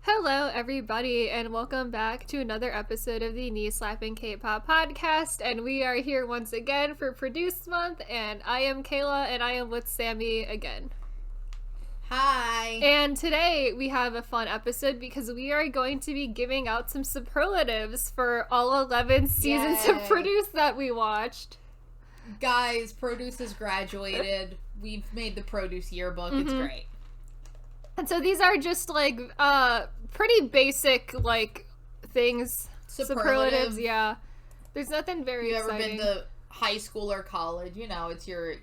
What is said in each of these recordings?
Hello, everybody, and welcome back to another episode of the Slappin Kpop podcast. And we are here once again for Produce Month, and I am Kayla, and I am with Sammi again. Hi! And today we have a fun episode because we are going to be giving out some superlatives for all 11 seasons of Produce that we watched. Guys, Produce has graduated. We've made the Produce yearbook. It's great. And so these are just, pretty basic, things. Superlatives, yeah. There's nothing very exciting. You ever been to high school or college? You know, it's your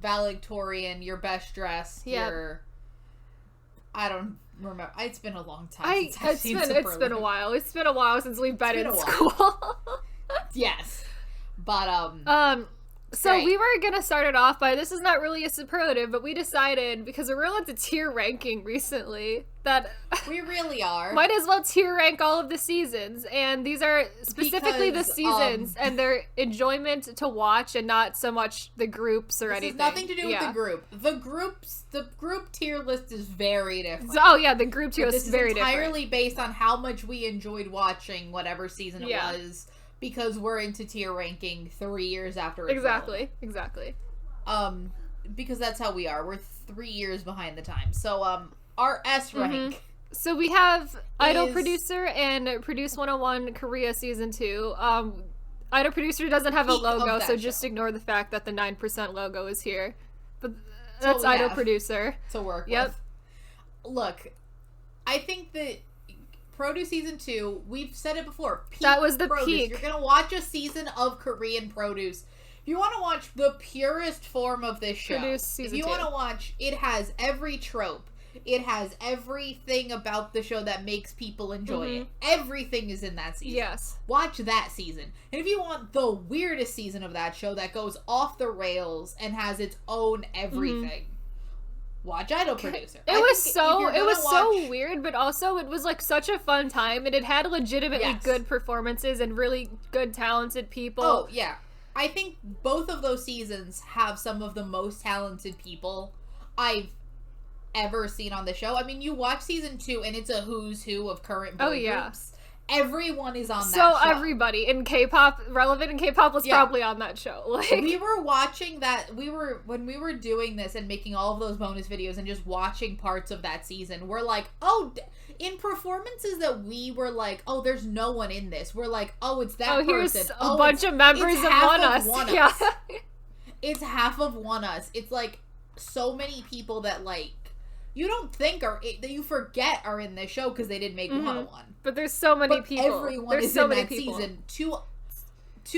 valedictorian, your best dressed, your... I don't remember. It's been a long time since I've seen Superlatives. It's been a while. It's been a while since we've been in school. Yes. But, So we were gonna start it off by, this is not really a superlative, but we decided, because we're real into tier ranking recently, that we really are. Might as well tier rank all of the seasons, and these are specifically the seasons and their enjoyment to watch, and not so much the groups or anything. This has nothing to do with the group. The group tier list is very different. The group tier list is very different. This is entirely based on how much we enjoyed watching whatever season it was. Because we're into tier ranking 3 years after it's Exactly. Because that's how we are. We're 3 years behind the time. So, our S rank. So we have Idol Producer and Produce 101 Korea Season 2. Idol Producer doesn't have a logo, so just ignore the fact that the 9% logo is here. But that's Idol Producer. To work with. Look, I think that Produce Season 2, we've said it before. That was the Produce. peak. You're gonna watch a season of Korean Produce. If you want to watch the purest form of this show, if you want to watch, it has every trope. It has everything about the show that makes people enjoy it. Everything is in that season. Yes. Watch that season. And if you want the weirdest season of that show that goes off the rails and has its own everything, watch Idol Producer. It was so weird, but also it was such a fun time, and it had legitimately good performances and really good talented people. Oh, yeah. I think both of those seasons have some of the most talented people I've ever seen on the show. I mean, you watch season 2 and it's a who's who of current boy groups. Everyone is on that show. So everybody in K-pop, relevant in K-pop, was probably on that show. We were watching that, when we were doing this and making all of those bonus videos and just watching parts of that season, we're like, in performances that we were like, there's no one in this. We're like, it's that person. Here's a bunch of members of One Us. Yeah. It's half of One Us. It's so many people that you don't think that you forget are in this show because they didn't make 101. But there's so many people. Everyone is in that season to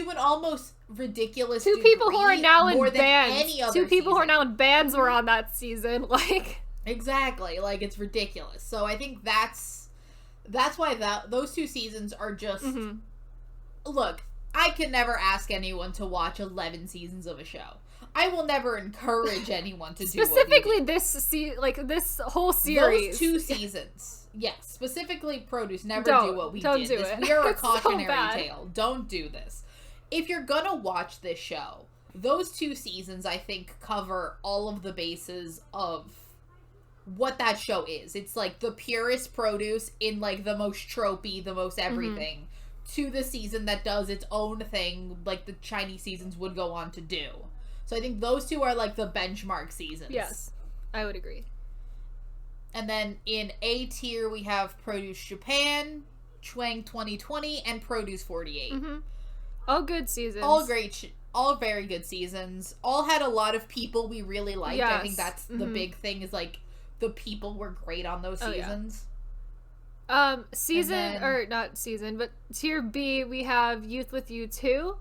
an almost ridiculous Two people who are now in more bands. Than any other Two people season. who are now in bands were on that season. Exactly. It's ridiculous. So I think that's why those two seasons are just look, I can never ask anyone to watch 11 seasons of a show. I will never encourage anyone to do specifically this whole series. Those 2 seasons. Yes, specifically Produce. Never do what we did. We are a cautionary tale. Don't do this. If you're gonna watch this show, those 2 seasons, I think, cover all of the bases of what that show is. It's the purest Produce in the most tropey, the most everything, to the season that does its own thing, the Chinese seasons would go on to do. So I think those 2 are the benchmark seasons. Yes, I would agree. And then in A tier, we have Produce Japan, Chwang 2020, and Produce 48. All good seasons. All very good seasons. All had a lot of people we really liked. Yes. I think that's the big thing is the people were great on those seasons. Not season, but tier B, we have Youth with You 2.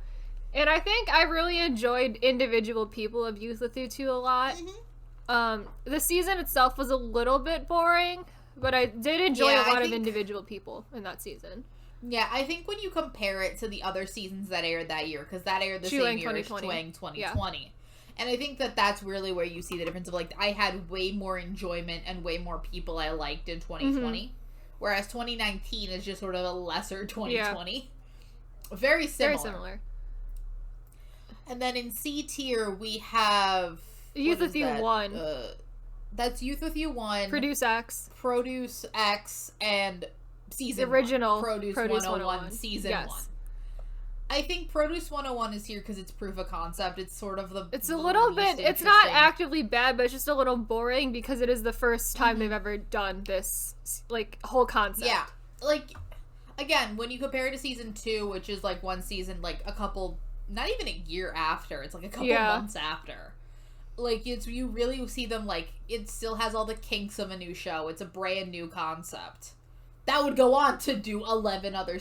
And I think I really enjoyed individual people of Youth with You 2 a lot. The season itself was a little bit boring, but I did enjoy a lot of individual people in that season. Yeah, I think when you compare it to the other seasons that aired that year, because that aired the same year as Chwang 2020. Yeah. And I think that that's really where you see the difference of I had way more enjoyment and way more people I liked in 2020, whereas 2019 is just sort of a lesser 2020. Yeah. Very similar. And then in C tier, we have... Youth with You 1. That's Youth With You 1. Produce X. Produce X, and Season the original 1. Produce 101, Season 1. I think Produce 101 is here because it's proof of concept. It's sort of the... It's a little bit... It's not actively bad, but it's just a little boring because it is the first time they've ever done this, like, whole concept. Yeah. Like, again, when you compare it to Season 2, which is, like, one season, like, a couple... Not even a year after. It's, like, a couple months after. Like, you really see them, like, it still has all the kinks of a new show. It's a brand new concept. That would go on to do 12 other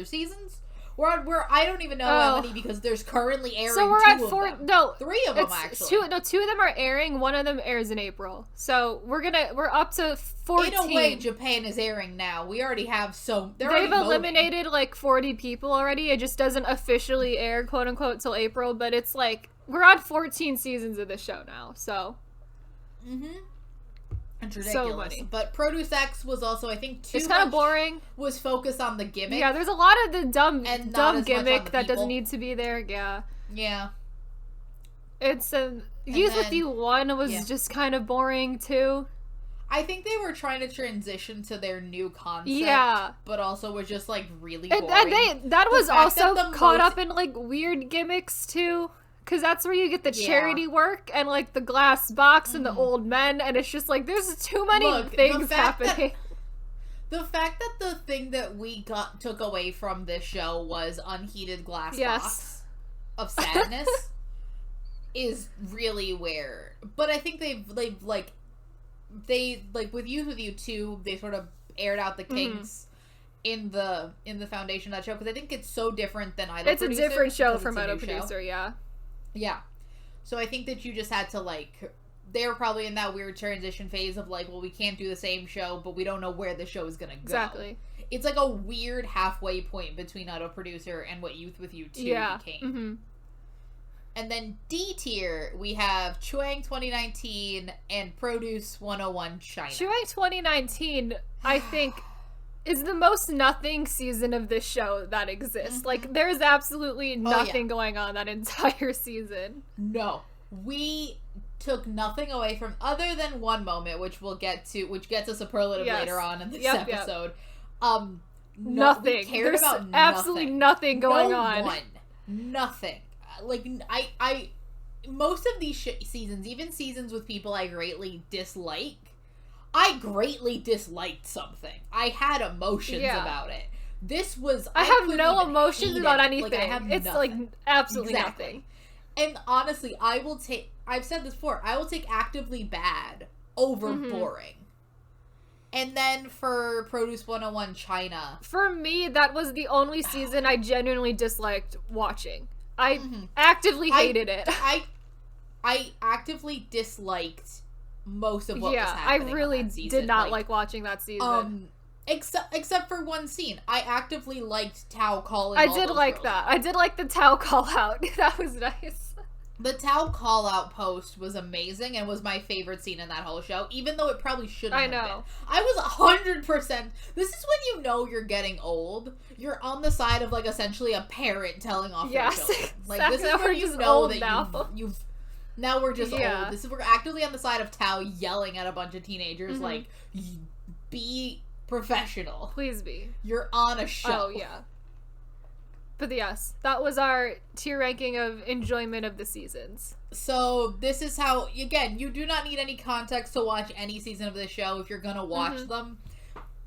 seasons. We're I don't even know how many because there's currently airing. So we're at 4. No, 3 of them actually. 2 of them are airing. One of them airs in April. So we're up to 14. In a way, Japan is airing now. We already have they've eliminated like 40 people already. It just doesn't officially air, quote unquote, till April. But it's like we're on 14 seasons of the show now. So. It's ridiculous. So but Produce X was also, I think, it's kind of boring. Was focused on the gimmick. Yeah, there's a lot of the dumb gimmick that doesn't need to be there. Yeah. Yeah. It's Youth With You 1 was just kind of boring too. I think they were trying to transition to their new concept. Yeah. But also was just like really boring. That was also caught up in like weird gimmicks too. Because that's where you get the charity work and, like, the glass box and the old men. And it's just, like, there's too many things happening. The fact that the thing that we took away from this show was unheated glass box of sadness is really where... But I think they've with Youth With You 2, they sort of aired out the kinks in the foundation of that show. Because I think it's so different than Idol Producer. It's a different show from Idol Producer, yeah. Yeah. So I think that you just had to, like... They were probably in that weird transition phase of, like, well, we can't do the same show, but we don't know where the show is gonna go. Exactly. It's like a weird halfway point between Idol Producer and what Youth With You 2 became. And then D tier, we have Chuang 2019 and Produce 101 China. Chuang 2019, I think... is the most nothing season of this show that exists. Like, there's absolutely nothing going on that entire season. No. We took nothing away from, other than one moment, which we'll get to, which gets a superlative later on in this episode. Nothing. We cared there's about absolutely nothing going on. Nothing. Like, I most of these seasons, even seasons with people I greatly dislike, I greatly disliked something. I had emotions about it. This was... I have no emotions about anything. Like, it's nothing. like absolutely nothing. And honestly, I've said this before, I will take actively bad over boring. And then for Produce 101 China... For me, that was the only season I genuinely disliked watching. I actively hated it. I actively disliked most of what was happening. I really did not like watching that season. Except for one scene. I actively liked Tao calling I did like that. I did like the Tao call out. That was nice. The Tao call out post was amazing and was my favorite scene in that whole show, even though it probably shouldn't have been. I was 100%. This is when you know you're getting old. You're on the side of, like, essentially a parent telling off their children. Like, this is where you know that you've now we're just old. We're actively on the side of Tao yelling at a bunch of teenagers, like, be professional. Please be. You're on a show. Oh, yeah. But yes, that was our tier ranking of enjoyment of the seasons. So this is how, again, you do not need any context to watch any season of the show if you're gonna watch them.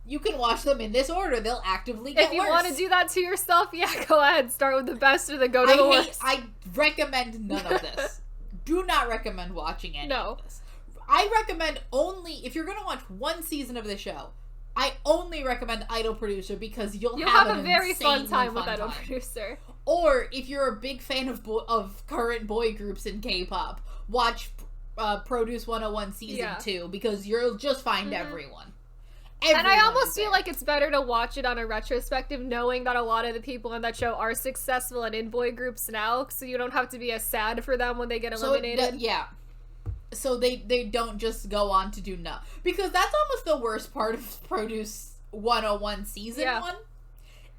You can watch them in this order. They'll actively get worse. If you want to do that to yourself, go ahead. Start with the best or then go to the worst. I recommend none of this. Do not recommend watching any of this. I recommend only, if you're going to watch one season of the show, I only recommend Idol Producer because you'll have a very fun time with Idol Producer. Or if you're a big fan of current boy groups in K-pop, watch Produce 101 Season 2 because you'll just find everyone. And I almost feel like it's better to watch it on a retrospective, knowing that a lot of the people on that show are successful and in boy groups now, so you don't have to be as sad for them when they get eliminated. So they don't just go on to do because that's almost the worst part of Produce 101 Season 1,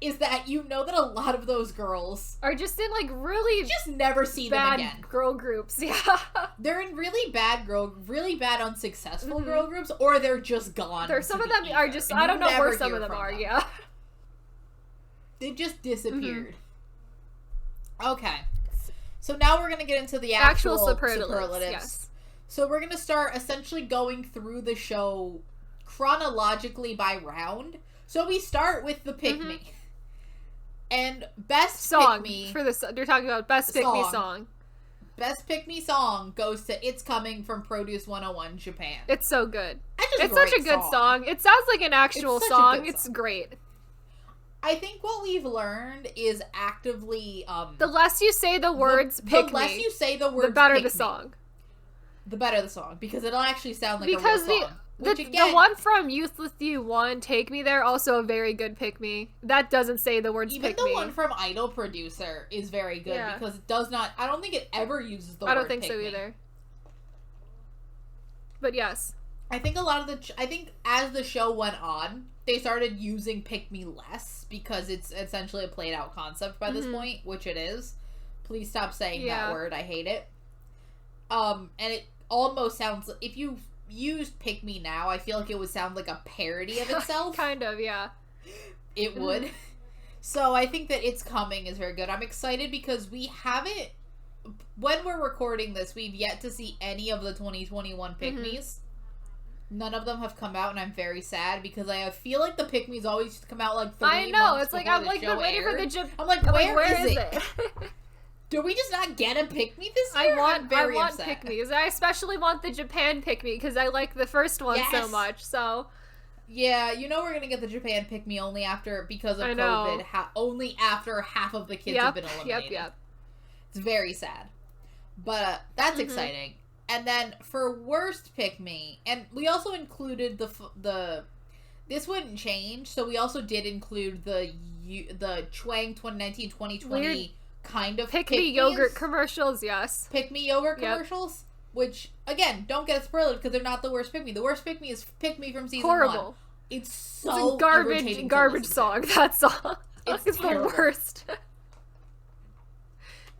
is that you know that a lot of those girls are just in like really just never see bad them again. Girl groups, yeah. They're in really bad unsuccessful girl groups, or they're just gone. Some of them are just, I don't know where some of them are, yeah. They just disappeared. Okay. So now we're gonna get into the actual superlatives. Yes. So we're gonna start essentially going through the show chronologically by round. So we start with the Pick Me. And best song Pick Me for this. You're talking about best Pick Me song. Best Pick Me song goes to It's Coming from Produce 101 Japan. It's so good. It's such a good song. It sounds like an actual song. It's great. I think what we've learned is actively the less you say the words Pick Me, the less you say the words, the better the song. The better the song, because it'll actually sound like a real song. The one from Youth With You 1, Take Me There, also a very good Pick Me. That doesn't say the words Pick Me. Even the one from Idol Producer is very good, because it does not, I don't think it ever uses the word Pick Me. I don't think so either. But yes. I think I think as the show went on, they started using Pick Me less, because it's essentially a played out concept by this point, which it is. Please stop saying that word, I hate it. And it almost sounds, if you used Pick Me now, I feel like it would sound like a parody of itself. Kind of, yeah. It would. So I think that It's Coming is very good. I'm excited because we haven't, when we're recording this, we've yet to see any of the 2021 Pick Me's. None of them have come out, and I'm very sad because I feel like the Pick Me's always come out like 3 months. I know, it's like I'm like waiting for the I'm like, where is it? Do we just not get a Pick Me this year? I want upset. Pick Me's. I especially want the Japan Pick Me because I like the first one so much. So yeah, you know we're gonna get the Japan Pick Me only because of COVID. Only after half of the kids have been eliminated. Yep. It's very sad, but that's exciting. And then for worst Pick Me, and we also included the this wouldn't change, so we also did include the Chwang 2019-2020 kind of Pick Me yogurt commercials, yes. Pick Me yogurt commercials, which, again, don't get it spoiled because they're not the worst Pick Me. The worst Pick Me is Pick Me from season 1. It's so garbage song, that song. It's the worst.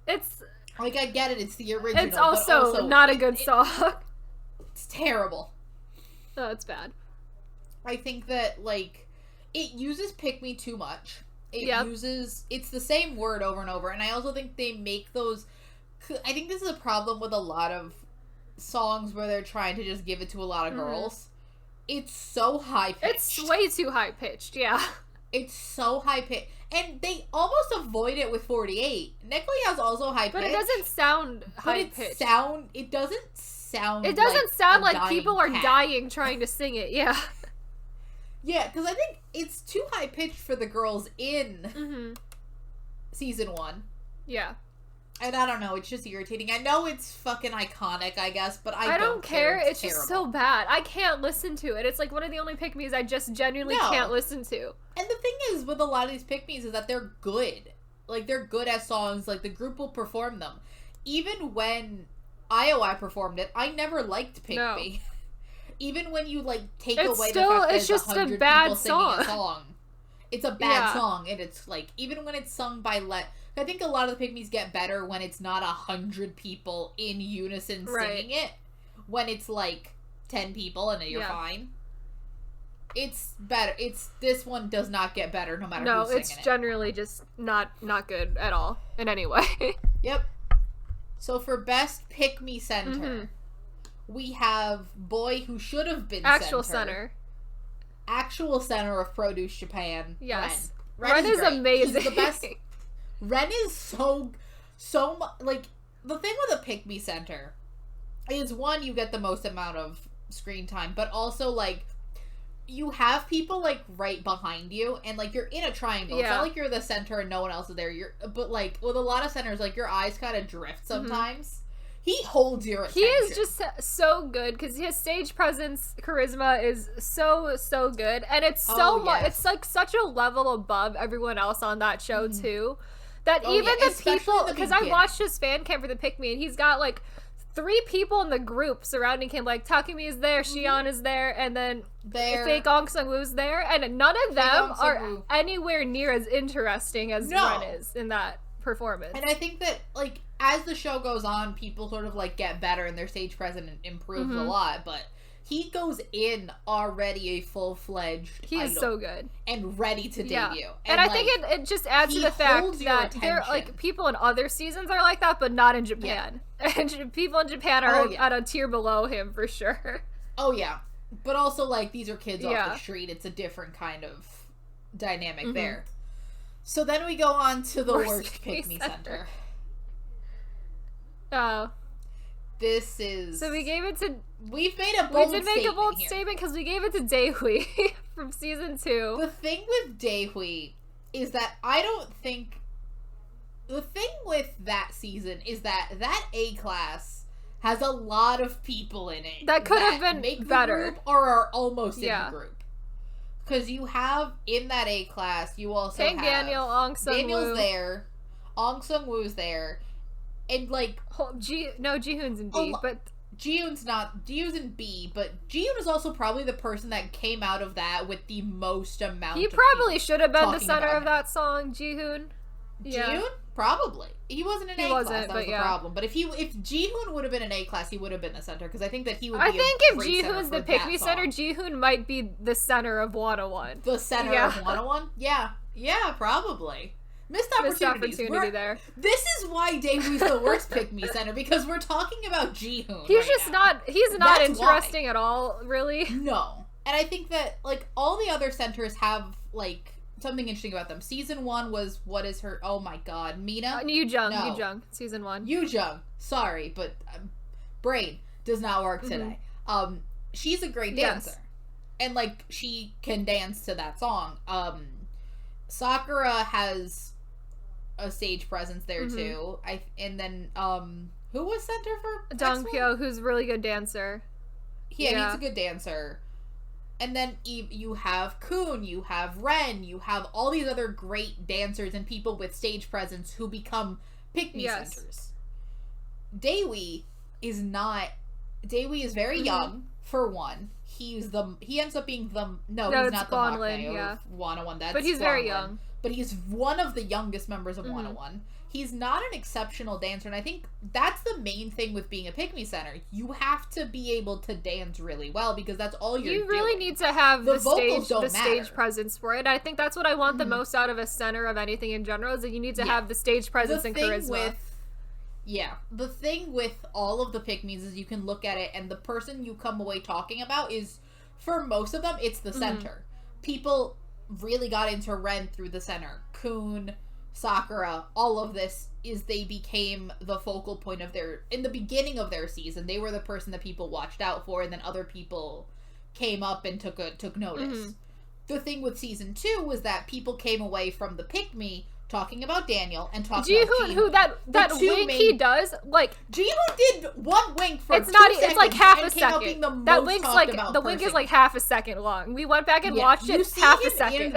It's... Like, I get it, it's the original, it's also not a good song. It's terrible. Oh, it's bad. I think that, like, it uses Pick Me too much. It's the same word over and over, and I also think they make those, I think this is a problem with a lot of songs where they're trying to just give it to a lot of girls. It's so high-pitched. It's way too high-pitched, yeah. It's so high-pitched. And they almost avoid it with 48. Nicolay has also high-pitched. But it doesn't sound high-pitched. It doesn't sound like people are dying trying to sing it, yeah. Yeah, because I think it's too high-pitched for the girls in season 1. Yeah. And I don't know, it's just irritating. I know it's fucking iconic, I guess, but I don't care. It's just so bad. I can't listen to it. It's like one of the only Pick-Me's I just genuinely can't listen to. And the thing is, with a lot of these Pick-Me's is that they're good. Like, they're good at songs. Like, the group will perform them. Even when IOI performed it, I never liked Pick Me. Even when you, like, take away the fact that it's just 100 people singing a song. It's a bad song, and it's, like, even when it's sung by I think a lot of the Pick-Me's get better when it's not 100 people in unison singing it. When it's, like, 10 people and you're fine. It's better. This one does not get better no matter who's singing it. No, it's generally just not good at all in any way. Yep. So for best Pick-Me center, we have boy who should have been actual center. Actual center of Produce Japan. Yes. Ren is amazing. He's the best. Ren is so like, the thing with a Pick Me center is, one, you get the most amount of screen time, but also, like, you have people, like, right behind you, and, like, you're in a triangle. It's not like you're the center and no one else is there. But, like, with a lot of centers, like, your eyes kind of drift sometimes. He holds your attention. He is just so good because his stage presence, charisma is so good, and it's it's like such a level above everyone else on that show too. That even the people, because I watched his fan cam for the Pick Me, and he's got like 3 people in the group surrounding him. Like, Takumi is there, Shion is there, and then fake Ong Sung-woo's there, and none of them are anywhere near as interesting as Ren is in that performance. And I think that, like, as the show goes on, people sort of, like, get better and their stage presence improves a lot, but he goes in already a full-fledged He is so good. And ready to debut. And I think it just adds to the fact that there, like, people in other seasons are like that, but not in Japan. Yeah. And people in Japan are at a tier below him, for sure. Oh, yeah. But also, like, these are kids off the street. It's a different kind of dynamic there. So then we go on to the worst pick-me center. Oh. This is... So we gave it to... We've made a bold statement. We did make a bold statement because we gave it to Daehui from season 2. The thing with Daehui is that I don't think... The thing with that season is that A class has a lot of people in it that could have been make better. The group or are almost in the group. Because you have, in that A class, you also have... Daniel, Ong Sung-woo. Daniel's there. Ong Sung-woo's there. And, like... Jihoon's in B, but... Jihoon's in B, but Jihoon is also probably the person that came out of that with the most amount He probably should have been the center of that song, Jihoon. Jihoon? Probably. He wasn't in A class, that was the problem. But if Jihoon would have been in A class, he would have been the center, because I think that he would be if Jihoon's the pick-me center, Jihoon might be the center of 101. The center of 101? Yeah. Yeah, probably. Missed opportunity there. This is why Daehui's the worst pick-me center, because we're talking about Jihoon. He's not interesting at all, really. No. And I think that, like, all the other centers have, like, something interesting about them. Season 1 was, what is her, oh my god, Mina? Yoojung, season 1. Yoojung. Sorry, but brain does not work today. She's a great dancer. Yes. And, like, she can dance to that song. Sakura has a stage presence there too. And then who was center for Dongpyo, who's a really good dancer. Yeah, he's a good dancer. And then you have Kun, you have Ren, you have all these other great dancers and people with stage presence who become pick-me centers. Daehui is very young, for one. He ends up being he's not the Maknae of 101. But he's very young. But he's one of the youngest members of 101. He's not an exceptional dancer, and I think that's the main thing with being a pick-me center. You have to be able to dance really well, because that's all you're doing. You really need to have the stage presence for it. I think that's what I want the most out of a center of anything in general, is that you need to have the stage presence and charisma. The thing with all of the pick-me's is you can look at it, and the person you come away talking about is, for most of them, it's the center. People really got into Ren through the center. Kun, Sakura, all of this is they became the focal point of in the beginning of their season. They were the person that people watched out for, and then other people came up and took notice. The thing with season 2 was that people came away from the pick-me talking about Daniel and talking about Jihoon. Who that wink he does, like Jihoon did one wink for it's 2 not seconds. It's like half a second. That wink's like the wink is like half a second long. We went back and watched it. Half a second.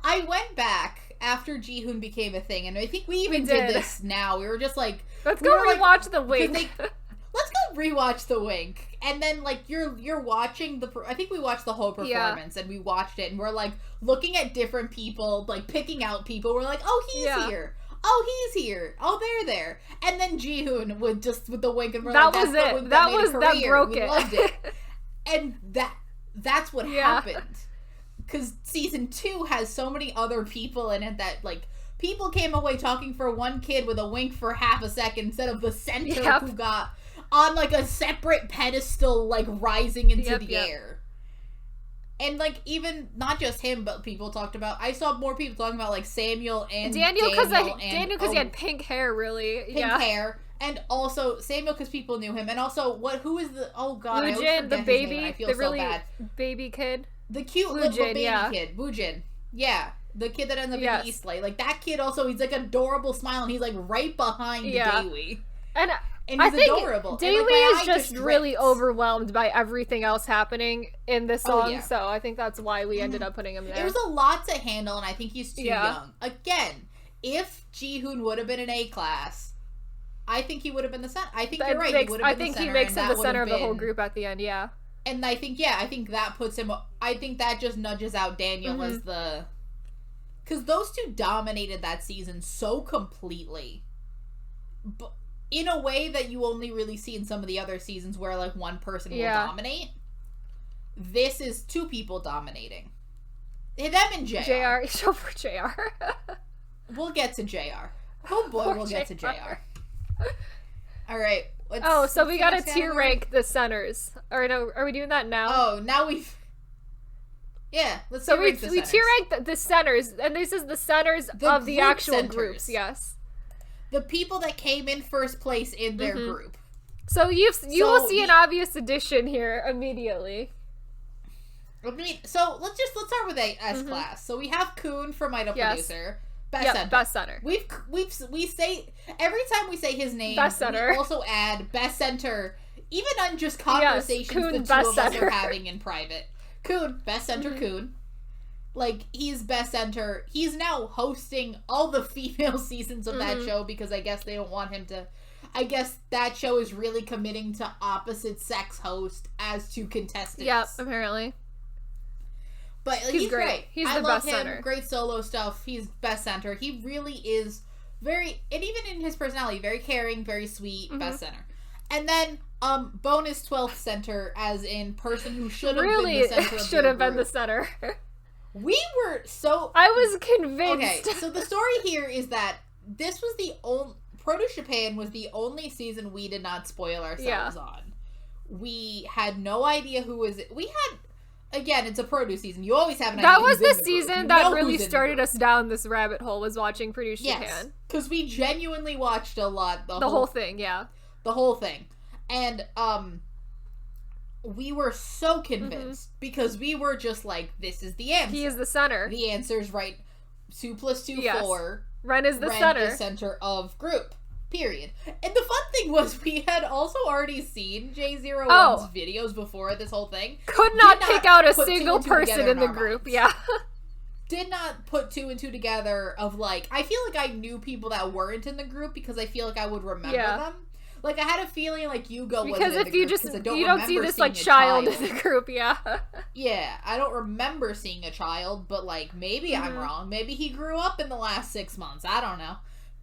I went back after Jihoon became a thing, and I think we did this now. We were just like, let's go rewatch the wink. Let's go rewatch the wink. And then, like, you're watching I think we watched the whole performance, and we watched it, and we're, like, looking at different people, like, picking out people. We're like, oh, he's here. Oh, he's here. Oh, they're there. And then Jihoon with the wink, and we're like, that's the wink that made a career. That broke it. We loved it. And that's what happened. Because season 2 has so many other people in it that, like, people came away talking for one kid with a wink for half a second instead of the center who got on, like, a separate pedestal, like, rising into the air. And, like, even, not just him, but people talked about, I saw more people talking about, like, Samuel and Daniel because he had pink hair, really. Pink hair. And also, Samuel, because people knew him. And also, who is the, oh god, Woojin, I always forget the baby, his name, I feel the so really bad. Baby kid. The cute little baby kid, Woojin. Yeah. The kid that ends up in Eastlake. Like, that kid also, he's, like, adorable smile, and he's, like, right behind Daehui. And he's adorable. Daehui is just really overwhelmed by everything else happening in this song, so I think that's why we ended up putting him there. There's a lot to handle, and I think he's too young. Again, if Jihoon would have been an A class, I think he would have been the center. I think you're right. I think he makes him the center of the whole group at the end. Yeah. And I think that puts him. I think that just nudges out Daniel as the. Because those two dominated that season so completely, but in a way that you only really see in some of the other seasons where like one person will dominate. This is two people dominating. Them and JR. Show for JR. We'll get to JR. Oh boy, we'll get to JR. All right. So we gotta tier rank the centers. Or no, are we doing that now? Oh, now we've. Yeah, let's tier rank the centers. So we tier rank the centers, and this is the centers of the actual centers. Groups. Yes. The people that came in first place in their group. So you will see an obvious addition here immediately. So let's start with S class. So we have Kun from Idol Producer, best center. We say every time we say his name, best center. We also add best center, even on just conversations Kun, the two of us are having in private. Kun, best center, Kun. Like, he's best center. He's now hosting all the female seasons of that show because I guess they don't want him to. I guess that show is really committing to opposite sex host as to contestants. Yep, apparently. But he's great. He's the best center. Great solo stuff. He's best center. He really is very, and even in his personality, very caring, very sweet, best center. And then bonus 12th center, as in person who should have been the center. Really should have been the center. We were so. I was convinced. Okay, so the story here is that this was the only. Produce Japan was the only season we did not spoil ourselves on. We had no idea who was. We had. Again, it's a produce season. You always have an idea. That was the season that really started us down this rabbit hole, was watching Produce Japan. Because we genuinely watched a lot. The whole thing, yeah. The whole thing. And, we were so convinced because we were just like, this is the answer. He is the center. The answer's right. 2 + 2, 4. Ren is the center. Ren is center of group. Period. And the fun thing was we had also already seen J01's videos before this whole thing. Could not pick out a single person in the group. Yeah. Did not put 2 and 2 together of like, I feel like I knew people that weren't in the group because I feel like I would remember them. Like, I had a feeling like Yugo wasn't in the group because I don't remember see this like child in the group, Yeah, I don't remember seeing a child, but like maybe I'm wrong. Maybe he grew up in the last 6 months. I don't know.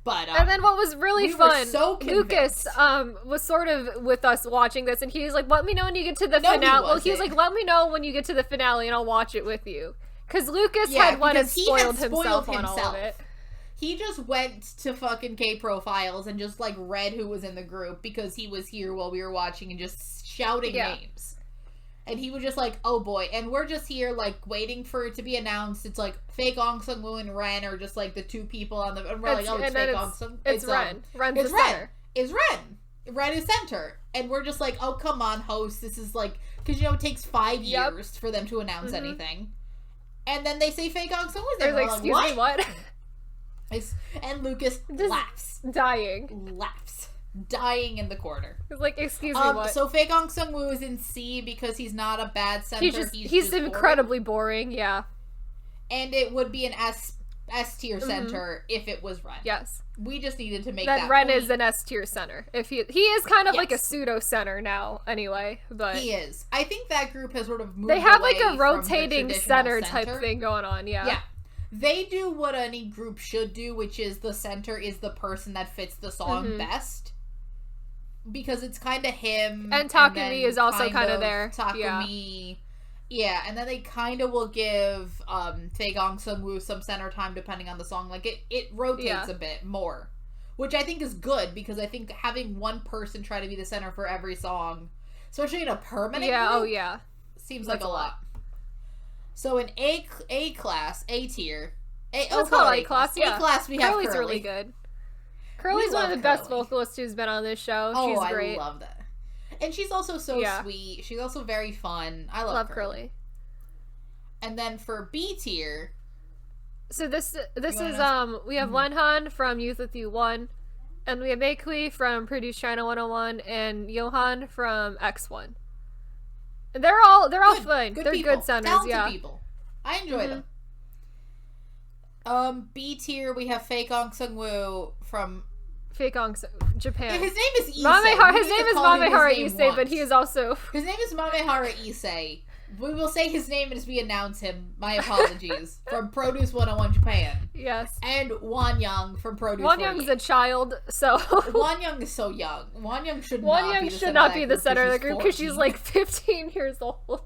But, and then what was really fun, Lucas was sort of with us watching this, and he was like, let me know when you get to the finale. He was like, let me know when you get to the finale, and I'll watch it with you. Because Lucas had won and spoiled himself on all of it. He just went to fucking K-Profiles and just, like, read who was in the group because he was here while we were watching and just shouting names. And he was just like, oh boy. And we're just here, like, waiting for it to be announced. It's like, fake Ong Sung-woo and Ren are just, like, the 2 people on the... And we're like, oh, it's fake Ong Sung... It's Ren. Ren's the center. It's Ren. Ren is center. And we're just like, oh, come on, host. This is, like... Because, you know, it takes 5 years for them to announce anything. And then they say fake Ong Sung-woo's there. Like, excuse me, what? And Lucas just laughs. Dying in the corner. He's like, excuse me, what? So fake Ong Sung-woo is in C because he's not a bad center. He's incredibly boring, yeah. And it would be an S tier center if it was Ren. Yes. We just needed to make that Ren is an S tier center. If he is kind of like a pseudo center now, anyway. But he is. I think that group has sort of moved. They have like a rotating center type thing going on. Yeah. Yeah. They do what any group should do, which is the center is the person that fits the song best. Because it's kind of him. And Takumi is also kind of there. Takumi. Yeah, and then they kind of will give Tae Gong Sung-woo some center time depending on the song. Like, it rotates a bit more. Which I think is good, because I think having one person try to be the center for every song, especially in a permanent group, seems like a lot. So in A class, A tier. Let's call it A class, yeah. A class, we have Curly's Curly. Really good. Curly's one of the best vocalists who's been on this show. She's great. I love that. And she's also so sweet. She's also very fun. I love Curly. And then for B tier. So this is we have Wenhan from Youth With You 1, and we have Meikui from Produce China 101, and Johan from X1. And they're all fun. They're people. Good centers, Talented people. I enjoy them. B tier we have Fake Ong Sung-woo from Japan. His name is Issei. His name is Mamehara Issei, but he is also... His name is Mamehara Issei. We will say his name as we announce him. My apologies. From Produce 101 Japan. Yes. And Wanyang from Produce Wanyang's a child, so... Wanyang is so young. Wanyang should not be the center of the group because 14. she's like 15 years old.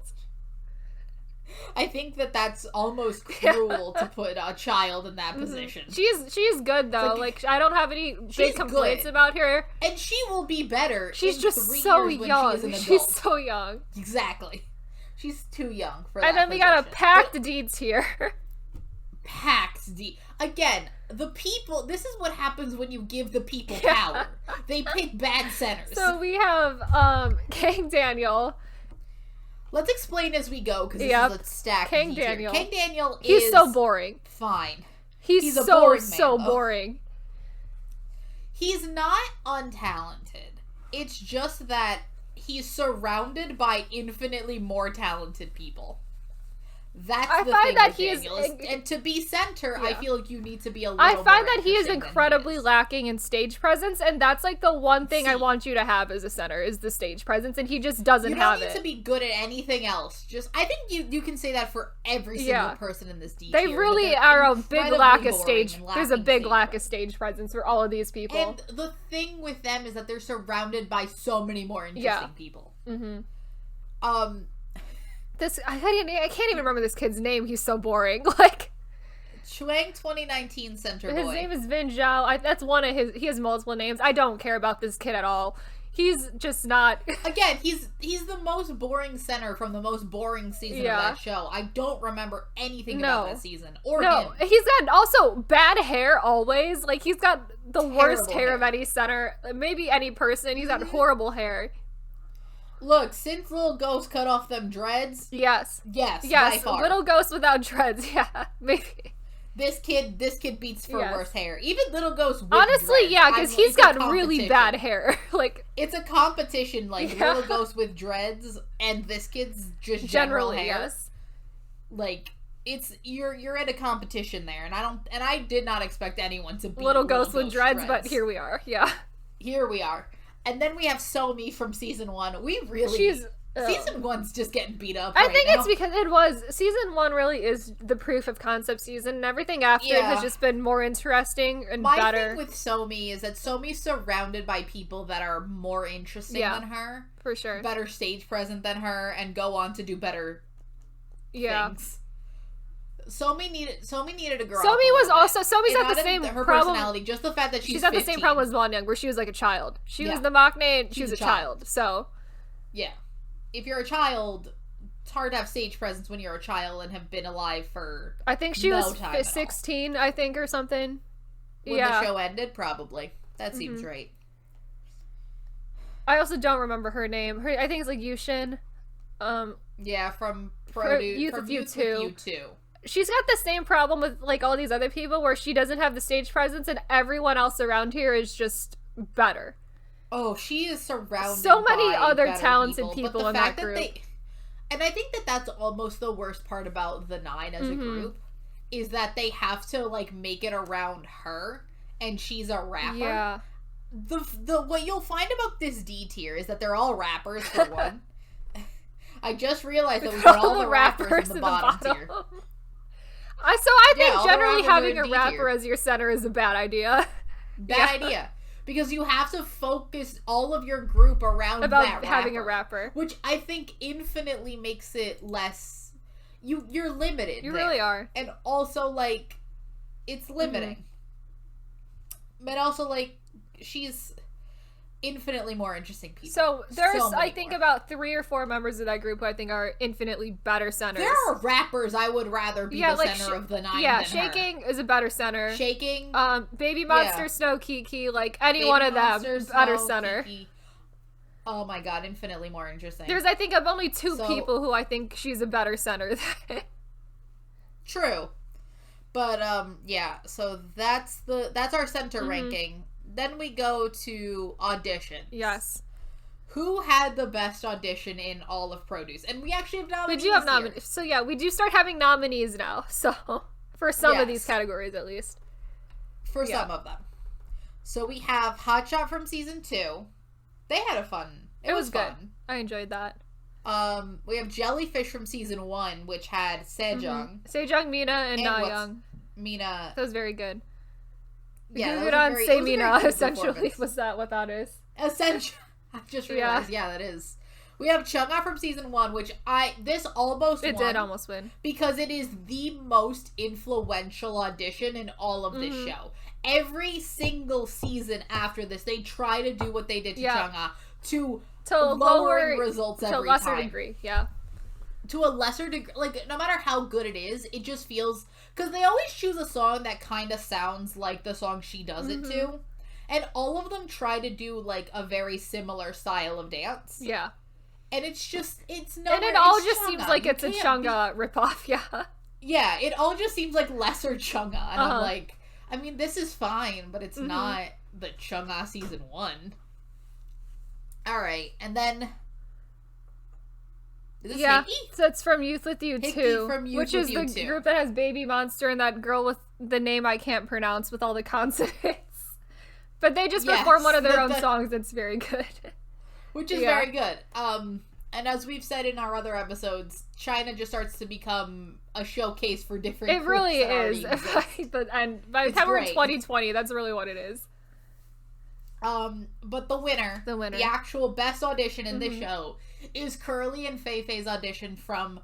I think that's almost cruel to put a child in that position. She's good though. Like I don't have any big complaints about her. And she will be better. She's just so young. She's so young. Exactly. She's too young for that. And then we got a packed deeds here. Packed D. Again, the people. This is what happens when you give the people power. They pick bad centers. So we have King Daniel. Let's explain as we go, because this is a stack. King Daniel. King Daniel He's so boring. Fine. He's so boring. He's not untalented. It's just that he's surrounded by infinitely more talented people. That's the thing with Daniel. And to be center, I feel like you need to be a little more that he is incredibly lacking in stage presence, and that's like the one thing I want you to have as a center is the stage presence, and he just doesn't have it. You don't need to be good at anything else. I think you can say that for every single person in this D tier. They really are a big lack of stage. There's a big lack of stage presence for all of these people. And the thing with them is that they're surrounded by so many more interesting people. Mm-hmm. I can't even remember this kid's name. He's so boring. Like Chuang 2019 center boy. His name is Vin Zhao. That's one of his. He has multiple names. I don't care about this kid at all. He's just not. Again, he's the most boring center from the most boring season of that show. I don't remember anything about that season or him. He's got also bad hair always. Like he's got the worst hair of any center, maybe any person. He's got horrible hair. Look, since Little Ghost cut off them dreads. Yes. By far. Little Ghost without dreads. Yeah, maybe. This kid beats for worse hair. Even Little Ghost with honestly, dreads, because he's got really bad hair. Like it's a competition. Like Little Ghost with dreads and this kid's just general hair. Yes. Like it's you're at a competition there, and I did not expect anyone to beat Little Ghost with dreads, but here we are. Yeah. Here we are. And then we have Somi from season 1. Season 1's just getting beat up. I think it's because season 1 really is the proof of concept season, and everything after it has just been more interesting and better. My thing with Somi is that Somi's surrounded by people that are more interesting than her. For sure. Better stage present than her, and go on to do better things. Somi needed to grow up. Somi's got the same her problem. Personality, just the fact that she's got 15. the same problem as Wanyang, where she was like a child. She was the Maknae, and she was a child. So, yeah, if you're a child, it's hard to have stage presence when you're a child and have been alive for. I think she was 16, I think, or something. When the show ended, probably that seems right. I also don't remember her name. I think it's like Yushin. From Youth with You 2. She's got the same problem with like all these other people where she doesn't have the stage presence and everyone else around here is just better. Oh, she is surrounded so many other talented people in that group. And I think that's almost the worst part about the 9 as a group is that they have to like make it around her and she's a rapper. Yeah. The what you'll find about this D tier is that they're all rappers for one. I just realized that we got all the rappers in the bottom tier. I think generally having a rapper as your center is a bad idea. Bad idea. Because you have to focus all of your group around that having a rapper. Which I think infinitely makes it less... You're limited. You really are. And also, like, it's limiting. But also, like, she's... infinitely more interesting people. So there's I think about 3 or 4 members of that group who I think are infinitely better centers. There are rappers I would rather be the center of the 9 than Shaking is a better center. Shaking. Baby Monster, Snow Kiki, like any one of them, better center. Kiki. Oh my god, infinitely more interesting. There's I think of only 2 people who I think she's a better center than. True. But so that's our center ranking. Then we go to auditions. Yes. Who had the best audition in all of Produce? And we actually have nominees. We do have nominees. So yeah, we do start having nominees now. So for some of these categories at least. For some of them. So we have Hotshot from season 2. They had a fun. It was fun. Good. I enjoyed that. We have Jellyfish from season 1, which had Sejong. Sejong, Mina, and Na-young. Mina. That was very good. Yeah, that was very Mina, essentially. Was that what that is? Essentially. I just realized, that is. We have Chungha from season 1, which this almost won. It did almost win. Because it is the most influential audition in all of this show. Every single season after this, they try to do what they did to Chungha to lowering results every time. To a lesser degree, yeah. To a lesser degree. Like, no matter how good it is, it just feels... Because they always choose a song that kind of sounds like the song she does it to. And all of them try to do, like, a very similar style of dance. Yeah. And it's just, it's nowhere. And it all just seems like it's a Chungha ripoff, yeah. Yeah, it all just seems like lesser Chungha. And I'm like, I mean, this is fine, but it's not the Chungha season 1. Alright, and then... Is this Hickey? So it's from Youth With You 2, which is the group that has Baby Monster and that girl with the name I can't pronounce with all the consonants. But they just perform one of their own songs. It's very good. Which is very good. And as we've said in our other episodes, China just starts to become a showcase for different groups. It really is. And by the time we're in 2020, that's really what it is. But the winner, the actual best audition in this show, is Curly and Fei Fei's audition from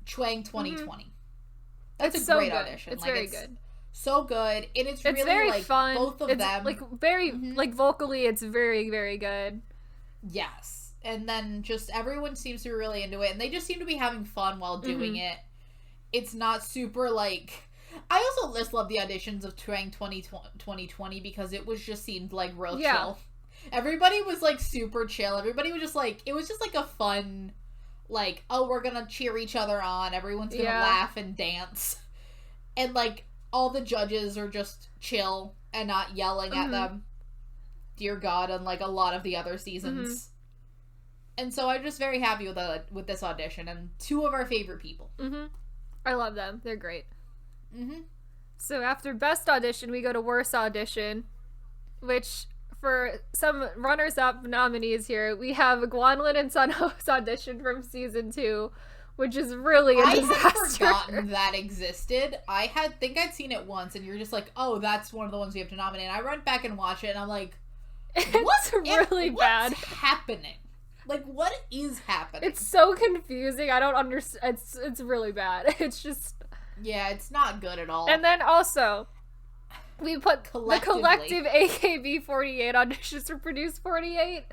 Chuang 2020. That's a great audition. It's very good. So good. And it's really very like fun. Both of them. Like very like vocally it's very, very good. Yes. And then just everyone seems to be really into it, and they just seem to be having fun while doing it. It's not super like... I also just love the auditions of Chuang 2020 because it was just seemed like real chill. Everybody was like super chill. Everybody was just like... It was just like a fun... Like, oh, we're gonna cheer each other on. Everyone's gonna laugh and dance. And like, all the judges are just chill and not yelling at them. Dear God, unlike a lot of the other seasons. And so I'm just very happy with this audition, and two of our favorite people. I love them. They're great. So after best audition, we go to worst audition, which for some runners-up nominees here, we have Guanlin and Sunho's audition from season 2, which is really a disaster. I had forgotten that existed. I think I'd seen it once, and you're just like, oh, that's one of the ones we have to nominate. And I went back and watched it, and I'm like, what's really bad? What's happening? Like, what is happening? It's so confusing. I don't understand. It's really bad. It's just... Yeah, it's not good at all. And then also, we put the collective AKB48 auditions for Produce 48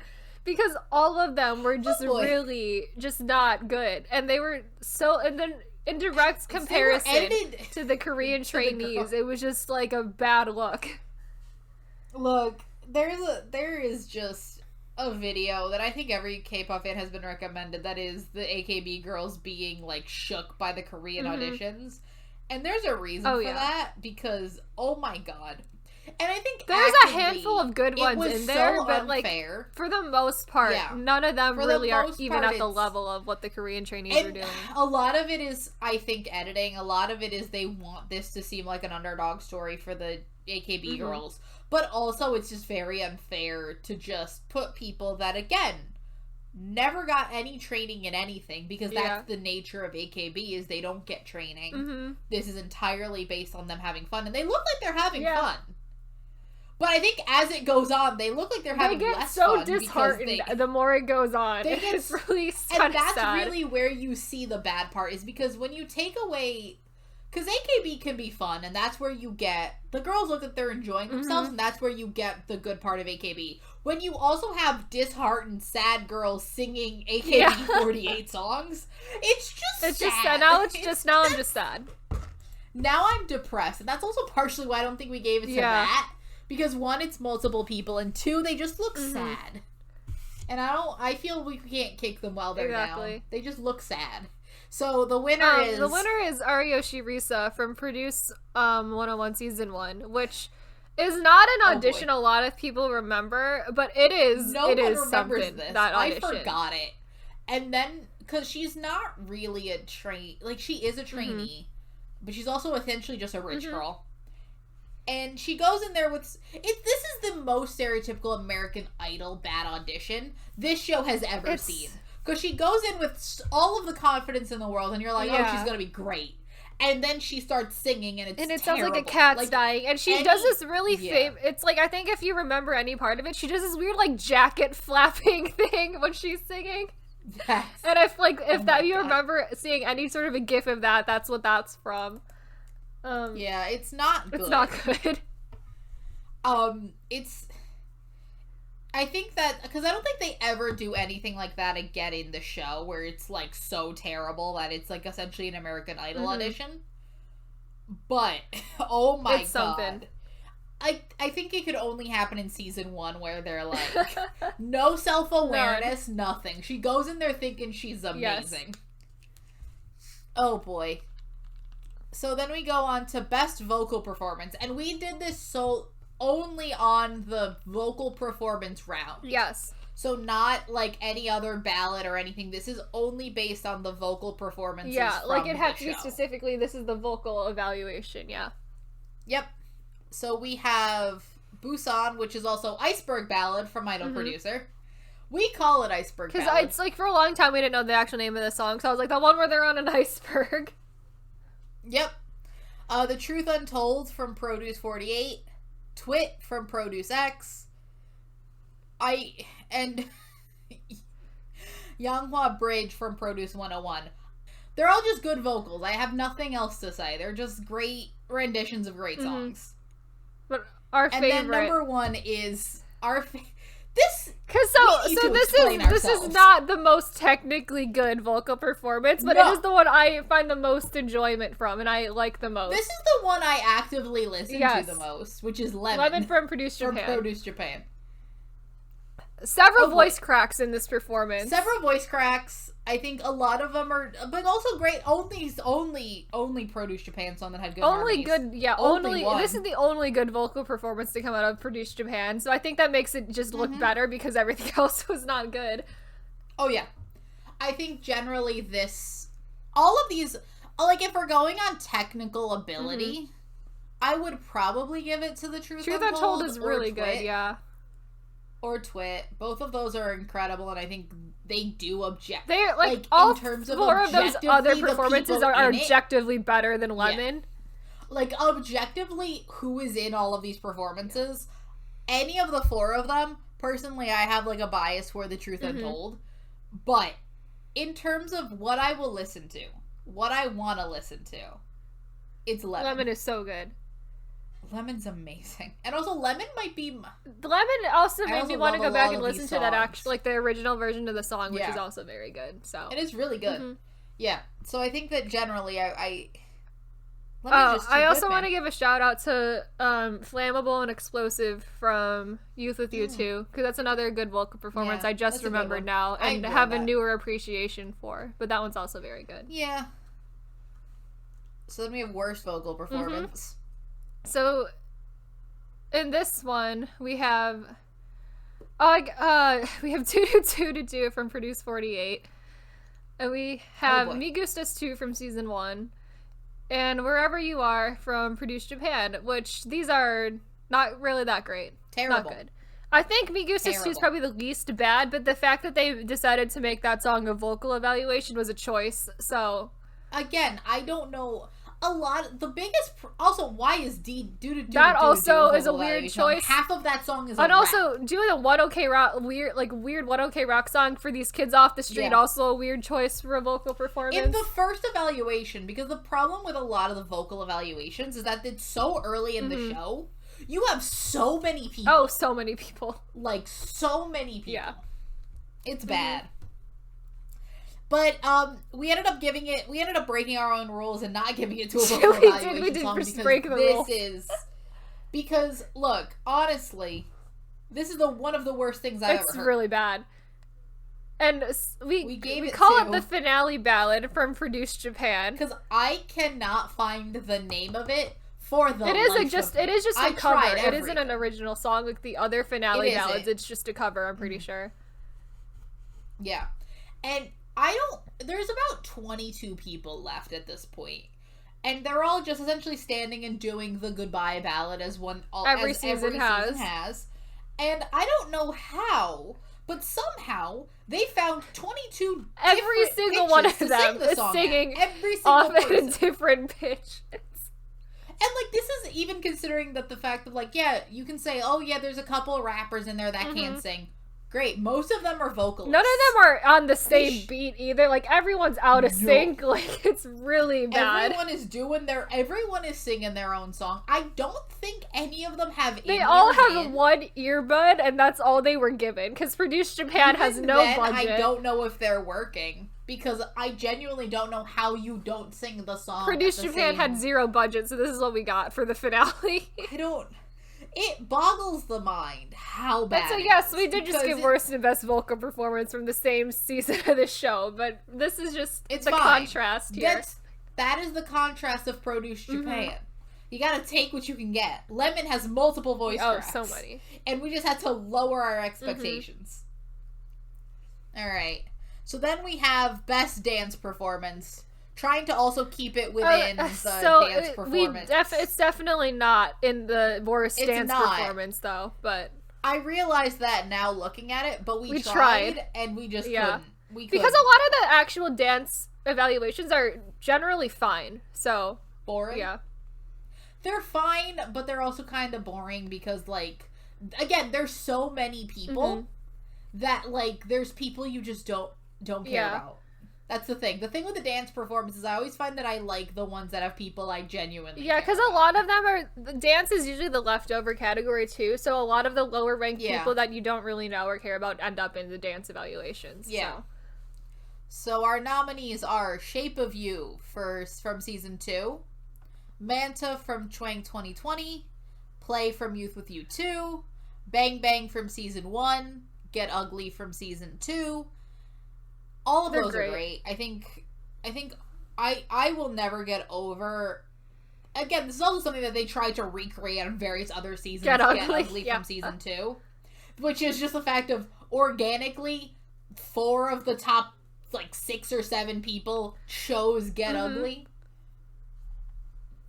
because all of them were just really just not good. And they were so... And then in direct comparison to the Korean trainees, it was just like a bad look. Look, there is just a video that I think every K-pop fan has been recommended that is the AKB girls being like shook by the Korean auditions. And there's a reason for that because, oh my God. And I think there's a handful of good ones in there, so but like for the most part, none of them really are even at the level of what the Korean trainees are doing. A lot of it is, I think, editing. A lot of it is they want this to seem like an underdog story for the AKB girls. But also, it's just very unfair to just put people that, again, never got any training in anything, because that's the nature of AKB, is they don't get training. This is entirely based on them having fun, and they look like they're having fun. But I think as it goes on, they look like they're having less fun. They get so disheartened the more it goes on. It's really and that's sad. really where you see the bad part, is because when you take away... Because AKB can be fun, and that's where you get... The girls look like they're enjoying themselves, and that's where you get the good part of AKB. When you also have disheartened, sad girls singing AKB48 songs, it's just sad. Now I'm just sad. Now I'm depressed, and that's also partially why I don't think we gave it to that. Because one, it's multiple people, and two, they just look sad. And I feel we can't kick them while they're down. They just look sad. So the winner is... The winner is Ariyoshi Risa from Produce 101 Season 1, which is not an audition a lot of people remember, but it is. No one remembers something, this. That audition. I forgot it. And then, because she's not really she is a trainee, but she's also essentially just a rich girl. And she goes in there with... This is the most stereotypical American Idol bad audition this show has ever seen. Because she goes in with all of the confidence in the world, and you're like, oh, she's going to be great. And then she starts singing, and it sounds like a cat's dying. And she does this really it's like, I think if you remember any part of it, she does this weird, like, jacket flapping thing when she's singing. Yes. And you remember seeing any sort of a gif of that, that's what that's from. Yeah, it's not good. It's not good. I think that, because I don't think they ever do anything like that again in the show, where it's, like, so terrible that it's, like, essentially an American Idol audition. But, oh my god. Something. I think it could only happen in season 1, where they're, like, no self-awareness, nothing. She goes in there thinking she's amazing. Yes. Oh, boy. So then we go on to Best Vocal Performance, and we did this only on the vocal performance round. Yes. So not like any other ballad or anything. This is only based on the vocal performances. Yeah, from like it had to show. Be specifically, this is the vocal evaluation, yeah. Yep. So we have Busan, which is also Iceberg Ballad from Idol Producer. We call it Iceberg Ballad. Because it's like, for a long time we didn't know the actual name of the song, so I was like, the one where they're on an iceberg. Yep. The Truth Untold from Produce 48. Twit from Produce X. And Yanghua Bridge from Produce 101. They're all just good vocals. I have nothing else to say. They're just great renditions of great songs. But our favorite... And then number 1 is our this is not the most technically good vocal performance, but it is the one I find the most enjoyment from, and I like the most. This is the one I actively listen to the most, which is Lemon from Produce Japan. Several voice cracks in this performance. Several voice cracks. I think a lot of them are, but also great. Only Produce Japan song that had good harmonies. Only this is the only good vocal performance to come out of Produce Japan. So I think that makes it just look better because everything else was not good. Oh yeah, I think generally all of these, like, if we're going on technical ability, I would probably give it to the Truth Untold is really good. Yeah. Or Twit. Both of those are incredible, and I think they do They're like all in terms of 4 of those other performances are objectively better than Lemon. Yeah. Like, objectively, who is in all of these performances? Any of the 4 of them, personally, I have like a bias for the Truth Untold. But in terms of what I will listen to, what I want to listen to, it's Lemon. Lemon is so good. Lemon's amazing. And also, Lemon might be... Lemon also made me want to go back and listen to that like the original version of the song, which is also very good. So it is really good. Yeah. So I think that generally I also want to give a shout out to Flammable and Explosive from Youth With You too, because that's another good vocal performance. I just remembered now and have a newer appreciation for. But that one's also very good. Yeah. So then we have worst vocal performance. So, in this one, we have, we have Do from Produce 48, and we have Me Gustas 2 from Season 1, and Wherever You Are from Produce Japan, which these are not really that great. Terrible. Not good. I think Me Gustas 2 is probably the least bad, but the fact that they decided to make that song a vocal evaluation was a choice, so... Again, I don't know... the biggest also, why is that also is a weird choice. Half of that song is and also doing a What OK Rock weird What OK Rock song for these kids off the street, also a weird choice for a vocal performance. In the first evaluation, because the problem with a lot of the vocal evaluations is that it's so early in the show, you have so many people. Oh, so many people. Like, so many people. Yeah. It's bad. But we ended up breaking our own rules and not giving it to a vocal evaluation song because because look, honestly, this is one of the worst things I've ever heard. It's really bad. And we call it the finale ballad from Produce Japan because I cannot find the name of it for the. It is just a cover. It isn't an original song like the other finale ballads. It's just a cover. I'm pretty sure. Yeah, and there's about 22 people left at this point. And they're all just essentially standing and doing the goodbye ballad as every season has. And I don't know how, but somehow they found 22 every single one of them is singing every single off person. at a different pitch. And, like, this is even considering that the fact of, like, yeah, you can say, oh, yeah, there's a couple of rappers in there that can't sing. Great. Most of them are vocalists. None of them are on the same beat either. Like, everyone's out of sync. Like, it's really bad. Everyone is singing their own song. I don't think any of them have They all have one earbud, and that's all they were given. Because Produce Japan has no budget. I don't know if they're working. Because I genuinely don't know how you don't sing the song. Produce Japan had zero budget, so this is what we got for the finale. It boggles the mind how bad. So yes, we did just get worst and best vocal performance from the same season of the show, but this is just the contrast here. That is the contrast of Produce Japan. You gotta take what you can get. Lemon has multiple voice tracks. Oh, so many. And we just had to lower our expectations. Alright. So then we have best dance performance. Trying to also keep it within the dance performance. It's definitely not in the worst dance performance, though. But I realize that now looking at it, but we tried and we just couldn't. Because a lot of the actual dance evaluations are generally fine. So boring. Yeah, they're fine, but they're also kind of boring because, like, again, there's so many people that, like, there's people you just don't care about. That's the thing. The thing with the dance performances, I always find that I like the ones that have people I genuinely care because a lot of them are... The dance is usually the leftover category, too, so a lot of the lower-ranked people that you don't really know or care about end up in the dance evaluations. Yeah. So our nominees are Shape of You from Season 2, Manta from Chwang 2020, Play from Youth With You 2, Bang Bang from Season 1, Get Ugly from Season 2... All of those are great. I think I will never get over. Again, this is also something that they tried to recreate on various other seasons. Get Ugly from Season 2, which is just the fact of organically 4 of the top, like, 6 or 7 people chose Get Ugly.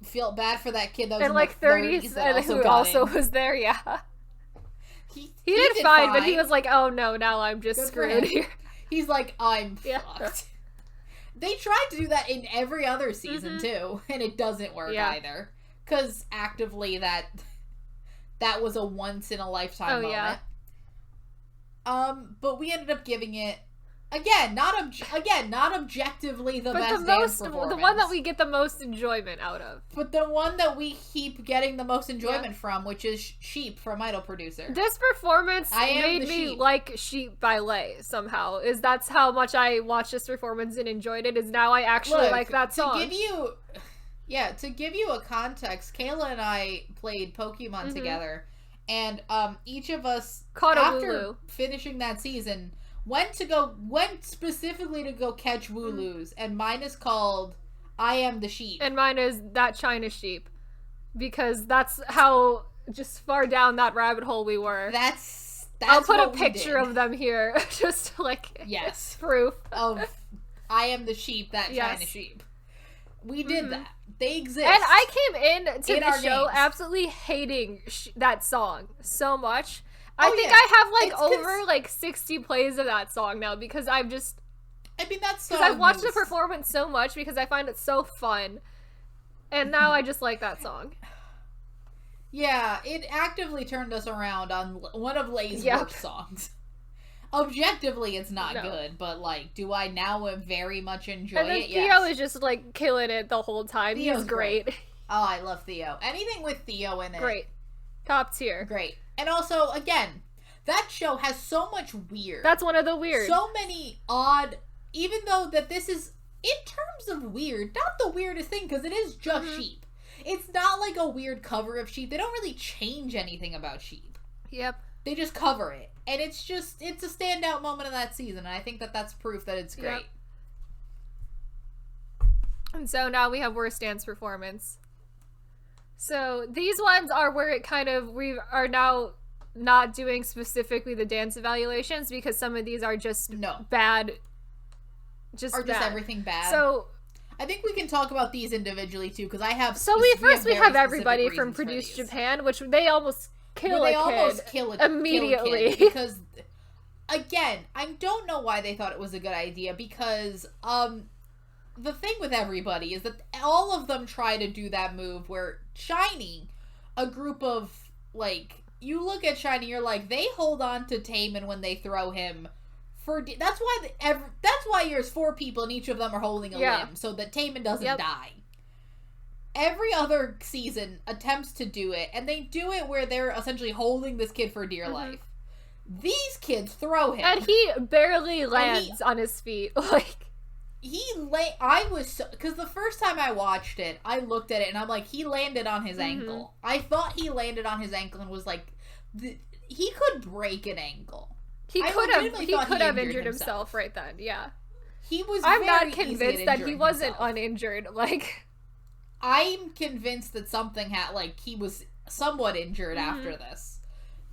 Feel bad for that kid that was in like 30s and who also was there. Yeah, he did fine, but he was like, "Oh no, now I'm just screwed here." He's like, I'm fucked. They tried to do that in every other season, too, and it doesn't work either. Because actively, that was a once-in-a-lifetime moment. But we ended up giving it, not objectively the best dance performance. The one that we get the most enjoyment out of. But the one that we keep getting the most enjoyment from, which is Sheep from Idol Producer. This performance made me like Sheep by Lay somehow. That's how much I watched this performance and enjoyed it, is now I actually like that song. To give you a context, Kayla and I played Pokemon together, and each of us, after finishing that season, went specifically to go catch Wooloos, and mine is called I Am the Sheep. And mine is That China Sheep, because that's how just far down that rabbit hole we were. That's I'll put a picture of them here, just like proof of I Am the Sheep, That China Sheep. We did that. They exist. And I came in to the show absolutely hating that song so much. I think I have over 60 plays of that song now because I've just... that song... Because I've watched the performance so much because I find it so fun. And now I just like that song. Yeah, it actively turned us around on one of Lay's worst songs. Objectively, it's not good, but, like, do I now very much enjoy it? And then Theo is just, like, killing it the whole time. He's great. Oh, I love Theo. Anything with Theo in it. Great. Top tier. Great. And also, again, that show has so much weird. That's one of the weird. So many odd, even though that this is, in terms of weird, not the weirdest thing, because it is just Sheep. It's not like a weird cover of Sheep. They don't really change anything about Sheep. Yep. They just cover it. And it's a standout moment of that season, and I think that that's proof that it's great. Yep. And so now we have worst dance performance. So these ones are where it kind of, we are now not doing specifically the dance evaluations because some of these are just bad. Just everything bad. So I think we can talk about these individually too, because I have. So we have everybody from Produce Japan, which they almost kill immediately because, again, I don't know why they thought it was a good idea, because the thing with everybody is that all of them try to do that move where SHINee, a group of, like, you look at SHINee, you're like, they hold on to Taemin when they throw him. That's why there's 4 people and each of them are holding a limb, so that Taemin doesn't die. Every other season attempts to do it, and they do it where they're essentially holding this kid for dear life. These kids throw him. And he barely lands on his feet. Like, because the first time I watched it, I looked at it and I'm like, he landed on his ankle. I thought he landed on his ankle and was like, he could break an ankle. He could have injured himself right then, yeah. I'm not convinced that he wasn't uninjured, like... I'm convinced that something he was somewhat injured after this.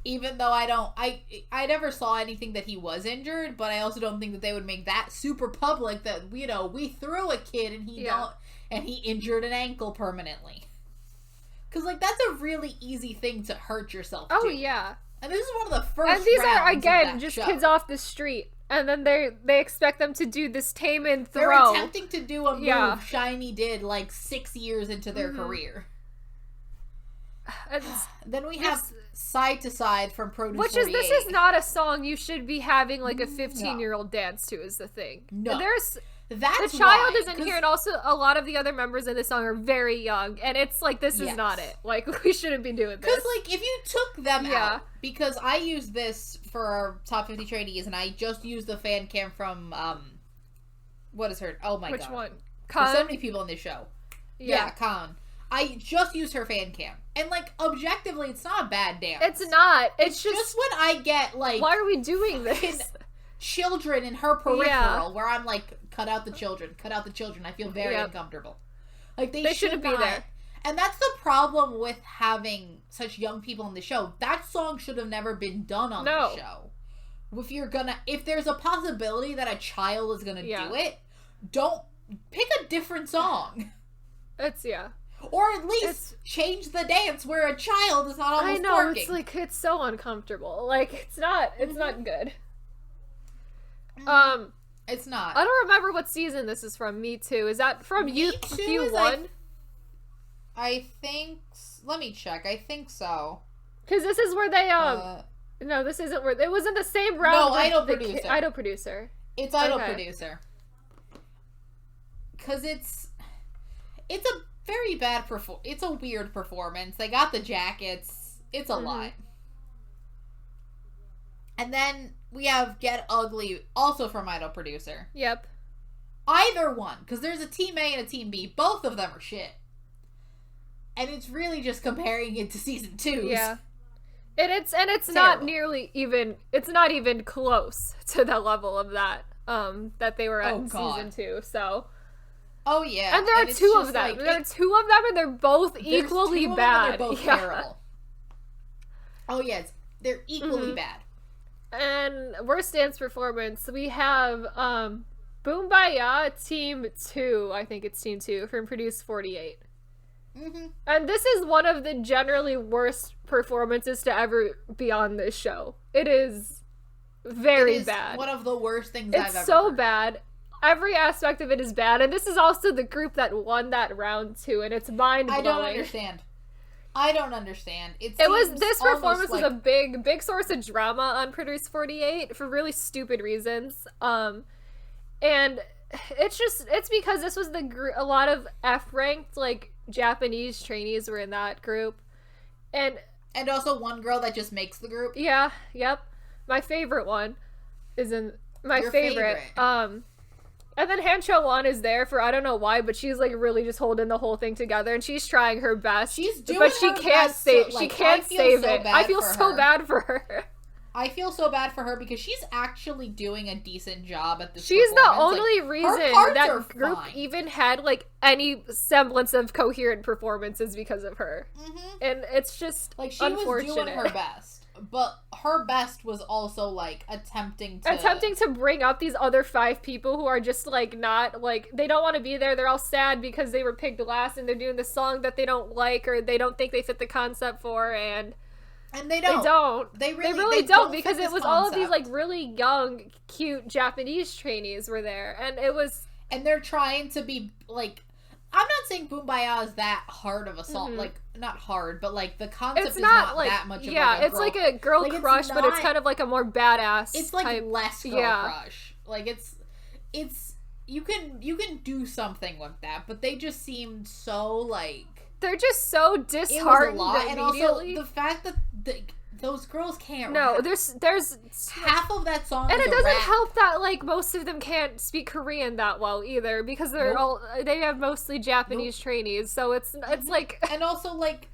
Even though I never saw anything that he was injured, but I also don't think that they would make that super public that, you know, we threw a kid and he injured an ankle permanently. Because, like, that's a really easy thing to hurt yourself to. Oh, yeah. And this is one of the first And these are, again, just kids off the street. And then they expect them to do this Taemin throw. They're attempting to do a move SHINee did, like, 6 years into their career. Then we have Side to Side from Produce 48. This is not a song you should be having, like, a 15-year-old dance to, is the thing. No. The child isn't here, and also a lot of the other members in this song are very young, and it's like, this is not it. Like, we shouldn't be doing this. Because, like, if you took them out, because I used this for our top 50 trainees, and I just used the fan cam from, what is her? Oh my god. Which one? Khan? There's so many people on this show. Yeah, Khan. I just used her fan cam. And, like, objectively, it's not a bad dance. It's not. It's just when I get, like... Why are we doing this? Children in her peripheral, where I'm like, cut out the children. I feel very uncomfortable. Like, they shouldn't be there. And that's the problem with having such young people in the show. That song should have never been done on the show. If there's a possibility that a child is gonna do it, don't pick a different song. Or at least change the dance where a child is not almost twerking. It's like, it's so uncomfortable. Like, it's not good. It's not. I don't remember what season this is from. Me Too. Is that from Q1? I think. Let me check. I think so. Because this is where they no, this isn't where it was in the same round. No, Idol Producer. Idol Producer. It's Idol Producer. Because it's a very bad it's a weird performance. They got the jackets. It's a lot. And then we have Get Ugly, also from Idol Producer. Yep. Either one, because there's a Team A and a Team B. Both of them are shit. And it's really just comparing it to season 2. Yeah. It's not nearly even, it's not even close to the level of that they were at in season 2, so. Oh yeah. And there are 2 of them. There are 2 of them and they're both equally bad. They're both terrible. Oh yeah, they're equally bad. And worst dance performance, we have Boombaya Team 2, I think it's Team 2, from Produce 48. And this is one of the generally worst performances to ever be on this show. It is very bad. One of the worst things I've ever heard. It's so bad. Every aspect of it is bad, and this is also the group that won that round too, and it's mind-blowing. I don't understand. This performance was a big source of drama on Produce 48 for really stupid reasons. And it's because this was a lot of F-ranked, like, Japanese trainees were in that group. And also one girl that just makes the group. Yeah, yep. My favorite one is in Your favorite. And then Han Cho-won is there for I don't know why, but she's like really just holding the whole thing together, and she's trying her best. She's doing but she her can't best. Save. She can't save it. I feel so bad for her. I feel so bad for her because she's actually doing a decent job at this. She's the only reason that group even had like any semblance of coherent performances because of her, and it's just like she was doing her best. But her best was also, like, attempting to bring up these other 5 people who are just, like, not, like, they don't want to be there. They're all sad because they were picked last and they're doing the song that they don't like or they don't think they fit the concept for, and they don't. They really don't because it was all of these, like, really young, cute Japanese trainees were there, and it was... And they're trying to be, like... I'm not saying Boombayah is that hard of a song. Like, not hard, but, like, the concept is not like, that much of, like, a it's like a girl crush, but it's kind of, like, a more badass It's, like, type. less girl crush. Like, it's... You can do something with that, but they just seemed so, like... They're just so disheartened immediately. And also, the fact that those girls can't rap. There's half of that song and is it doesn't rap. help that, like, most of them can't speak Korean that well either because they have mostly Japanese trainees, so it's like... And also, like,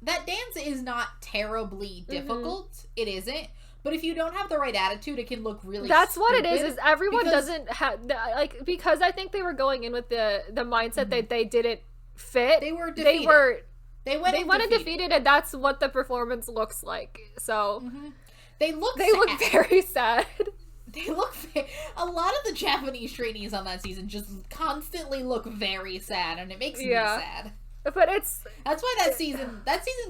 that dance is not terribly difficult. It isn't. But if you don't have the right attitude, it can look really That's what it is everyone doesn't have... Like, because I think they were going in with the mindset that they didn't fit. They were defeated. They went and defeated, and that's what the performance looks like. So they look very sad. They look a lot of the Japanese trainees on that season just constantly look very sad, and it makes me sad. But that's why that season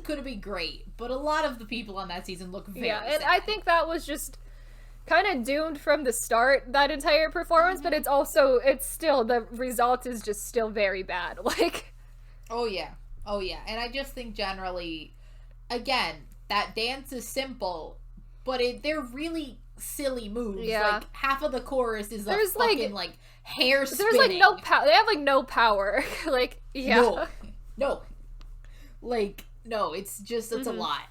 could be great, but a lot of the people on that season look very sad. And I think that was just kind of doomed from the start, that entire performance, but it's still, the result is just still very bad. Like, oh yeah, and I just think generally, again, that dance is simple, but they're really silly moves. Yeah. Like, half of the chorus is fucking, like, hair spinning. There's, like, no power. They have, like, no power. Like, yeah. No. Like, no, it's a lot.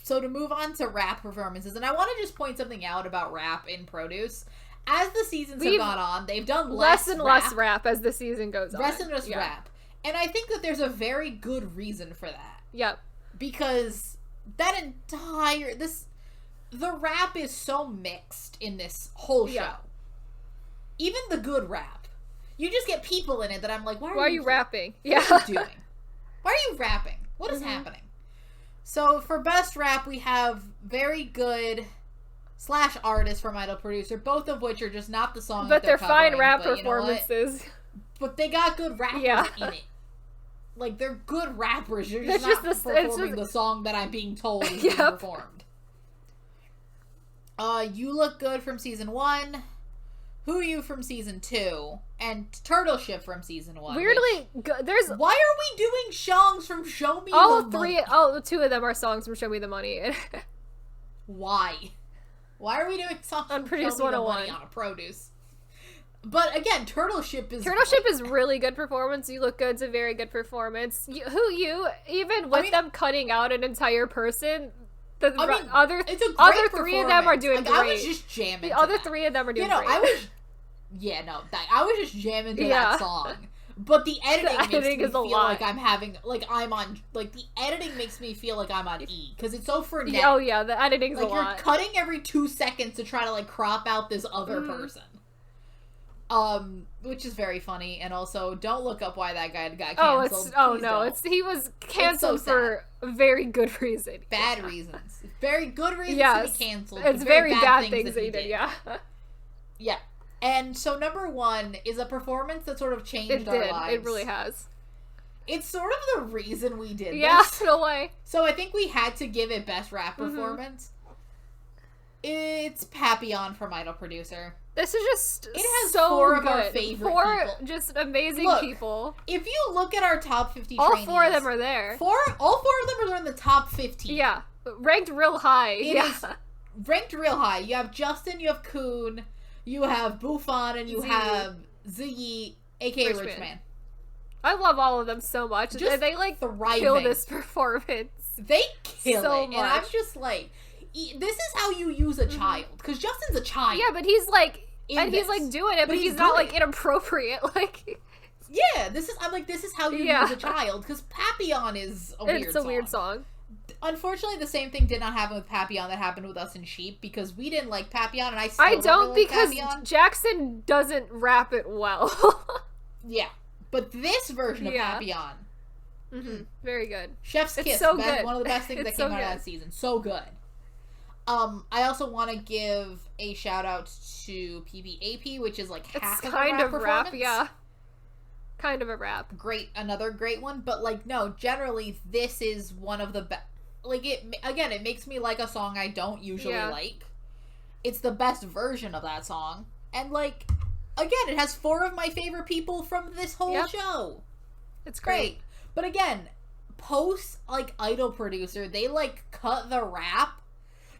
So to move on to rap performances, and I want to just point something out about rap in Produce. As the seasons have gone on, they've done less and less rap as the season goes on. Less and less rap. And I think that there's a very good reason for that. Yep. Because the rap is so mixed in this whole show. Yeah. Even the good rap. You just get people in it that I'm like, why are you rapping? What are you doing? Why are you rapping? What is happening? So for best rap, we have very good / artist from Idol Producer, both of which are just not the song but that they're fine covering, rap performances. But they got good rappers in it. Like, they're good rappers. You're just not performing the song that I'm being told is being performed. You Look Good from season 1. Who You from season 2. And Turtle Ship from season 1. Weirdly, there's... Why are we doing songs from Show Me the Money? Two of them are songs from Show Me the Money. Why? Why are we doing songs from Show Me the Money on a Produce? But again, Turtle Ship is really good performance. You Look Good's a very good performance. Even with them cutting out an entire person, other three of them are doing great. I was just jamming. The other 3 of them are doing great. I was just jamming to that song. But the editing makes me feel like I'm having, like, the editing makes me feel like I'm on E, because it's so frenetic. Oh yeah, the editing's like, a lot. You're cutting every 2 seconds to try to, like, crop out this other person. Which is very funny, and also, don't look up why that guy got canceled. He was canceled for a very good reason. Bad reasons. Very good reasons to be canceled. It's very bad things that he did, Yeah. And so number 1 is a performance that sort of changed our lives. It really has. It's sort of the reason we did this. Yeah, no way. So I think we had to give it best rap performance. It's Papillon from Idol Producer. This is just it has 4 of our favorite people. Just amazing people. If you look at our top 50 all trainees, 4 of them are there. All 4 of them are in the top 15. Yeah. Ranked real high. It is ranked real high. You have Justin, you have Kun, you have Bufon, and you have Ziyi, aka Richman. I love all of them so much. Just they like thriving. Kill this performance. They kill so it. much. And I'm just like, this is how you use a child. Because Justin's a child. Yeah, but he's like, he's like doing it, but he's not like inappropriate. Like, yeah, this is how you use a child. Because Papillon is a weird song. It's a weird song. Unfortunately, the same thing did not happen with Papillon that happened with us in Sheep, because we didn't like Papillon, and I don't really because like Papillon. Jackson doesn't rap it well. Yeah, but this version of Papillon, very good. Chef's Kiss, so good. One of the best things that came out of that season. So good. I also want to give a shout out to PBAP, which is like half of a rap performance. Rap, yeah. Kind of a rap. Another great one, but like no, generally this is one of the best. Like it makes me like a song I don't usually like. It's the best version of that song, and like again, it has 4 of my favorite people from this whole show. It's great. But again, post like Idol producer, they like cut the rap.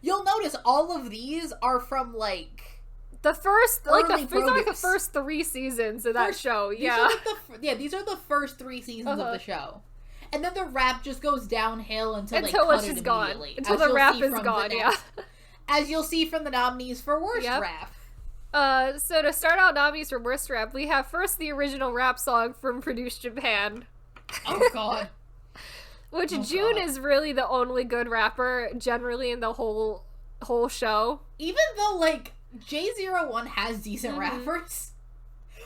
You'll notice all of these are from like the first the first 3 seasons of that show. Yeah. These are the first 3 seasons of the show. And then the rap just goes downhill until they cut it immediately. Gone. Until the rap is gone, As you'll see from the nominees for worst rap. So to start out nominees for worst rap, we have first the original rap song from Produce Japan. Oh god. Which June is really the only good rapper generally in the whole show. Even though like J01 has decent rappers.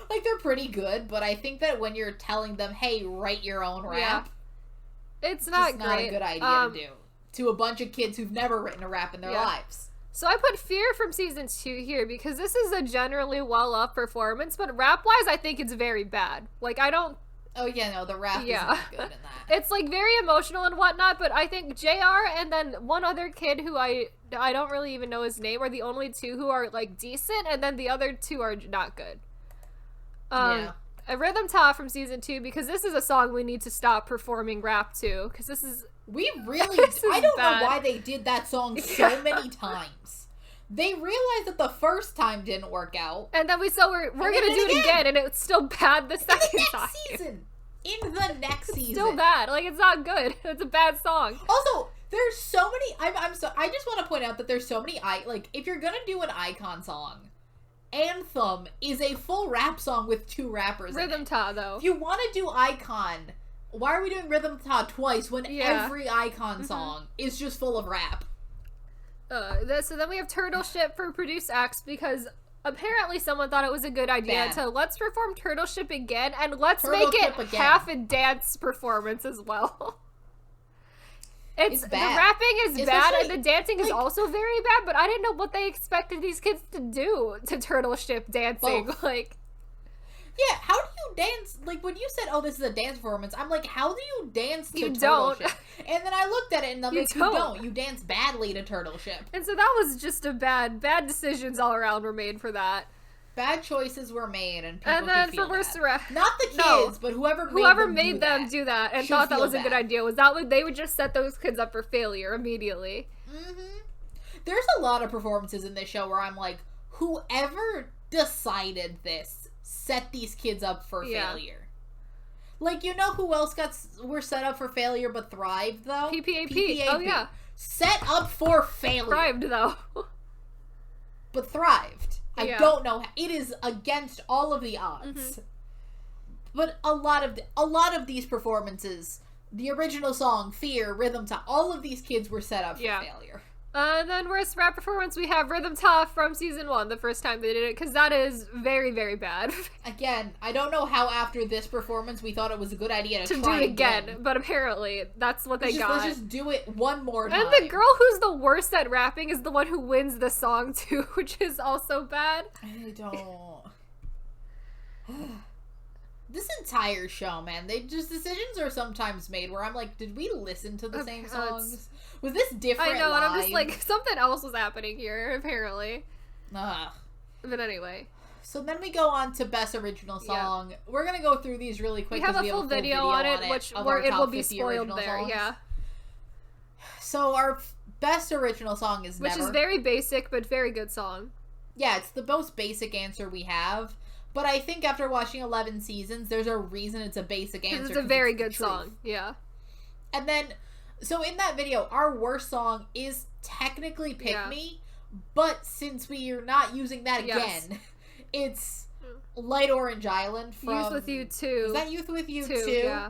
Like they're pretty good, but I think that when you're telling them, hey, write your own rap, it's not a good idea to do. To a bunch of kids who've never written a rap in their lives. So I put Fear from season 2 here because this is a generally well-off performance, but rap-wise I think it's very bad. Like I don't... Oh yeah, no, the rap isn't good in that. It's like very emotional and whatnot, but I think JR and then one other kid who I don't really even know his name are the only 2 who are like decent, and then the other 2 are not good. A Rhythm Ta from season 2 because this is a song we need to stop performing rap to because this is... I don't know why they did that song so many times. They realized that the first time didn't work out. And then we're gonna do it again, and it's still bad the second time. In the next season. Still bad. Like, it's not good. It's a bad song. Also, there's so many... I just want to point out that there's so many... if you're gonna do an icon song, Anthem is a full rap song with 2 rappers Rhythm Ta, though. If you want to do icon... Why are we doing Rhythm Ta twice when every icon song is just full of rap? So then we have Turtle Ship for Produce X because apparently someone thought it was a good idea to let's perform Turtle Ship again and let's make it half a dance performance as well. It's bad. The rapping is bad and the dancing is also very bad, but I didn't know what they expected these kids to do to Turtle Ship dancing. Both. Yeah, how do you dance? Like, when you said, oh, this is a dance performance, I'm like, how do you dance to Turtle Ship? And then I looked at it and I'm like, you don't. You dance badly to Turtle Ship. And so that was just a bad decisions all around were made for that. Bad choices were made and people then for worst rap. Not the kids, but whoever made them do that and thought that was a good idea they would just set those kids up for failure immediately. There's a lot of performances in this show where I'm like, whoever decided this set these kids up for failure. Like, you know who else were set up for failure but thrived, though? PPAP. Oh, yeah. Set up for failure. Thrived, though. But thrived. I don't know. It is against all of the odds. But a lot of these performances, the original song, Fear, Rhythm Ta, all of these kids were set up for failure. And then worst rap performance, we have Rhythm Ta from season 1, the first time they did it, because that is very, very bad. Again, I don't know how after this performance we thought it was a good idea to try do it again, but apparently that's what they got. Let's just do it one more time. And the girl who's the worst at rapping is the one who wins the song too, which is also bad. I don't... This entire show, man, decisions are sometimes made where I'm like, did we listen to the same songs? Was this different? I know, and I'm just like, something else was happening here, apparently. But anyway. So then we go on to Best Original Song. Yeah. We're going to go through these really quick. We have a full video on it, where it will be spoiled there, songs. So our Best Original Song is Which is very basic, but very good song. Yeah, it's the most basic answer we have. But I think after watching 11 seasons, there's a reason it's a basic answer. It's a very good song, yeah. And then... So in that video, our worst song is technically Pick Me, but since we are not using that again, it's Light Orange Island from... Youth With You 2. Is that Youth With You 2? Yeah.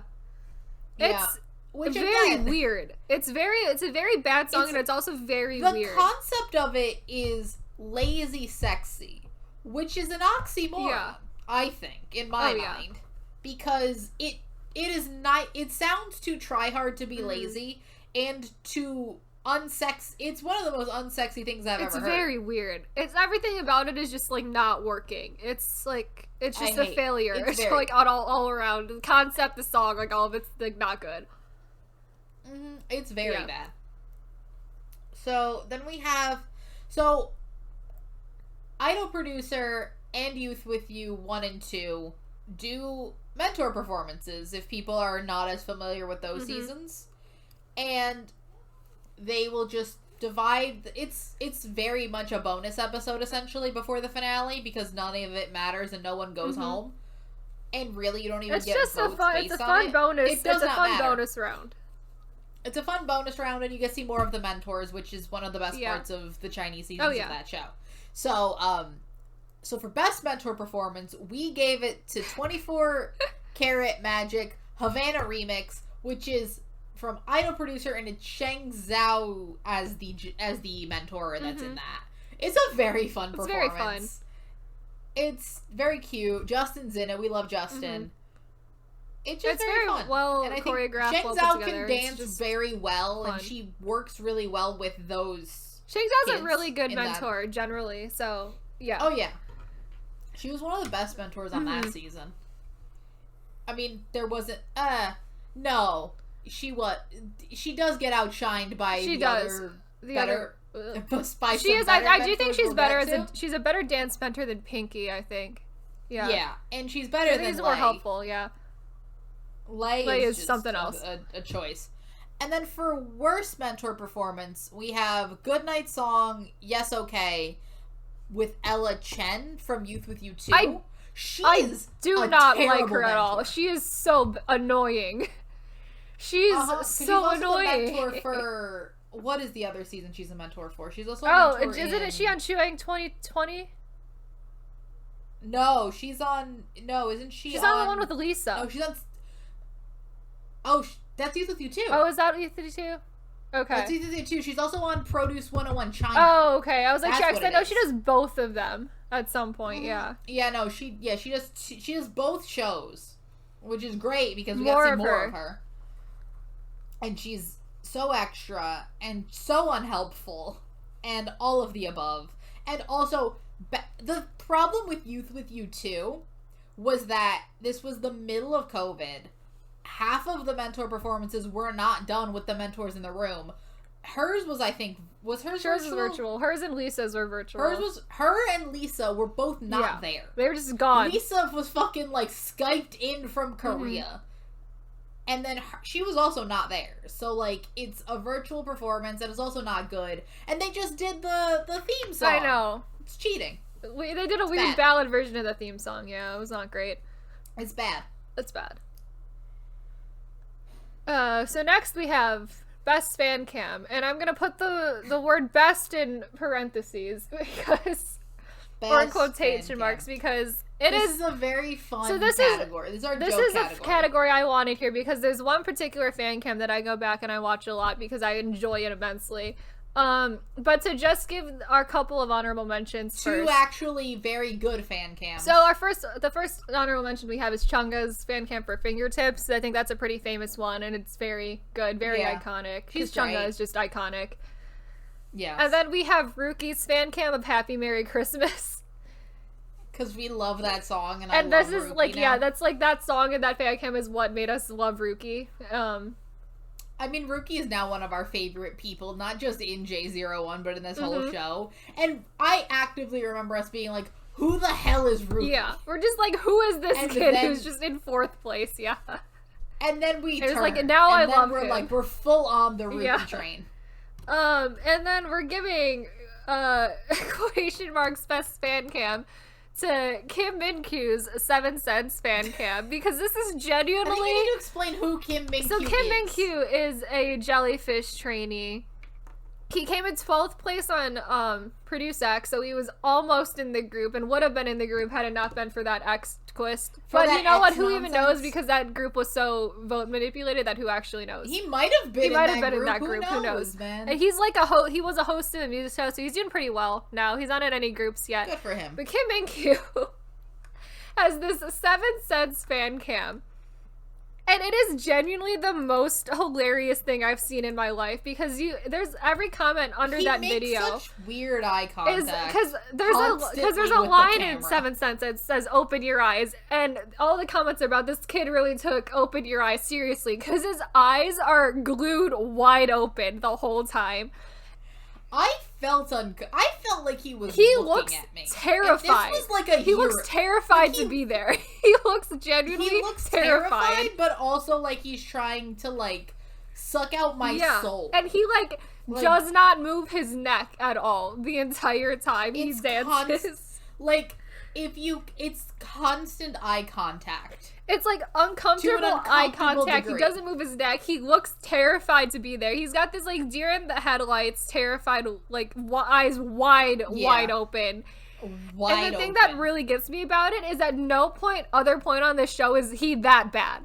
It's very weird. It's a very bad song, and it's also very weird. The concept of it is lazy sexy, which is an oxymoron, I think, in my mind. Because it is not. It sounds too try hard to be lazy and to unsexy. It's one of the most unsexy things I've ever heard. It's very weird. It's everything about it is just like not working. It's like it's just a failure. It's like all around. The concept, the song, like all of it's like not good. It's very bad. So then we have Idol Producer and Youth With You 1 and 2 do mentor performances if people are not as familiar with those seasons. And they will just divide it's very much a bonus episode essentially before the finale because none of it matters and no one goes home. And really you don't even get votes based on it. It's a fun bonus. It's a fun bonus round. It's a fun bonus round and you get to see more of the mentors, which is one of the best parts of the Chinese seasons of that show. So for best mentor performance, we gave it to 24 Karat Magic Havana Remix, which is from Idol Producer, and it's Sheng Zhao as the mentor that's in that. It's a very fun performance. It's very fun. It's very cute. Justin's in it. We love Justin. It's just very fun. Well and I choreographed. Sheng Zhao can dance very well, and she works really well with those. Sheng Zhao's a really good mentor generally. So yeah. Oh yeah. She was one of the best mentors on that season. I mean, there wasn't. No. She does get outshined by the other by she is. I do think she's better she's a better dance mentor than Pinky. I think. Yeah. Yeah, and she's better than Lay. More helpful. Yeah. Lay is something else. A choice. And then for worst mentor performance, we have Goodnight Song, Yes Okay, with Ella Chen from Youth With You 2. I do not like her at all. She is so annoying. She's so annoying. She's also the mentor for what is the other season she's a mentor for? She's also isn't she on Chuang 2020? No, she's on. No, isn't she? She's on the one with Lisa. No, she's on. Oh, that's Youth With You 2. Oh, is that Youth With You 2? Okay. That's Youth With You 2. She's also on Produce 101 China. Oh, okay. I was like, because I know she does both of them at some point. Yeah. Yeah. No. She does both shows, which is great because we got to see more of her. And she's so extra and so unhelpful and all of the above. And also, the problem with Youth With You 2 was that this was the middle of COVID. Half of the mentor performances were not done with the mentors in the room. Hers was, I think, hers was virtual. Hers and Lisa's were virtual. Her and Lisa were both not there. They were just gone. Lisa was fucking, like, Skyped in from Korea. And then she was also not there. So, like, it's a virtual performance and it's also not good. And they just did the theme song. I know. It's cheating. They did a weird ballad version of the theme song. Yeah, it was not great. It's bad. It's bad. So next we have best fan cam. And I'm going to put the word best in parentheses because... or in quotation marks because this is a very fun category. This is a category I wanted here because there's one particular fan cam that I go back and I watch a lot because I enjoy it immensely. But to just give our couple of honorable mentions Two actually very good fan cams. So the first honorable mention we have is Chungha's fan cam for Fingertips. I think that's a pretty famous one and it's very good, very iconic. Because Chungha is just iconic. Yeah. And then we have Ruki's fan cam of Happy Merry Christmas. Because we love that song, and I love this is Rookie like now. that's like that song and that fan cam is what made us love Rookie. I mean, Rookie is now one of our favorite people, not just in J01, but in this whole show. And I actively remember us being like, "Who the hell is Rookie?" Yeah, we're just like, "Who is this kid who's just in 4th place?" Yeah. And then we turn, like, now I love him. We're like, we're full on the Rookie train. And then we're giving quotation marks best fan cam to Kim Min-kyu's 7 Cents fan cam because this is genuinely. I think you need to explain who Kim Min-kyu is. So Kim Min-kyu is a jellyfish trainee. He came in 12th place on Produce X, so he was almost in the group and would have been in the group had it not been for that X twist. But you know what? Who even knows? Because that group was so vote manipulated that who actually knows? He might have been in that group. Who knows? Man? And he's like he was a host in the music show, so he's doing pretty well now. He's not in any groups yet. Good for him. But Kim Min-kyu has this 7 Cents fan cam. And it is genuinely the most hilarious thing I've seen in my life because there's every comment under that video. Such weird eye contact. Because there's a line in 7 Cents that says "Open your eyes," and all the comments are about this kid really took "Open your eyes" seriously because his eyes are glued wide open the whole time. I felt like he was looking at me. Terrified. If this was like he looks terrified to be there. He looks genuinely terrified, but also like he's trying to like suck out my soul. And he like does not move his neck at all the entire time he dances. It's constant eye contact. It's like uncomfortable eye contact. Degree. He doesn't move his neck. He looks terrified to be there. He's got this like deer in the headlights, terrified, like eyes wide open. And the thing that really gets me about it is at no other point on this show is he that bad.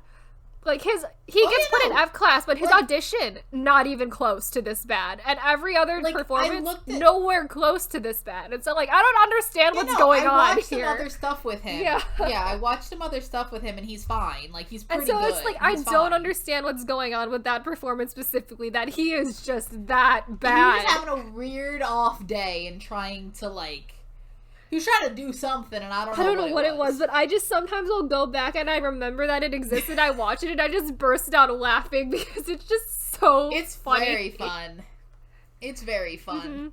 Like he gets put in F class, but his audition not even close to this bad, and every other performance nowhere close to this bad. And so like I don't understand what's going on here. I watched some other stuff with him. Yeah, I watched some other stuff with him, and he's fine. Like he's pretty good. And so it's like I don't understand what's going on with that performance specifically. That he is just that bad. He was having a weird off day and trying to like. He was trying to do something, and I don't know what it was. But I just sometimes will go back and I remember that it existed. I watch it and I just burst out laughing because it's just so funny. It's very fun. It's very fun.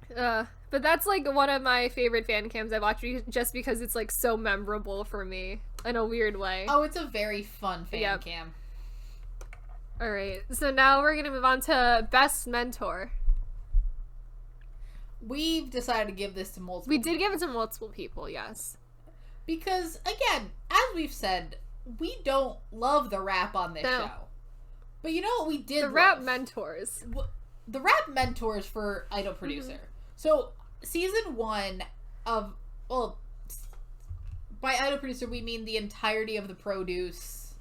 Mm-hmm. But that's like one of my favorite fan cams I've watched just because it's like so memorable for me in a weird way. Oh, it's a very fun fan cam. All right, so now we're gonna move on to Best Mentor. We've decided to give this to multiple people. We did give it to multiple people, yes. Because, again, as we've said, we don't love the rap on this show. But you know what we did rap mentors. The rap mentors for Idol Producer. Mm-hmm. So, season 1 of... Well, by Idol Producer, we mean the entirety of the Produce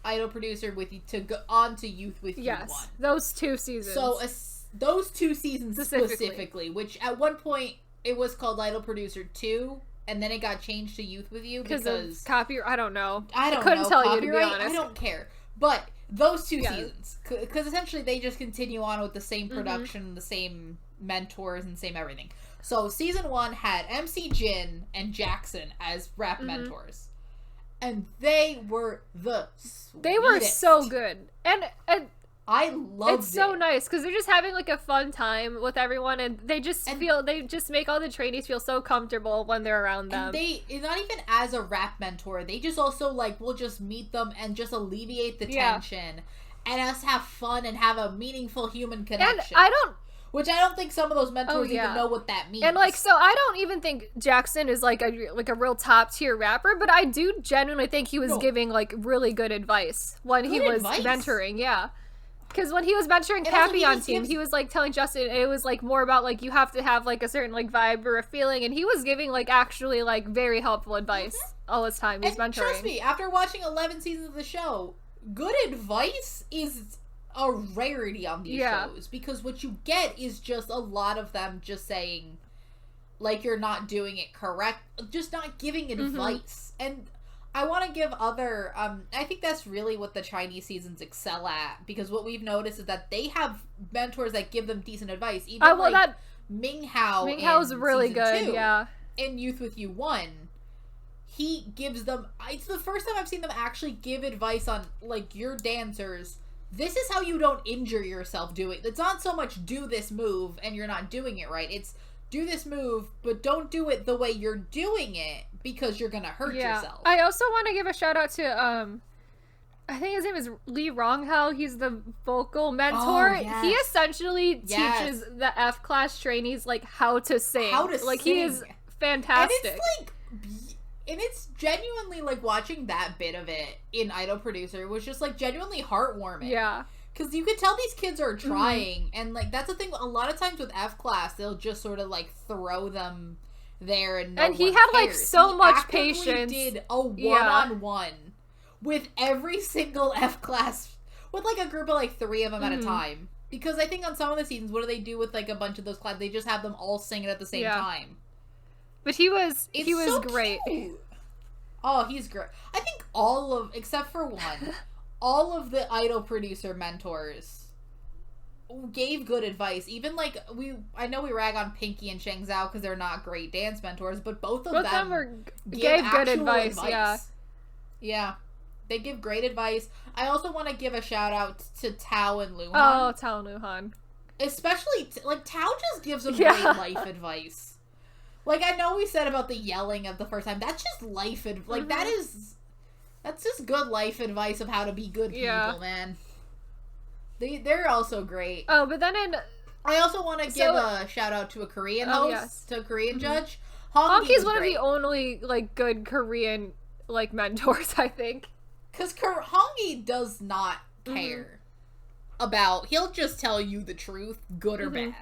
Idol Producer to go on to Youth with You 1. Yes, those 2 seasons. So, those 2 seasons specifically, which at one point it was called Idol Producer 2, and then it got changed to Youth with You because of copyright. I don't know. I couldn't tell you, to be honest. I don't care. But those 2 seasons, because essentially they just continue on with the same production, the same mentors, and same everything. So season 1 had MC Jin and Jackson as rap mentors, and they were the sweetest. They were so good, and I loved it. It's so nice because they're just having like a fun time with everyone, and they just make all the trainees feel so comfortable when they're around them. And not even as a rap mentor, they just also like will just meet them and just alleviate the tension and us have fun and have a meaningful human connection. And which I don't think some of those mentors even know what that means. And like, so I don't even think Jackson is like a real top tier rapper, but I do genuinely think he was giving like really good advice when he was mentoring. Yeah. Because when he was mentoring Cappy on Team, he was, like, telling Justin, it was, like, more about, like, you have to have, like, a certain, like, vibe or a feeling, and he was giving, like, actually, like, very helpful advice all this time he's mentoring. Trust me, after watching 11 seasons of the show, good advice is a rarity on these shows, because what you get is just a lot of them just saying, like, you're not doing it correct, just not giving advice, and... I want to give other, I think that's really what the Chinese seasons excel at, because what we've noticed is that they have mentors that give them decent advice, even Ming Hao's really good, in Youth with You 1, he gives them, it's the first time I've seen them actually give advice on, like, your dancers, this is how you don't injure yourself doing, it's not so much do this move and you're not doing it right, it's do this move, but don't do it the way you're doing it, because you're gonna hurt yourself. I also want to give a shout out to I think his name is Lee Ronghao. He's the vocal mentor. He essentially teaches the F class trainees like how to sing. He is fantastic. And it's genuinely like watching that bit of it in Idol Producer was just like genuinely heartwarming. Yeah. Because you could tell these kids are trying, and like that's the thing. A lot of times with F class, they'll just sort of like throw them there, and he had cares. Like so much patience. Did a one-on-one with every single F class with like a group of like 3 of them at a time. Because I think on some of the seasons, what do they do with like a bunch of those classes? They just have them all sing it at the same time. But he was great. Cute. Oh, he's great. I think except for one, all of the idol producer mentors gave good advice. Even like I know we rag on Pinky and Shang Zhao because they're not great dance mentors, but both of them gave good advice. Yeah, they give great advice. I also want to give a shout out to Tao and Luhan. Oh, Tao and Luhan. Especially like Tao just gives them great life advice. Like I know we said about the yelling of the first time. That's just life advice. Like that's just good life advice of how to be good people, man. They're also great. Oh, but then I also want to give a shout out to a Korean host, to a Korean judge. Hongki's one of the only like good Korean like mentors, I think. Because Hongki does not care about. He'll just tell you the truth, good or bad.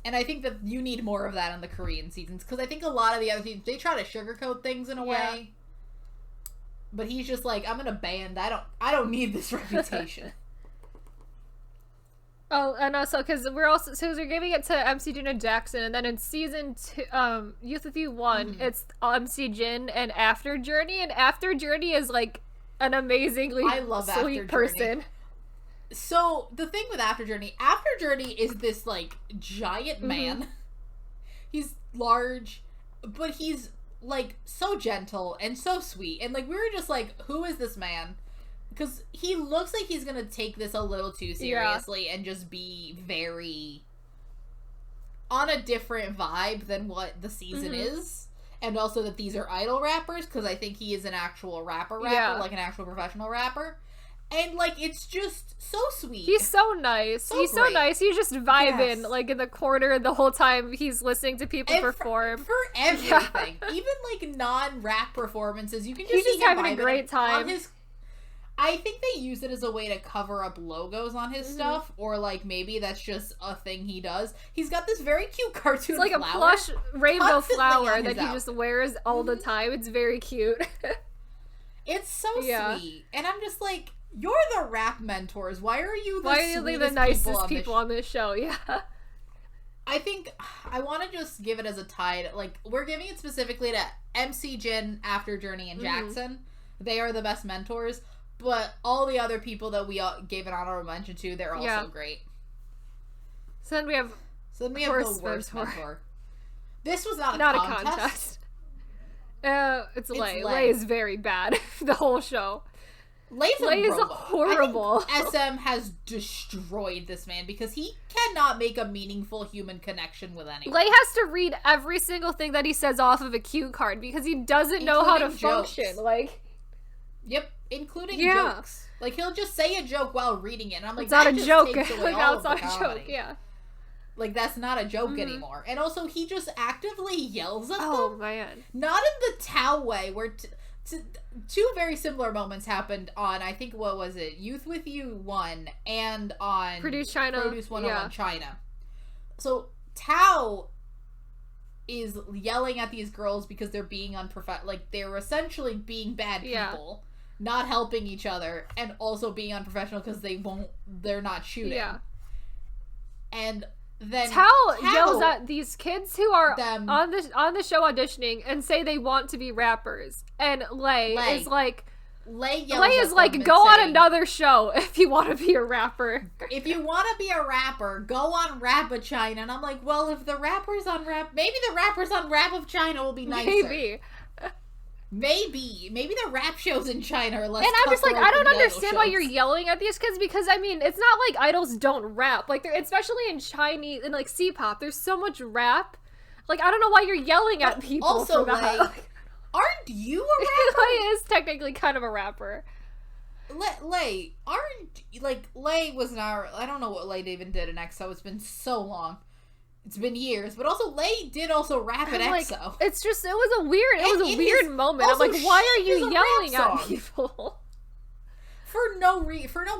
And I think that you need more of that in the Korean seasons. Because I think a lot of the other seasons, they try to sugarcoat things in a way. But he's just like, I'm in a band. I don't need this reputation. Oh, and also because we're giving it to MC Jin and Jackson, and then in season 2, Youth with You 1, it's MC Jin and After Journey, and After Journey is like an amazingly sweet person. So the thing with After Journey is this like giant man. He's large, but he's like so gentle and so sweet, and like we were just like, who is this man? Because he looks like he's going to take this a little too seriously and just be very on a different vibe than what the season is. And also that these are idol rappers, because I think he is an actual rapper, like an actual professional rapper. And, like, it's just so sweet. He's so nice. He's so nice. He's just vibing, like, in the corner the whole time he's listening to people perform. For everything. Even, like, non-rap performances, you can just see him having a great time. I think they use it as a way to cover up logos on his stuff, or like maybe that's just a thing he does. He's got this very cute cartoon flower. It's like a plush rainbow flower that he just wears all the time. It's very cute. It's so sweet. And I'm just like, you're the rap mentors. Why are you the nicest people on this show? Yeah. I think I want to just give it as a tie. Like, we're giving it specifically to MC Jin, After Journey, and Jackson. They are the best mentors. But all the other people that we gave an honorable mention to, they're also great. So then we have the worst mentor. This was not a contest. It's Lay. Lay is very bad. The whole show. Lay is horrible. I think SM has destroyed this man because he cannot make a meaningful human connection with anyone. Lay has to read every single thing that he says off of a cue card because he doesn't know how to function. Like, yep. Including jokes. Like, he'll just say a joke while reading it. And I'm like, it's not a joke. Like, now it's not a joke, yeah. Like, that's not a joke anymore. And also, he just actively yells at them. Oh, man. Not in the Tao way, where two very similar moments happened on, I think, what was it? Youth with You 1 and on Produce China. Produce 101 China. So, Tao is yelling at these girls because they're being unprofessional. Like, they're essentially being bad people. Not helping each other, and also being unprofessional because they're not shooting. Yeah. And then Tao yells at these kids who are on the show auditioning and say they want to be rappers. And Lay is like, go on another show if you want to be a rapper. If you want to be a rapper, go on Rap of China. And I'm like, well, if the rappers on maybe the rappers on Rap of China will be nicer. Maybe the rap shows in China are less. And I'm just like, I don't understand why you're yelling at these kids, because I mean, it's not like idols don't rap. Like, especially in Chinese and like C-pop, there's so much rap. Like, I don't know why you're yelling at people. Also, for that. Aren't you a rapper? Lay is technically kind of a rapper. Lay was not. I don't know what Lay even did in EXO. It's been so long. It's been years, but also Lay did also rap at EXO. It's just it was a weird moment. I'm like, why are you yelling at people? For no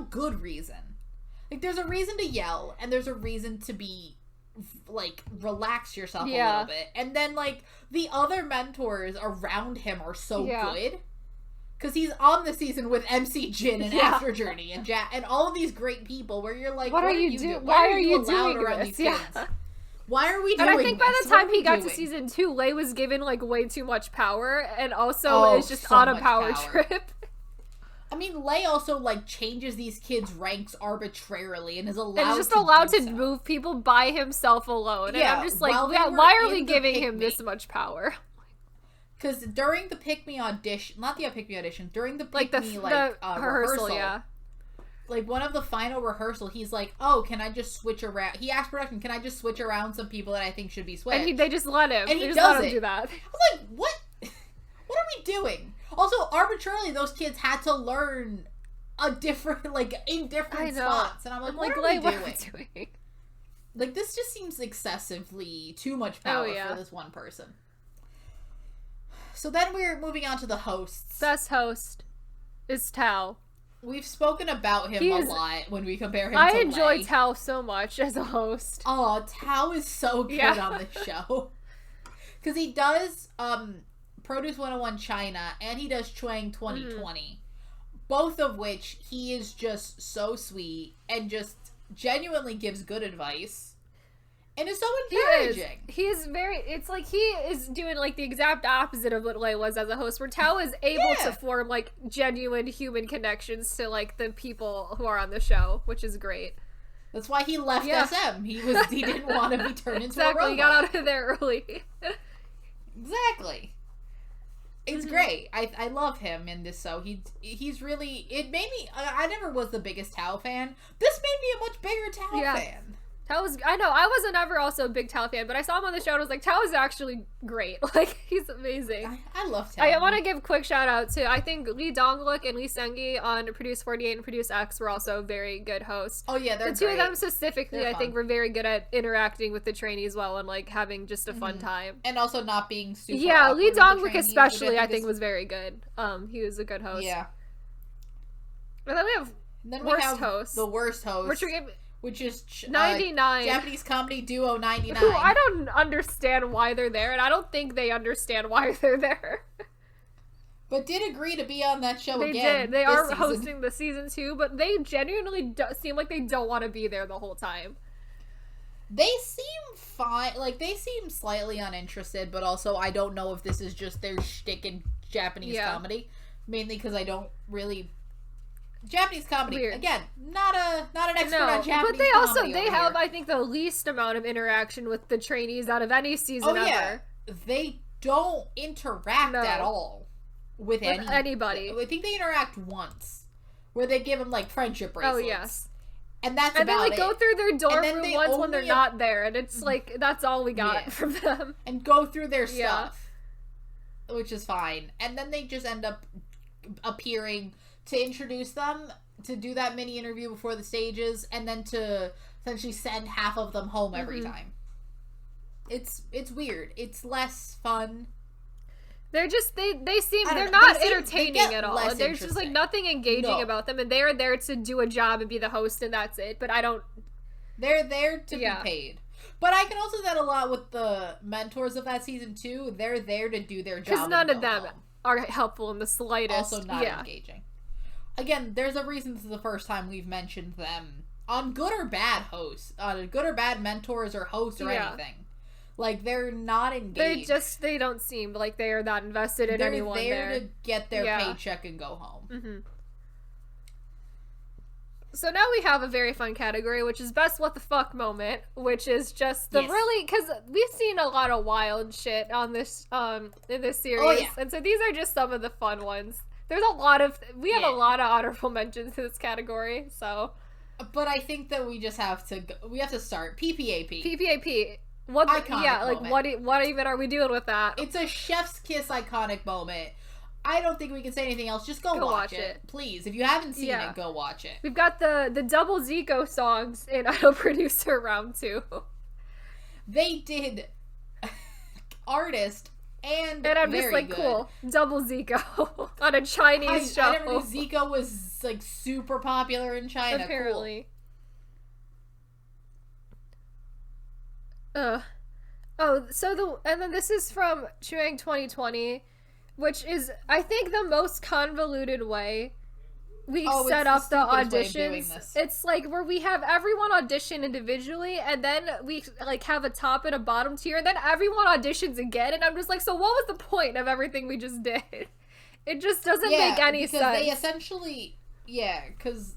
good reason. Like, there's a reason to yell, and there's a reason to be like relax yourself a little bit, and then like the other mentors around him are so good. Because he's on the season with MC Jin and After Journey and all of these great people where you're like, what are you doing? Why are you doing around these kids? Why are we doing this? And I think by the time he got to season 2, Lei was given, like, way too much power, and also is just on a power trip. I mean, Lei also, like, changes these kids' ranks arbitrarily and is allowed and just allowed to move people by himself alone. Yeah, and I'm just like, why are we giving him this much power? Because during the Pick Me audition, not the Pick Me audition, during the Pick Me, rehearsal, yeah. Like, one of the final rehearsal, he's like, oh, can I just switch around? He asked production, can I just switch around some people that I think should be switched? And they just let him. And they just does let him do that. I was like, what? What are we doing? Also, arbitrarily, those kids had to learn a different, like, in different spots. And I'm like, what are we doing? Like, this just seems excessively too much power for this one person. So then we're moving on to the hosts. Best host is Tao. We've spoken about him a lot when we compare him to Lei. I enjoy Tao so much as a host. Oh, Tao is so good on this show. Because he does Produce 101 China and he does Chuang 2020. Both of which he is just so sweet and just genuinely gives good advice. And is so encouraging. He's very, it's like he is doing like the exact opposite of what Lei was as a host, where Tao is able to form like genuine human connections to like the people who are on the show, which is great. That's why he left SM. He didn't want to be turned into a robot. He got out of there early. Exactly. It's great. I love him in this show. He's really, it made me, I never was the biggest Tao fan. This made me a much bigger Tao fan. Tao was, I know, I wasn't ever also a big Tao fan, but I saw him on the show and I was like, Tao is actually great. Like, he's amazing. I love Tao. I want to give a quick shout out to, I think Lee Dongluk and Lee Sengi on Produce 48 and Produce X were also very good hosts. Oh yeah, they're the two of them specifically, I think, were very good at interacting with the trainees well and like having just a fun time. And also not being super Lee Dongluk especially, I think was very good. He was a good host. Yeah. And then we have the worst host. Which is 99. Japanese comedy duo 99. Who I don't understand why they're there, and I don't think they understand why they're there. But did agree to be on that show again. They did. They are hosting the season 2, but they genuinely seem like they don't want to be there the whole time. They seem fine. Like, they seem slightly uninterested, but also I don't know if this is just their shtick in Japanese comedy. Mainly because I don't really... Japanese comedy, again, not an expert on Japanese comedy. But they have, I think, the least amount of interaction with the trainees out of any season ever. They don't interact at all with anybody. I think they interact once, where they give them, like, friendship bracelets. Oh, yes. And that's about it. And they, like, go through their dorm room once when they're not there, and it's, like, that's all we got from them. And go through their stuff, which is fine. And then they just end up appearing... to introduce them, to do that mini interview before the stages, and then to essentially send half of them home every time. It's weird. It's less fun. They're just, they seem, they're not entertaining at all. There's just like nothing engaging about them, and they're there to do a job and be the host, and that's it. But I don't... They're there to be paid. But I can also say that a lot with the mentors of that season too. They're there to do their job. Because none of them are helpful in the slightest. Also not engaging. Again, there's a reason this is the first time we've mentioned them on good or bad hosts, good or bad mentors or hosts or anything. Like, they're not engaged. They don't seem like they are that invested in anyone there. They're there to get their paycheck and go home. So now we have a very fun category, which is best what the fuck moment, which is just the really, because we've seen a lot of wild shit on this, in this series. And so these are just some of the fun ones. There's a lot of... We have a lot of honorable mentions in this category, so... But I think that we just have to... We have to start. PPAP. PPAP. What? Iconic moment. What even are we doing with that? It's a chef's kiss iconic moment. I don't think we can say anything else. Just go watch it. Please. If you haven't seen it, go watch it. We've got the double Zico songs in Idol Producer Round 2. They did... Artist... And I'm just like, good. Cool, double Zico on a Chinese show. I never knew Zico was, like, super popular in China. Apparently. Cool. And then this is from Chuang 2020, which is, I think, the most convoluted way we set up the auditions. It's like where we have everyone audition individually, and then we like have a top and a bottom tier, and then everyone auditions again. And I'm just like, so what was the point of everything we just did? It just doesn't make any sense. They essentially, because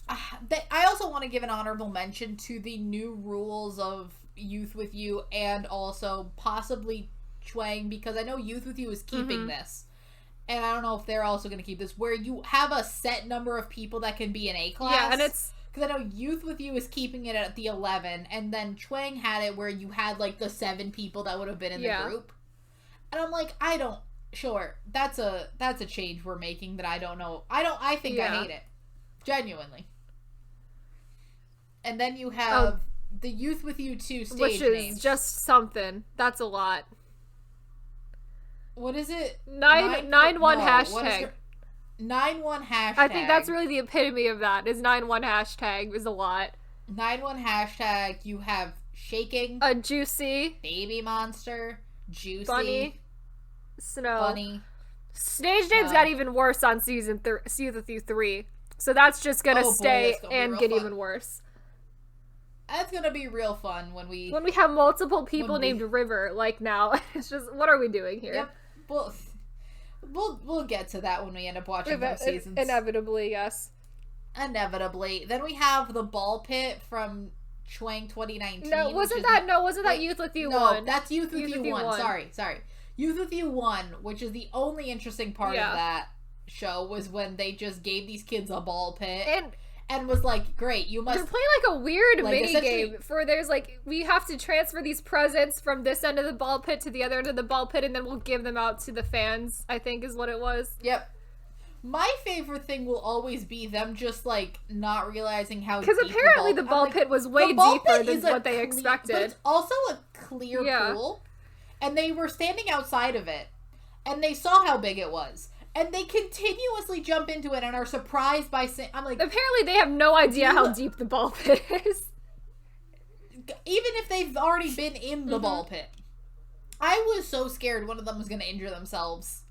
I also want to give an honorable mention to the new rules of Youth With You, and also possibly Chwang, because I know Youth With You is keeping this. And I don't know if they're also going to keep this, where you have a set number of people that can be in A class. Yeah, and it's... Because I know Youth With You is keeping it at the 11, and then Chwang had it where you had, like, the 7 people that would have been in the group. And I'm like, sure, that's a change we're making that I don't know. I think I hate it. Genuinely. And then you have the Youth With You 2 stage which is names. Just something. That's a lot. What is it? 9-1 hashtag. 9-1 hashtag. I think that's really the epitome of that. Is 9-1 hashtag is a lot. 9-1 hashtag. You have Shaking. A Juicy. Baby Monster. Juicy. Bunny. Snow. Bunny. Stage names got even worse on season 3. So that's just gonna stay and get even worse. That's gonna be real fun when we have multiple people named River, like now. It's just, what are we doing here? Yep. We'll get to that when we end up watching those seasons. Inevitably, yes. Inevitably. Then we have the Ball Pit from Chwang 2019. No, wasn't that Youth With You 1? No, that's Youth With You 1. Sorry. Youth With You 1, which is the only interesting part of that show, was when they just gave these kids a ball pit. And was like, great, you must... They're playing like a weird mini game for there's like, we have to transfer these presents from this end of the ball pit to the other end of the ball pit, and then we'll give them out to the fans, I think is what it was. Yep. My favorite thing will always be them just like not realizing how deep apparently the ball pit was way deeper than what they expected. But it's also a clear pool, and they were standing outside of it, and they saw how big it was. And they continuously jump into it and are surprised by saying, I'm like... Apparently they have no idea how deep the ball pit is. Even if they've already been in the ball pit. I was so scared one of them was going to injure themselves.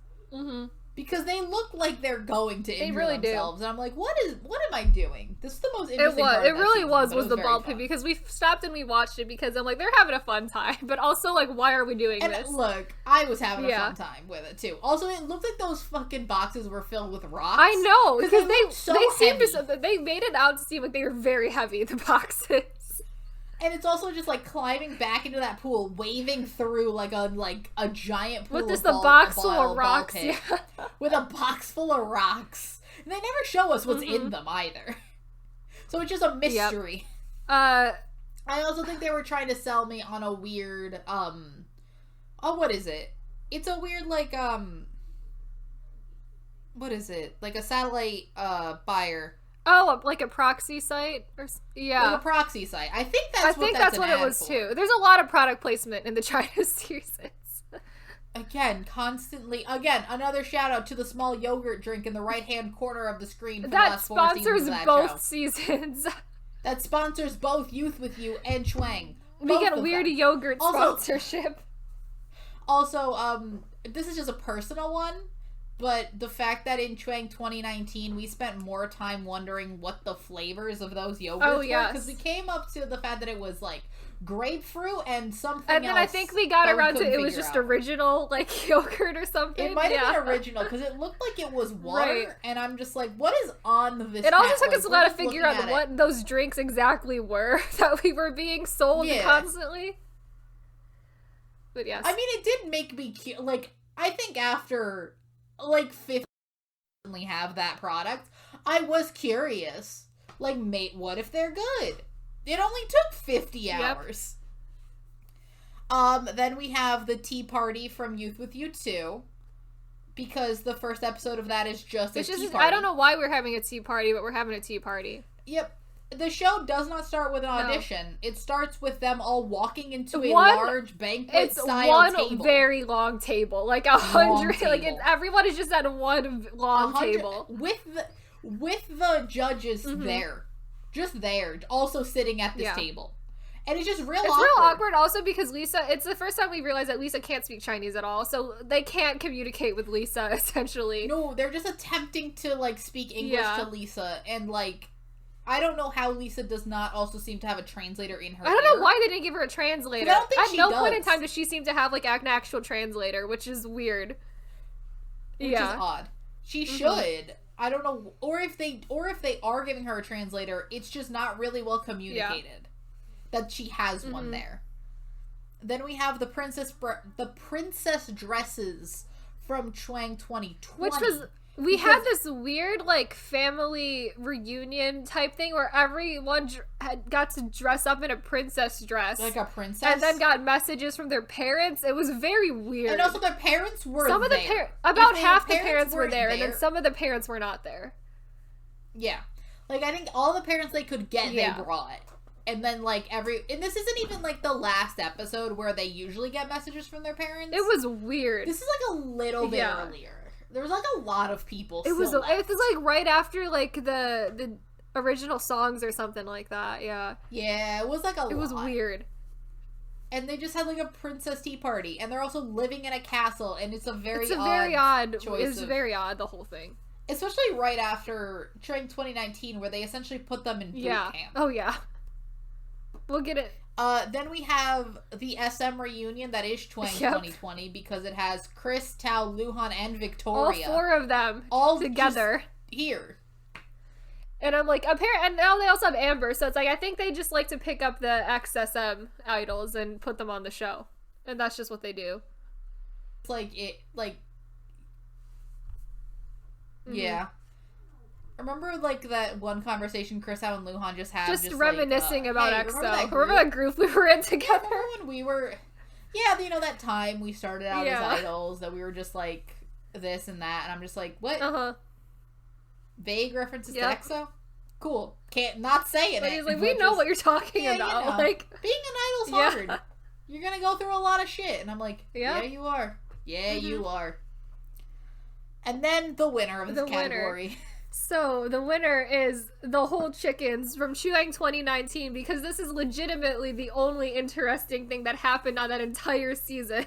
Because they look like they're going to injure themselves. And I'm like, what am I doing? This is the most interesting part. It really was the ball pit, because we stopped and we watched it because I'm like, they're having a fun time. But also, like, why are we doing this? Look, I was having a fun time with it, too. Also, it looked like those fucking boxes were filled with rocks. I know, because they made it out to seem like they were very heavy, the boxes. And it's also just like climbing back into that pool, waving through like a giant pool with a box full of rocks, with a box full of rocks. And they never show us what's in them either, so it's just a mystery. I also think they were trying to sell me on a weird what is it? It's a weird like what is it? Like a satellite buyer. Oh, like a proxy site? Like a proxy site. I think that's what it was, too. There's a lot of product placement in the China seasons. Again, another shout out to the small yogurt drink in the right-hand corner of the screen for the last 4 seasons of that both seasons. That sponsors both Youth With You and Chwang. We get weird yogurt sponsorship. Also, this is just a personal one. But the fact that in Chwang 2019 we spent more time wondering what the flavors of those yogurts were, because we came up to the fact that it was like grapefruit and something else. And then I think we got around to it was just original like yogurt or something. It might have been original because it looked like it was water, and I'm just like, what is on this? It also took us a lot to figure out what those drinks exactly were that we were being sold constantly. But yes, I mean, it did make me like, I think after like 50 have that product, I was curious, like, mate, what if they're good? It only took 50 hours. Then we have the tea party from Youth With You 2, because the first episode of that is just a tea party. I don't know why we're having a tea party, but we're having a tea party. Yep. The show does not start with an audition. No. It starts with them all walking into a large banquet-style table. It's one very long table. Like 100... Like, everyone is just at one long table. With the judges there. Just there. Also sitting at this table. And it's just It's real awkward also because Lisa, it's the first time we realized that Lisa can't speak Chinese at all, so they can't communicate with Lisa, essentially. No, they're just attempting to, like, speak English to Lisa, and, like, I don't know how Lisa does not also seem to have a translator in her I don't know why they didn't give her a translator. I don't think At no point in time does she seem to have, like, an actual translator, which is weird. Which is odd. She should. I don't know, or if they are giving her a translator, it's just not really well communicated that she has one there. Then we have the princess dresses from Chwang 2020, which was we had this weird like family reunion type thing where everyone got to dress up in a princess dress, like a princess, and then got messages from their parents. It was very weird. And also their parents were some of there. About half the parents were there, and then some of the parents were not there. Yeah, like I think all the parents they could get they brought. And then, like, and this isn't even, like, the last episode where they usually get messages from their parents. It was weird. This is, like, a little bit earlier. There was, like, a lot of people It was, like, right after, like, the original songs or something like that, yeah. Yeah, it was, like, It was weird. And they just had, like, a princess tea party. And they're also living in a castle, and it's a very odd choice. It was very odd, the whole thing. Especially right after, during 2019, where they essentially put them in boot camp. Oh, yeah. We'll get it. Then we have the SM reunion that is Chwang 2020 because it has Chris, Tao, Luhan, and Victoria. All four of them all together here. And I'm like, and now they also have Amber, so it's like I think they just like to pick up the XSM idols and put them on the show, and that's just what they do. It's yeah. Remember, like, that one conversation Chris, Tao, and Luhan just had? Just reminiscing like, about EXO. Remember that group we were in together? Yeah, remember when we were... Yeah, you know, that time we started out as idols, that we were just, like, this and that, and I'm just like, what? Vague references to EXO? Cool. Can't not saying but it. He's like, we know what you're talking about. You know. Like, being an idol's hard. You're gonna go through a lot of shit. And I'm like, yeah you are. Yeah, you are. And then the winner of this category... So, the winner is the whole chickens from Chwang 2019 because this is legitimately the only interesting thing that happened on that entire season.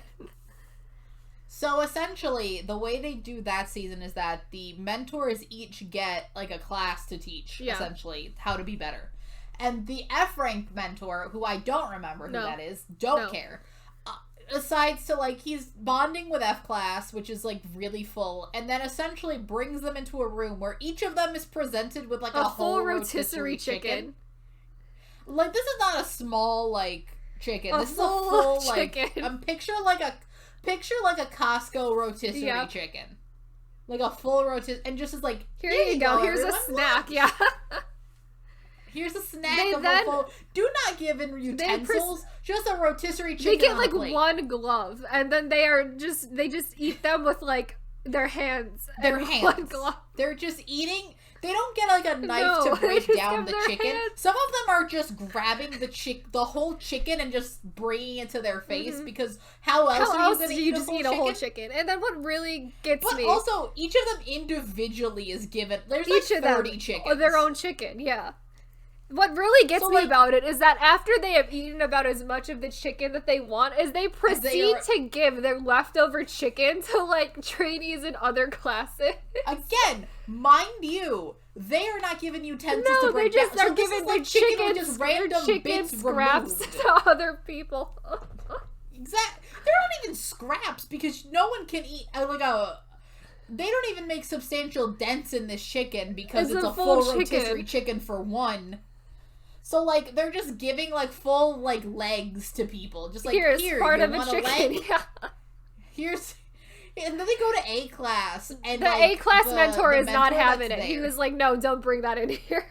So, essentially, the way they do that season is that the mentors each get, like, a class to teach, essentially, how to be better. And the F-rank mentor, who I don't remember who that is, don't care, decides to, like, he's bonding with F class, which is, like, really full, and then essentially brings them into a room where each of them is presented with, like, a whole rotisserie chicken. Like, this is not a small, like, chicken. This is a full, chicken. Like, picture like a Costco rotisserie chicken. Like, a full rotisserie, and just is like, here you go, here's a snack, Here's a snack of a full... Do not give in utensils. Just a rotisserie chicken. They get like one glove, and then they just eat them with like their hands. One glove. They're just eating. They don't get like a knife to break down the chicken. Hands. Some of them are just grabbing the whole chicken and just bringing it to their face because how else are you going to eat a whole chicken? And then what really gets me? But also, each of them individually is given. There's like 30 chickens. Their own chicken, yeah. What really gets me about it is that after they have eaten about as much of the chicken that they want, is they proceed to give their leftover chicken to, like, trainees in other classes. Again, mind you, they are not giving utensils to break down. No, they just are giving their chicken, just random bits scraps removed. to other people. Exactly. They're not even scraps, because no one can eat, they don't even make substantial dents in this chicken, because it's a full rotisserie chicken for one. So, like, they're just giving, like, full, like, legs to people. Just like, here's part of a chicken. Leg? Yeah. And then they go to A class. And the A class mentor is not having it. He was like, no, don't bring that in here.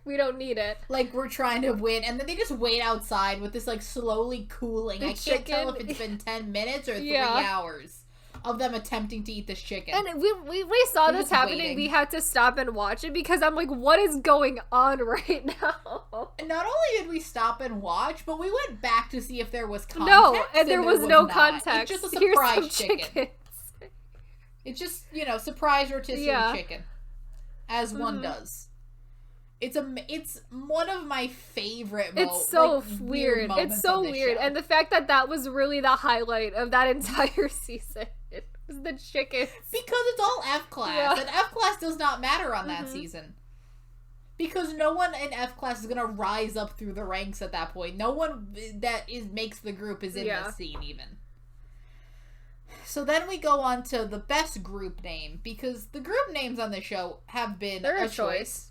We don't need it. Like, we're trying to win. And then they just wait outside with this, like, slowly cooling. I can't tell if it's been 10 minutes or 3 hours of them attempting to eat this chicken. And we saw this happening. Waiting. We had to stop and watch it because I'm like, what is going on right now? And not only did we stop and watch, but we went back to see if there was context. No, and there was no context. It's just a surprise chicken. It's just, surprise rotisserie chicken. As one does. It's one of my favorite moments. It's so weird. It's so weird. Show. And the fact that was really the highlight of that entire season. It was the chickens. Because it's all F class. Yeah. And F class does not matter on that season. Because no one in F class is going to rise up through the ranks at that point. No one that makes the group is in this scene even. So then we go on to the best group name. Because the group names on the show have been a choice.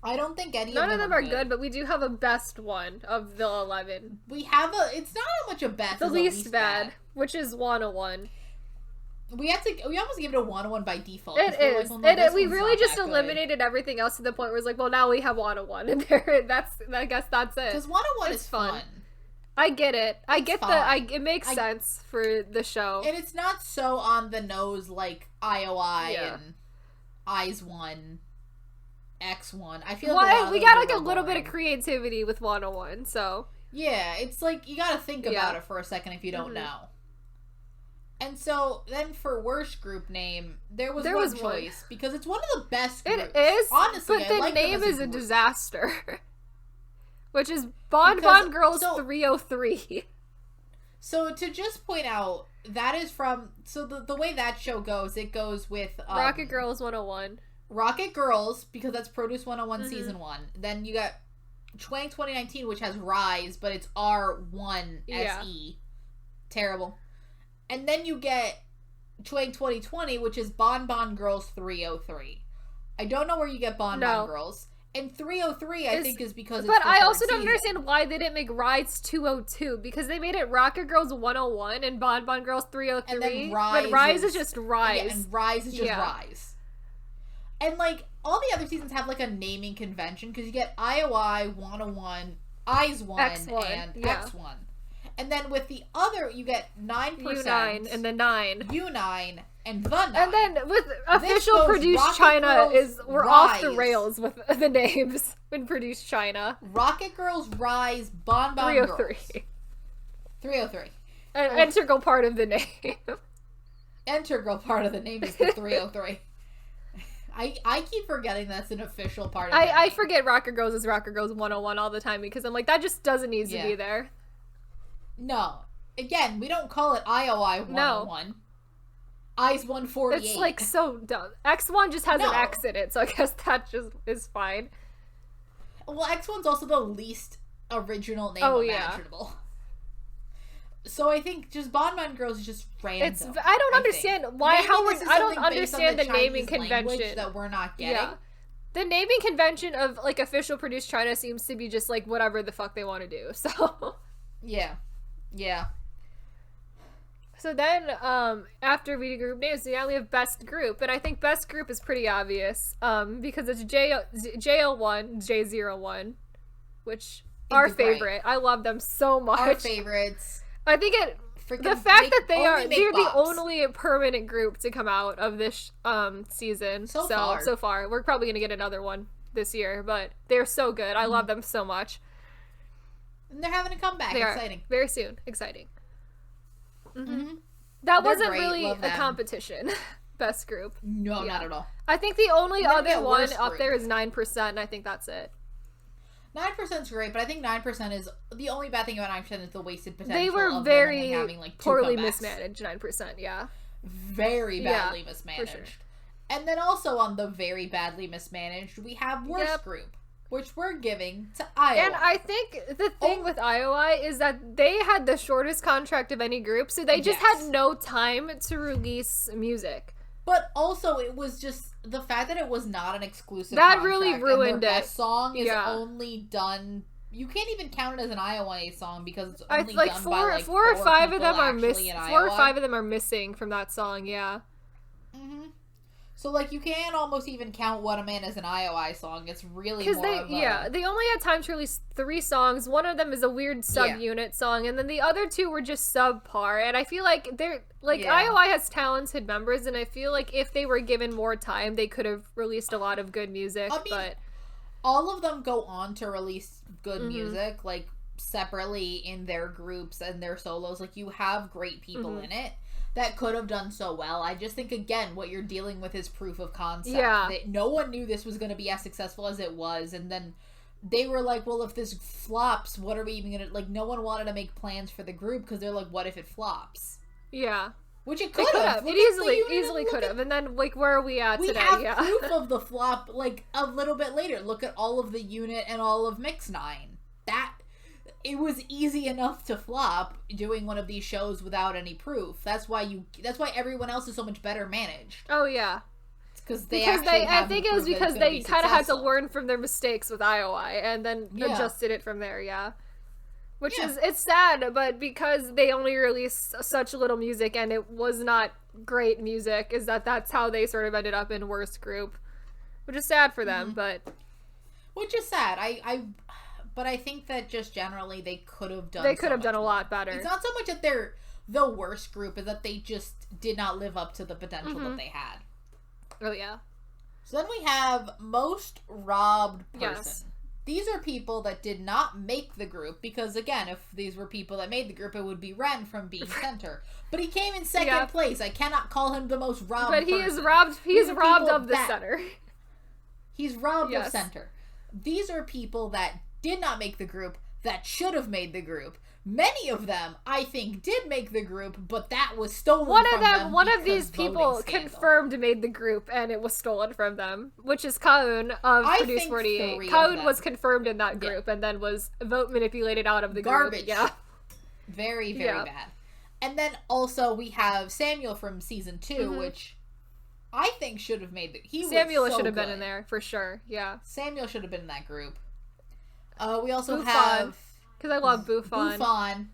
I don't think none of them are good, but we do have a best one of the 11. We have it's not so much a best. The least bad, which is 101. We almost gave it a 101 by default. It is. Like, well, no, we really just eliminated everything else to the point where it's like, well, now we have 101, and I guess that's it. Because 101 is fun. I get it. It makes sense for the show. And it's not so on the nose like IOI and Eyes 1. X1. I feel like we got like a little bit of creativity with 101, so yeah, it's like you gotta think about it for a second if you don't know. And so then for worst group name, there was one choice because it's one of the best groups. It is, honestly, but the name is a disaster, which is Bon Bon Girls 303. So to just point out, that is from the way that show goes. It goes with Rocket Girls 101. Rocket Girls, because that's Produce 101 Season 1. Then you got Chwang 2019, which has Rise, but it's R1 SE. Terrible. And then you get Chwang 2020, which is Bon Bon Girls 303. I don't know where you get Bon Bon Girls. And 303, I think, is because it's But I also don't understand why they didn't make Rise 202, because they made it Rocket Girls 101 and Bon Bon Girls 303. And then Rise is just Rise. Yeah, and Rise is just Rise. And, like, all the other seasons have, like, a naming convention, because you get IOI, 101, Eyes 1, X1, and X1. And then with the other, you get 9%. U9, and the 9. U9, and the 9. And then with Official Produced China, we're off the rails with the names in Produced China. Rocket Girls, Rise, Bon Bon 303. Girls. 303. An integral part of the name. Integral part of the name is the 303. I keep forgetting that's an official part of it. I forget Rocket Girls is Rocket Girls 101 all the time because I'm like, that just doesn't need to be there. No. Again, we don't call it IOI 101. No. Eyes 148. It's like so dumb. X1 just has an X in it, so I guess that just is fine. Well, X1's also the least original name imaginable. So I think just Bon Bon Girls is just random. I don't understand why. I don't understand the naming convention that we're not getting. Yeah. The naming convention of like Official Produced China seems to be just like whatever the fuck they want to do. So yeah. So then, after we do group names, now we have best group, and I think best group is pretty obvious, because it's JL1, J01, which our favorite. I love them so much. Our favorites. I think the fact that they're the only permanent group to come out of this season so far. We're probably gonna get another one this year, but they're so good. I love them so much. And they're having a comeback. Exciting. Very soon. Exciting. Mm-hmm. That wasn't really a competition. Best group. No, not at all. I think the only other one up there is 9%, and I think that's it. 9% is great, but I think 9% is the only bad thing about 9% is the wasted potential. They were very poorly mismanaged. 9%, yeah, very badly mismanaged. Sure. And then also on the very badly mismanaged, we have worst group, which we're giving to Iowa. And I think the thing with Iowa is that they had the shortest contract of any group, so they just had no time to release music. But also, it was just the fact that it was not an exclusive that really ruined and their best song is only done. You can't even count it as an Iowa song because it's only done by four or five of them are missing. 4 or 5 of them are missing from that song. Yeah. Mm-hmm. So you can't almost even count "What a Man" as an Iowa song. It's really more they only had time to release 3 songs. One of them is a weird subunit song, and then the other 2 were just subpar. And I feel like Iowa has talented members, and I feel like if they were given more time, they could have released a lot of good music. But all of them go on to release good music, separately in their groups and their solos. You have great people in it. that could have done so well. I just think, again, what you're dealing with is proof of concept. Yeah. That no one knew this was going to be as successful as it was, and then they were like, well, if this flops, what are we even going to... Like, no one wanted to make plans for the group, because they're like, what if it flops? Yeah. Which it could have. It easily could have. And then, like, where are we at today? We have proof of the flop, like, a little bit later. Look at all of the unit and all of Mix 9. It was easy enough to flop doing one of these shows without any proof. That's why everyone else is so much better managed. Oh yeah, because I think it was because they kind of had to learn from their mistakes with IOI and then adjusted it from there. Yeah, which is it's sad, but because they only released such little music and it was not great music, that's how they sort of ended up in worst group, which is sad for them. But which is sad. But I think that just generally they could have done. They could have done a lot better. It's not so much that they're the worst group, is that they just did not live up to the potential that they had. Oh yeah. So then we have most robbed person. Yes. These are people that did not make the group, because again, if these were people that made the group, it would be Ren from being center. But he came in second place. I cannot call him the most robbed person. But he is robbed. He's robbed of the center. He's robbed of center. These are people that did not make the group, that should have made the group. Many of them, I think, did make the group, but that was stolen from them. One of these people confirmed made the group, and it was stolen from them, which is Kaun of Produce 48. Kaun was confirmed in that group, and then was vote manipulated out of the group. Yeah. Very, very bad. And then also we have Samuel from season 2, which I think should have made the... Samuel should have been in there, for sure. Yeah. Samuel should have been in that group. We also Buffon, have... Because I love Buffon.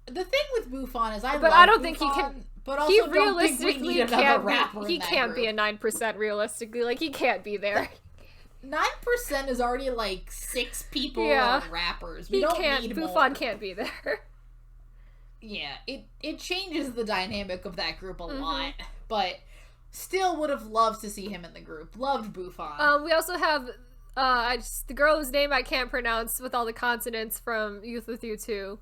The thing with Buffon is I don't think he can... But also he don't think we need another rapper He can't be a 9% realistically. Like, he can't be there. 9% is already like 6 people are rappers. We don't need more. Buffon can't be there. Yeah, it changes the dynamic of that group a lot. But still would have loved to see him in the group. Loved Buffon. We also have... the girl whose name I can't pronounce with all the consonants from Youth With You 2.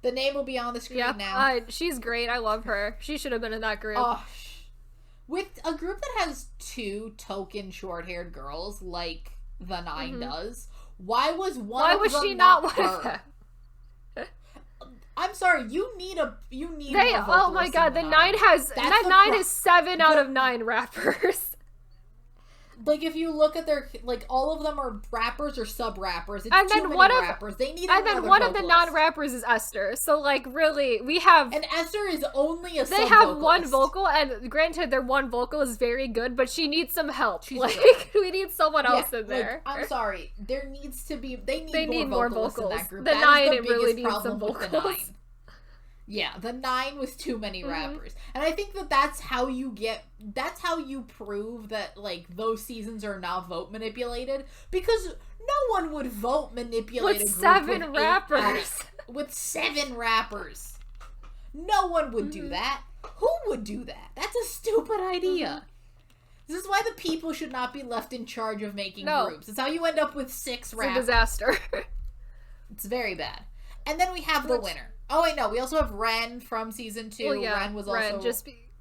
The name will be on the screen now. She's great. I love her. She should have been in that group. With a group that has 2 token short-haired girls, like the 9 does, why was she not one of them? I'm sorry, you need more oh my god, the 9 is 7 out of 9 rappers. Like, if you look at their, like, all of them are rappers or sub-rappers. It's too many rappers. They need another vocalist. And then one of the non-rappers is Esther. So, like, really, we have... And Esther is only a sub-vocalist. They have one vocal, and granted, their one vocal is very good, but she needs some help. We need someone else in there. Like, I'm sorry. They need more vocalists in that group. The 9 really needs some vocals. Yeah, the 9 was too many rappers. And I think that's how you prove that, like, those seasons are not vote manipulated. Because no one would vote manipulate a group with 7 rappers. With 7 rappers. No one would do that. Who would do that? That's a stupid idea. This is why the people should not be left in charge of making groups. It's how you end up with 6 rappers. It's a disaster. It's very bad. And then we have the winner. Oh, wait, no. We also have Ren from season 2. Well, yeah, Ren was also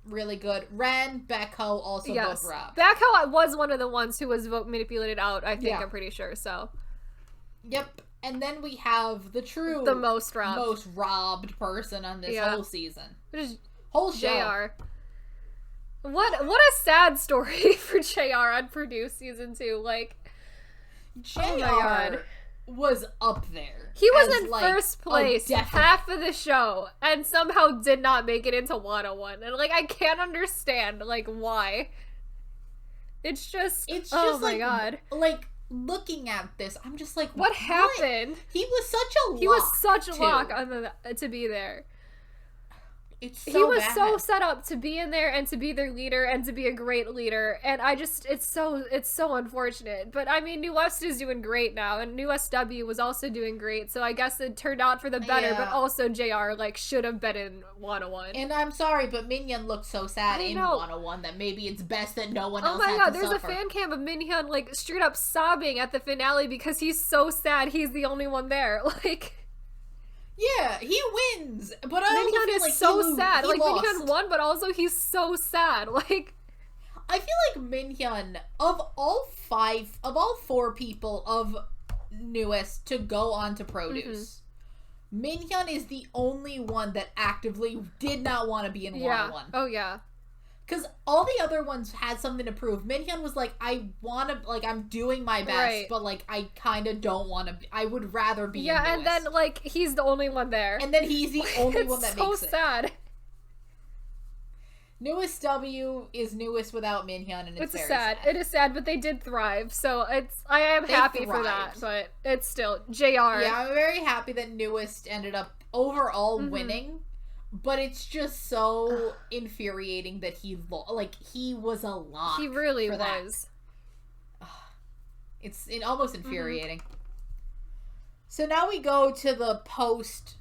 really good. Ren, Baekho also both robbed. Baekho was one of the ones who was vote manipulated out, I think. I'm pretty sure, so. Yep. And then we have the most robbed person on this whole season. Whole show. JR. What a sad story for JR on Produce season 2. Like, JR oh my God. Was up there. He was in first place half of the show and somehow did not make it into 101. And, like, I can't understand, like, why. It's just oh my God. Like, looking at this, I'm just like, what happened? He was such a lock to be there. He was so set up to be in there and to be their leader and to be a great leader, and it's so unfortunate. But I mean, New West is doing great now, and New SW was also doing great, so I guess it turned out for the better. But also JR should have been in 101. And I'm sorry, but Minhyun looked so sad in 101 that maybe it's best that no one else. Oh my God, there's a fan cam of Minhyun straight up sobbing at the finale because he's so sad he's the only one there. Yeah, he wins, but I also Minhyun feel is like so sad. he Like, lost. Minhyun won, but also he's so sad. Like, I feel like Minhyun, of all four people of newest to go on to produce, Minhyun is the only one that actively did not want to be in 101. Oh yeah. Because all the other ones had something to prove. Minhyun was like, I want to, like, I'm doing my best, but, like, I kind of don't want to be. I would rather be in newest. And then, like, he's the only one there. And then he's the only one that makes it. It's so sad. Newest W is newest without Minhyun, and it's very sad. It is sad, but they did thrive, so I am happy for that, but it's still JR. Yeah, I'm very happy that newest ended up overall winning. But it's just so infuriating that he was a lock. He really was. It's almost infuriating. So now we go to the post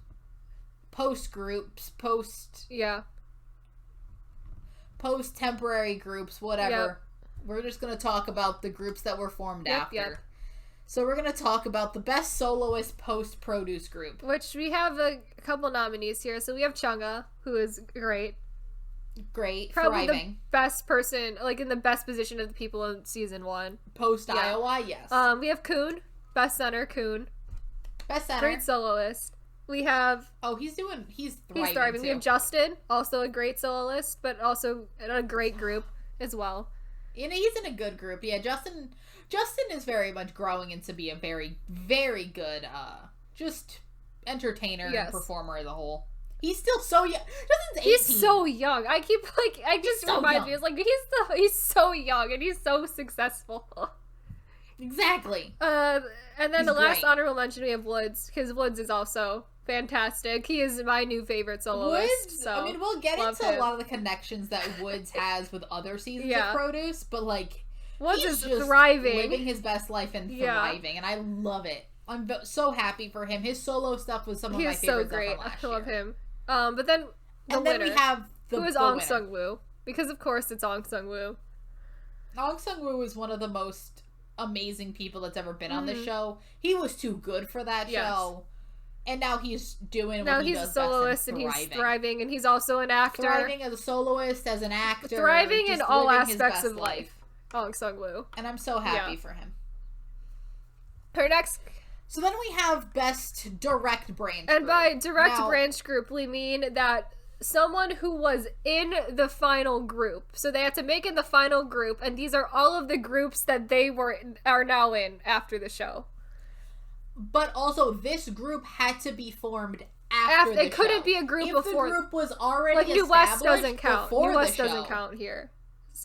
groups, post temporary groups, whatever. Yep. We're just gonna talk about the groups that were formed after. So we're going to talk about the best soloist post-produce group. Which we have a couple nominees here. So we have Chungha, who is great. Great, probably thriving. The best person, like in the best position of the people in season 1. Post-Iowa, yes. We have Kun, best center, Kun. Best center. Great soloist. We have... he's thriving. He's thriving. We have Justin, also a great soloist, but also in a great group as well. And he's in a good group. Yeah, Justin is very much growing into be a very, very good, just entertainer and performer as a whole. He's still so young. Justin's 18. He's so young. I just remind me, it's like, he's so young and he's so successful. Exactly. And then the last honorable mention we have Woods, because Woods is also fantastic. He is my new favorite soloist. Woods, so I mean, we'll get into a lot of the connections that Woods has with other seasons of Produce, but like, Woods is thriving, living his best life and thriving, and I love it. I'm so happy for him. His solo stuff was some of my favorite stuff from last year. I love him. But then the winner, we have who is Ong Sung-woo, because of course it's Ong Sung-woo. Ong Sung-woo is one of the most amazing people that's ever been on this show. He was too good for that show. And now he's doing what he does best. Now he's a soloist and he's thriving, and he's also an actor. Thriving as a soloist, as an actor. Thriving in all aspects of life. Ong Sung-woo. And I'm so happy for him. Her next... So then we have best direct branch group. And by direct branch group, we mean that someone who was in the final group. So they had to make it the final group, and these are all of the groups that they are now in after the show. But also, this group had to be formed after the show. It couldn't be a group before. If the group was already like, New West doesn't count. New West doesn't count here.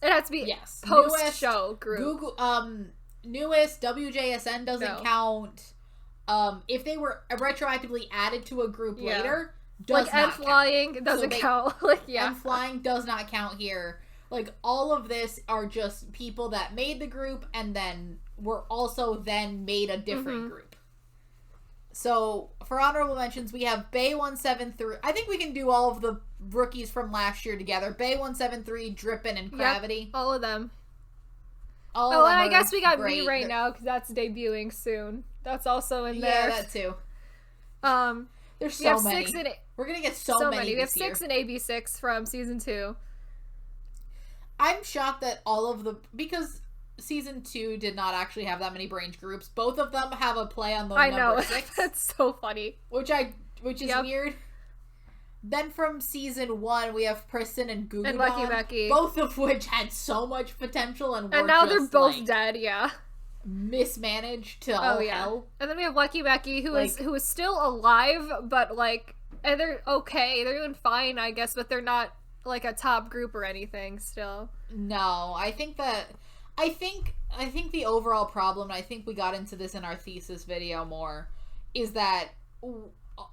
It has to be post-show group. Google, newest, WJSN doesn't count. If they were retroactively added to a group later, does not count. Flying doesn't count. And Flying does not count here. Like, all of this are just people that made the group and then were also then made a different group. So, for honorable mentions, we have Bae 173. I think we can do all of the rookies from last year together. Bae 173, Drippin', and Gravity. All of them. And I guess we got Me right now, because that's debuting soon. That's also in there. Yeah, that too. There's so many. We're going to get so many. We have 6 in AB6 from season 2. I'm shocked that all of the... Because... Season 2 did not actually have that many branch groups. Both of them have a play on the number 6. That's so funny. Which is weird. Then from season 1, we have Pristin and Gugu, and Lucky Becky, both of which had so much potential and now they're both dead. Mismanaged to hell. And then we have Lucky Becky, who is still alive, but and they're okay. They're doing fine, I guess, but they're not like a top group or anything. Still, no. I think the overall problem, and I think we got into this in our thesis video more, is that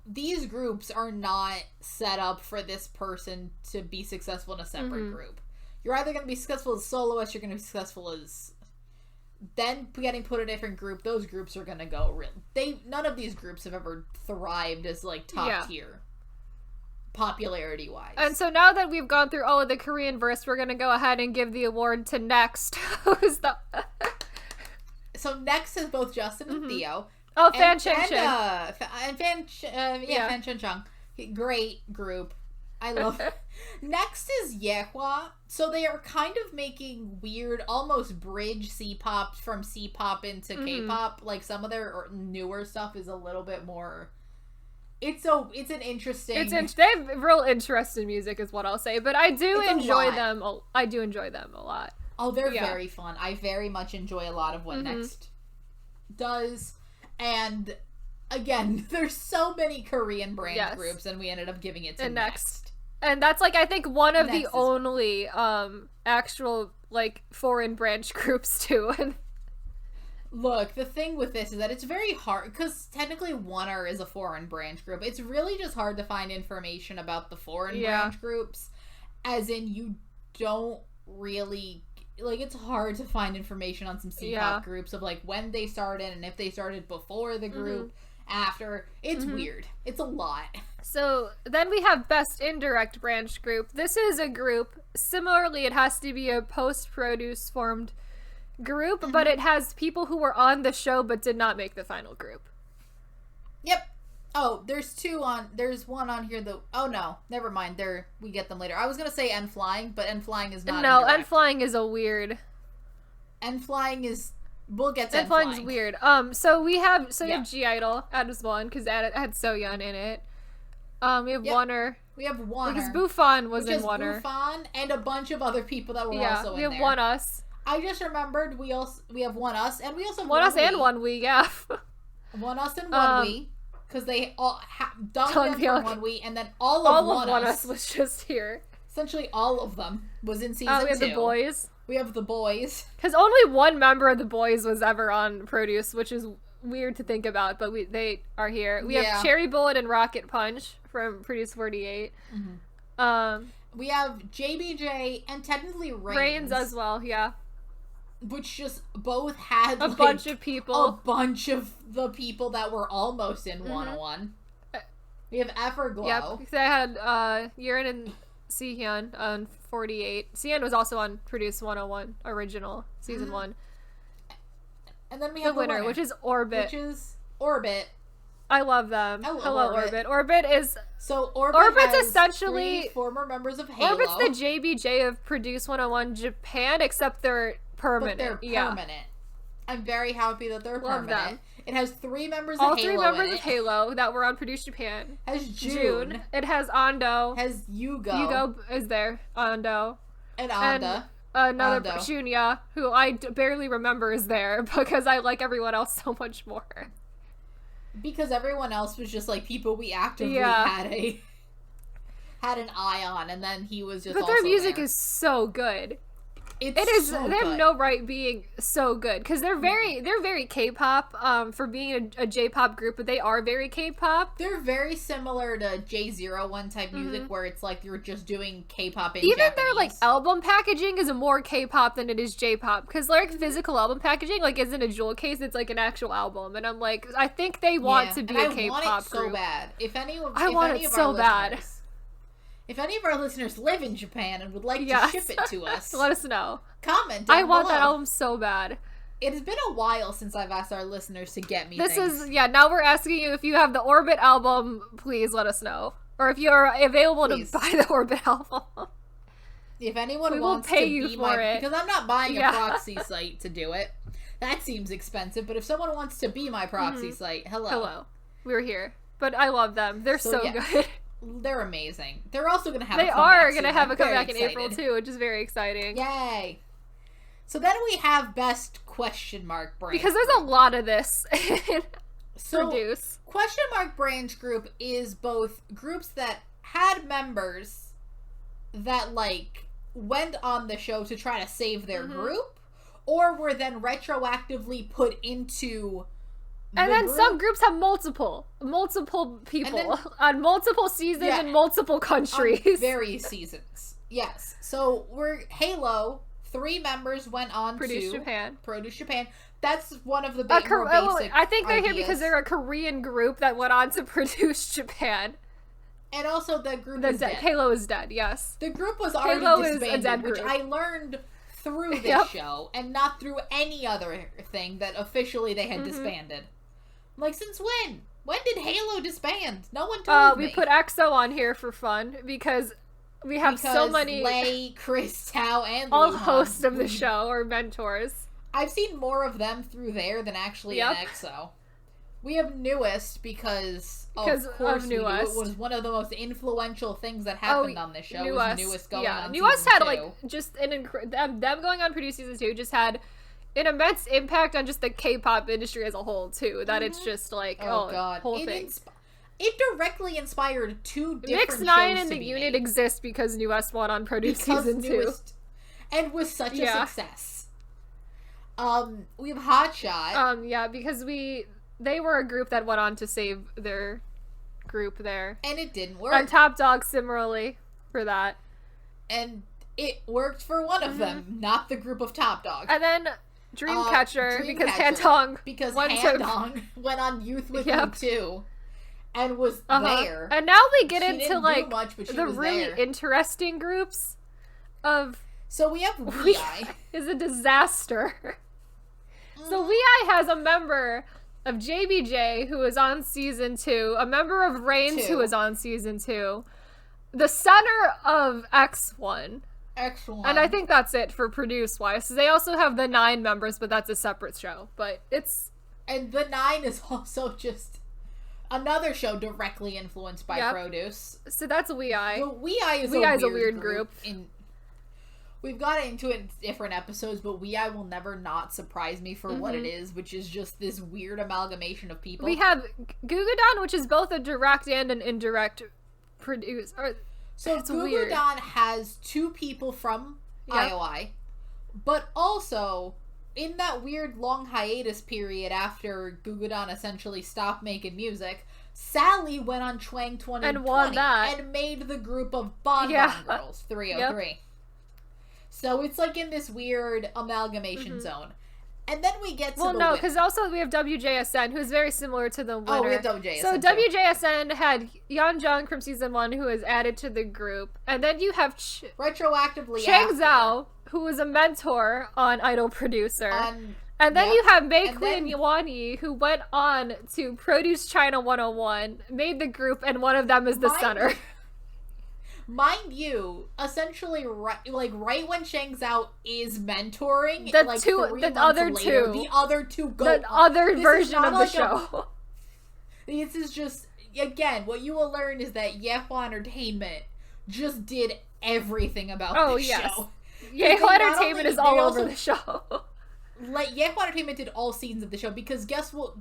these groups are not set up for this person to be successful in a separate group. You're either going to be successful as soloist, you're going to be successful as then getting put in a different group. Those groups are going to go none of these groups have ever thrived as top tier popularity wise. And so now that we've gone through all of the Korean verse, we're gonna go ahead and give the award to Next. Who's the So Next is both Justin and Theo. Oh, Fan Chen Chen. Fan Chen Chung. Great group. I love it. Next is Yehua. So they are kind of making weird, almost bridge C-pop from C-pop into K-pop. Like some of their newer stuff is a little bit more. It's an interesting. They have real interesting music, is what I'll say. But I do enjoy them. I do enjoy them a lot. Oh, they're very fun. I very much enjoy a lot of what Next does, and again, there's so many Korean brand groups, and we ended up giving it to Next. And that's like, I think, one of the only actual like foreign branch groups too. And look, the thing with this is that it's very hard, because technically Wonder is a foreign branch group. It's really just hard to find information about the foreign branch groups, as in you don't really, like, it's hard to find information on some C-pop groups of like when they started and if they started before the group, after. It's weird. It's a lot. So then we have Best Indirect Branch Group. This is a group, similarly it has to be a post-produce formed group, but it has people who were on the show but did not make the final group. Yep. Oh, there's one on here though. Oh no, never mind. We get them later. I was gonna say N-Flying, but N-Flying is not. No, N-Flying is a weird. N-Flying is. We'll get to N-Flying is weird. So we have G-Idol as one because it had Soyeon in it. We have Wonder. We have Wonder because Buffon was in Wonder. Buffon and a bunch of other people that were also in there. We have One Us. I just remembered we have One Us, and we also have One Us and One We. Yeah. One Us and One We. Because they all dunked them for 1 week, and then all of One Us was just here. Essentially, all of them was in season 2. We have the boys. We have the boys. Because only one member of the boys was ever on Produce, which is weird to think about, but they are here. We have Cherry Bullet and Rocket Punch from Produce 48. We have JBJ and technically Reigns as well, yeah. Which just both had a bunch of people. A bunch of the people that were almost in 101. We have Everglow. Yep, because I had Yurin and Sehyun on 48. Sehyun was also on Produce 101 original season 1. And then we have the winner, which is Orbit. I love them. Hello, Orbit. Orbit is Orbit's essentially 3 former members of Halo. Orbit's the JBJ of Produce 101 Japan, except they're permanent. But they're permanent. I'm very happy that they're permanent. Them. It has 3 members All of Halo. All 3 members of Halo that were on Produce Japan. Has June. It has Ando. Has Yugo. Yugo is there. Ando. And Anda. Another Shunya, who I barely remember is there because I like everyone else so much more. Because everyone else was just like people we actively had an eye on, and then he was just. But their music is so good. It is. So they have no right being so good because they're very K-pop for being a J-pop group, but they are very K-pop. They're very similar to J01 type music where it's like you're just doing K-pop in Even Japanese. their like album packaging is more K-pop than it is J-pop because like physical album packaging like isn't a jewel case, it's like an actual album, and I'm like I think they want to be a K-pop want it group. So bad. If any of our listeners live in Japan and would like to ship it to us, let us know. Comment down I want below. that album so bad. It has been a while since I've asked our listeners to get me things. Now we're asking you if you have the Orbit album, please let us know. Or if you're available to buy the Orbit album. If anyone wants to be because I'm not buying a proxy site to do it. That seems expensive, but if someone wants to be my proxy site, hello. We're here. But I love them. They're so good. They're amazing. They're also going to have a comeback in April too, which is very exciting. Yay. So then we have Best Question Mark Branch. Because there's a lot of this in Produce. Question Mark Branch Group is both groups that had members that like went on the show to try to save their group, or were then retroactively put into and then some groups have multiple people on multiple seasons in multiple countries. On various seasons. Yes. So we're Halo. 3 members went on Produce to Japan. Produce Japan. That's one of the more basic I think they're ideas. here because they're a Korean group that went on to Produce Japan. And also the group is dead. Halo is dead, yes. The group was already disbanded, which I learned through this show and not through any other thing that officially they had disbanded. Like, since when? When did Halo disband? No one told me. We put EXO on here for fun because we have so many. Lay, Chris, Tao, and all Luhan, hosts of the show are mentors. I've seen more of them through there than actually in EXO. We have Newest because of course Newest. It was one of the most influential things that happened on this show. Was Newest going on Newest season had 2. like just them going on produce season 2 just had an immense impact on just the K-pop industry as a whole too. That it's just like god, whole thing. It directly inspired 2 different Mix 9 and the unit exist because Newest won on produce season 2, and was such a success. We have Hotshot. Because they were a group that went on to save their group there. And it didn't work. And Top Dog similarly for that. And it worked for one of them, not the group of Top Dog. And then Dreamcatcher, because Handong went on Youth with You too. And was there. And now we get into like much, the really interesting groups of... So we have WeI. Is a disaster. So WeI has a member of JBJ, who is on season 2, a member of Reigns, who is on season 2, the center of X1. And I think that's it for produce-wise. So they also have the 9 members, but that's a separate show. But it's... And the 9 is also just another show directly influenced by Produce. So that's WeI. But WeI is a weird group. We've got into it in different episodes, but WeI will never not surprise me for what it is, which is just this weird amalgamation of people. We have Gugudan, which is both a direct and an indirect produce. So Gugudan has 2 people from IOI, but also in that weird long hiatus period after Gugudan essentially stopped making music, Sally went on Chwang 2020 and won that and made the group of Bon Bon Girls 303. Yep. So it's like in this weird amalgamation zone. And then we get to Well, no, because also we have WJSN, who's very similar to the winner. Oh, we have WJSN. So WJSN had Yeonjung from season 1, who was added to the group. And then you have retroactively Chang Zhao, who was a mentor on Idol Producer. And then you have Mei Kui and Yuan Yi, who went on to Produce China 101, made the group, and one of them is the center. Mind you, essentially, right when Shang Zhao is mentoring, the other two go. The other version of the show. This is just, again, what you will learn is that Yehua Entertainment just did everything about this show. Yehua Entertainment is all over the show. Like, Yehua Entertainment did all seasons of the show, because guess what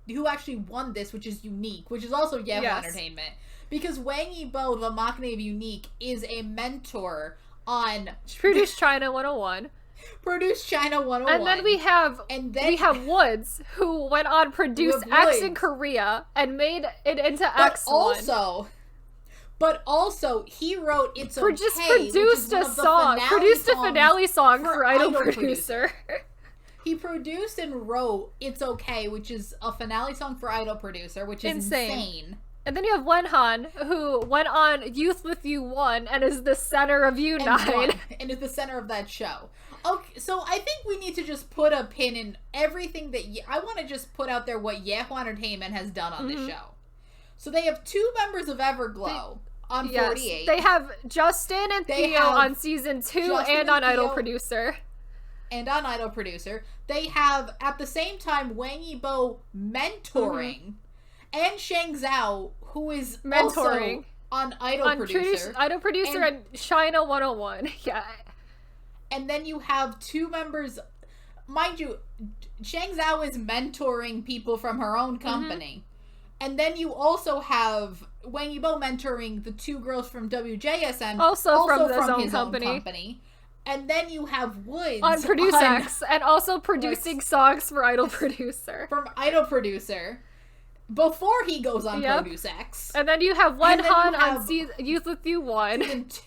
who actually won this, which is Unique, which is also Yehua Entertainment. Because Wang Yibo, the Maknae of Unique, is a mentor on Produce China 101. Produce China 101. And then we have Woods, who went on Produce X in Korea and made it into X1. But also, he wrote It's Okay, just produced a song. Produced a finale song for Idol Producer. He produced and wrote It's Okay, which is a finale song for Idol Producer, which is insane. And then you have Wenhan, who went on Youth With You 1 and is the center of U9. And is the center of that show. Okay, so I think we need to just put a pin in everything that... I want to just put out there what Yehua Entertainment has done on this show. So they have 2 members of Everglow on 48. They have Justin and Theo on season 2 and on Idol Producer. And on Idol Producer. They have, at the same time, Wang Yibo mentoring... And Shang Zhao, who is mentoring on Idol Producer. Idol Producer and China 101. Yeah. And then you have 2 members. Mind you, Shang Zhao is mentoring people from her own company. And then you also have Wang Yibo mentoring the 2 girls from WJSN. Also from his own company. And then you have Woods on Produce X. And also producing songs for Idol Producer. From Idol Producer. Before he goes on Produce X. And then you have Wenhan on Youth With You 1. And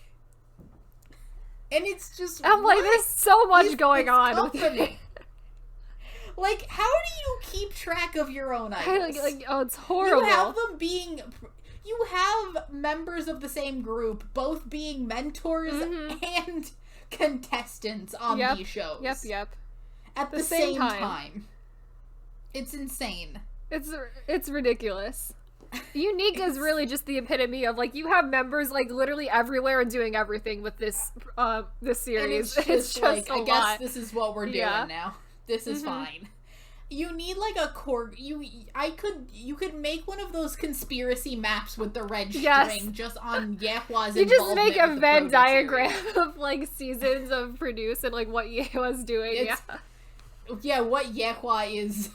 it's just... I'm like, there's so much going on. Like, how do you keep track of your own idols? It's horrible. You have them being... You have members of the same group both being mentors and contestants on these shows. Yep. At the same time. It's insane. It's ridiculous. Unique is really just the epitome of, like, you have members, like, literally everywhere and doing everything with this series. It's just like, I guess this is what we're doing now. This is fine. You need, like, a core... You could make one of those conspiracy maps with the red string just on Yehwa's involvement. You just make a Venn diagram of, like, seasons of Produce and, like, what Yehwa's doing. Yeah, what Yehwa is...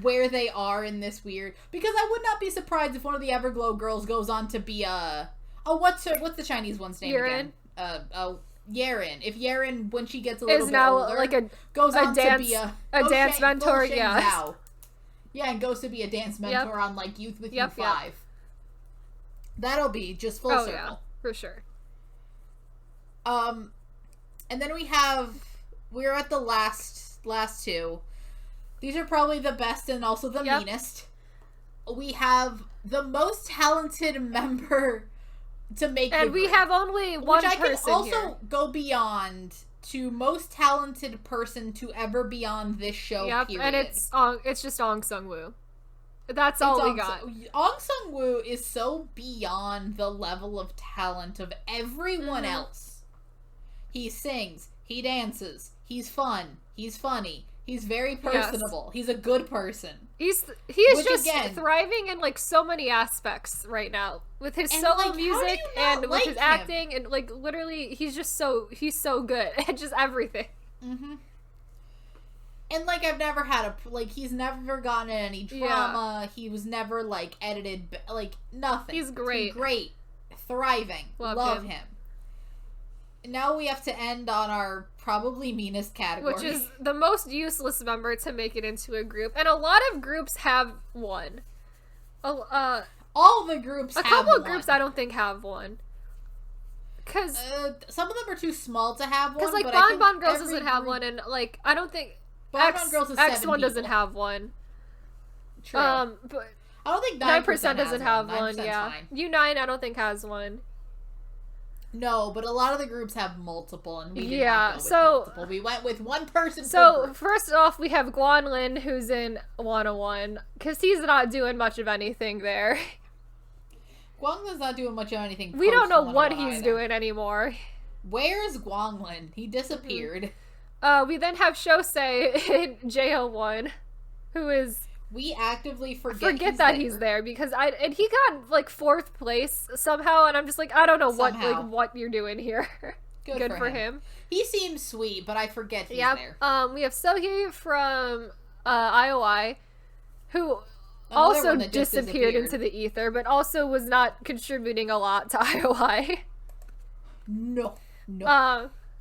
where they are in this weird... Because I would not be surprised if one of the Everglow girls goes on to be what's the Chinese one's name again? Yeren. If Yeren, when she gets a little bit older, like goes on to be a dance mentor, yeah, and goes to be a dance mentor on, like, Youth with You 5. That'll be just full circle. Yeah, for sure. And then we're at the last two. These are probably the best and also the meanest. We have the most talented member to make and we have only one person here. Which I can also here. Go beyond to most talented person to ever be on this show, period. And it's just Ong Sung-woo. That's all we got. Ong Sung-woo is so beyond the level of talent of everyone else. He sings, he dances, he's fun, he's funny. He's very personable. Yes. He's a good person. He is just thriving in, like, so many aspects right now with his solo music and with his acting and, like, literally he's so good at just everything. Mm-hmm. And, like, I've never had he's never gotten in any drama. He was never, like, edited, like, nothing. He's great. He's great. Thriving. Love him. Now we have to end on our probably meanest category. Which is the most useless member to make it into a group. And a lot of groups have one. All the groups have one. A couple of groups I don't think have one. Because some of them are too small to have one. Because, like, Bon Bon Girls doesn't have one, and, like, I don't think Bon Bon Girls is X1 doesn't have one. True. But I don't think 9% doesn't have one, yeah. U9 I don't think has one. No, but a lot of the groups have multiple, and we did not go with multiple. We went with one person per group. First off, we have Guanlin, who's in 101, because he's not doing much of anything there. Guanglin's not doing much of anything. We don't know what he's doing anymore. Where's Guanglin? He disappeared. We then have Shosei in JO1, who is... We actively forget that he's there because he got, like, 4th place somehow, and I'm just like, I don't know what you're doing here. Good for him. He seems sweet, but I forget he's there. We have Sohee from IOI, who also disappeared into the ether, but also was not contributing a lot to IOI. No.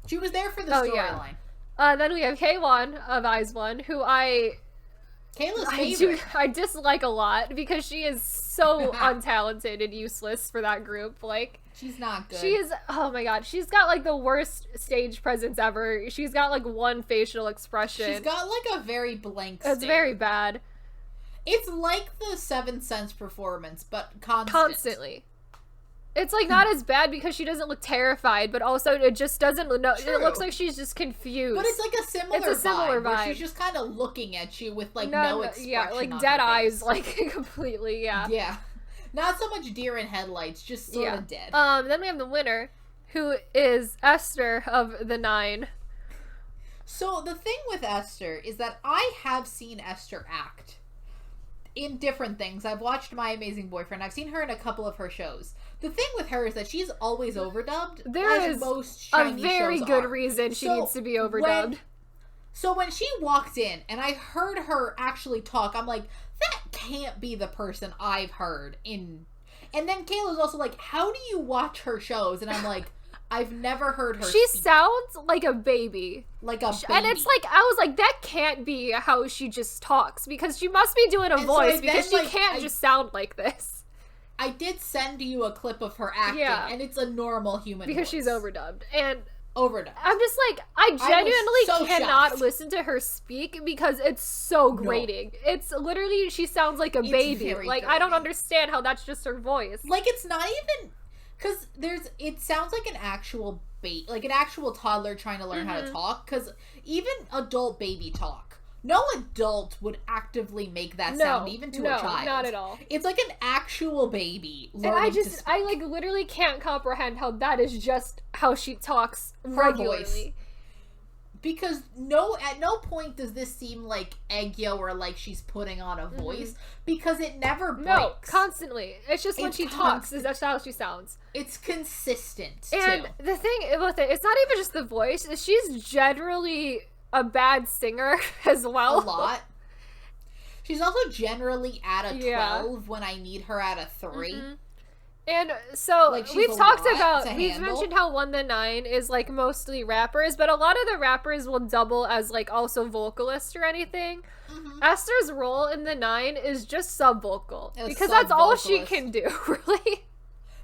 She was there for the storyline. Then we have K1 of IZ*ONE, who Kayla's favorite. I dislike a lot because she is so untalented and useless for that group. Like, she's not good. She is, oh my god, she's got, like, the worst stage presence ever. She's got, like, one facial expression. She's got, like, a very blank stare. It's very bad. It's like the 7th Sense performance, but constantly. It's, like, not as bad because she doesn't look terrified, but also it just doesn't look... It looks like she's just confused. But it's, like, a similar vibe. Where she's just kind of looking at you with, like, no expression. Yeah, like, dead eyes, like, completely, yeah. Yeah. Not so much deer in headlights, just sort of dead. Then we have the winner, who is Esther of the 9. So, the thing with Esther is that I have seen Esther act in different things. I've watched My Amazing Boyfriend. I've seen her in a couple of her shows. The thing with her is that she's always overdubbed. There is most a very good reason she needs to be overdubbed. So when she walked in and I heard her actually talk, I'm like, that can't be the person I've heard in... And then Kayla's also like, how do you watch her shows? And I'm like, I've never heard her She speak. sounds like a baby. Like a baby. And it's like, I was like, that can't be how she just talks. Because she must be doing a voice because she can't just sound like this. I did send you a clip of her acting, and it's a normal human because voice. She's overdubbed. And overdubbed. I'm just like, I genuinely cannot listen to her speak because it's so grating. No. It's literally, she sounds like a baby. Like, I don't understand how that's just her voice. Like, it's not even, because it sounds like an actual toddler trying to learn how to talk, because even adult baby talk No adult would actively make that sound, even to a child. No, not at all. It's like an actual baby. And I like literally can't comprehend how that is just how she talks regularly. Voice. Because at no point does this seem like Eggyo or like she's putting on a voice, because it never breaks. No, constantly. It's just when she talks, that's how she sounds. It's consistent, and too. The thing with it, it's not even just the voice, she's generally a bad singer as well. A lot. She's also generally at a 12 when I need her at a 3. Mm-hmm. And so like, we've mentioned how 1-9 is like mostly rappers, but a lot of the rappers will double as like also vocalist or anything. Mm-hmm. Esther's role in the 9 is just sub-vocal, because that's all she can do, really.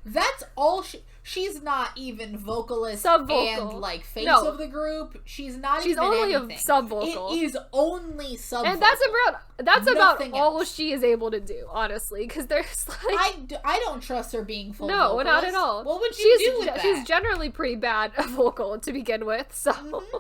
That's all she's not even vocalist sub-vocal. And like face of the group. She's only anything. A sub-vocal. It is only sub-vocal. And that's about all she is able to do, honestly, because there's like I don't trust her being full No, vocalist. Not at all. What would you do with that? She's generally pretty bad at vocal to begin with, so mm-hmm.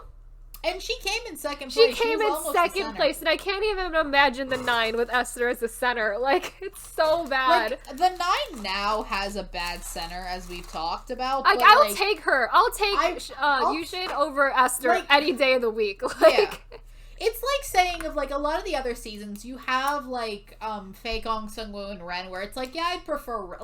And she came in second place. She came in second place, and I can't even imagine the 9 with Esther as the center. Like, it's so bad. Like, the 9 now has a bad center, as we've talked about. Like, I'll take her. I'll take Yushin over Esther any day of the week. Like, yeah. It's like saying of like a lot of the other seasons, you have like Faye Gong, Sungwoo, and Ren, where it's like, yeah, I'd prefer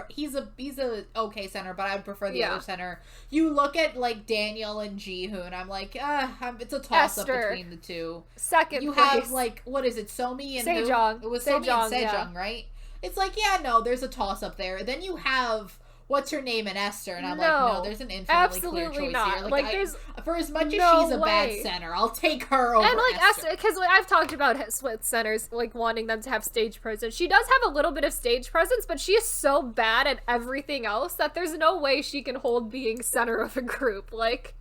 he's a okay center, but I'd prefer the other center. You look at like Daniel and Jihoon, I'm like, it's a toss up between the two. Second you place. Have like, what is it, Somi and Sejong. It was Somi and Sejong, right? It's like, there's a toss up there. Then you have what's her name in Esther, and I'm like, no, there's an infinitely clear choice not. here. Like there's for as much as she's a bad center, I'll take her over. And like Esther, because like, I've talked about with centers like wanting them to have stage presence. She does have a little bit of stage presence, but she is so bad at everything else that there's no way she can hold being center of a group. Like,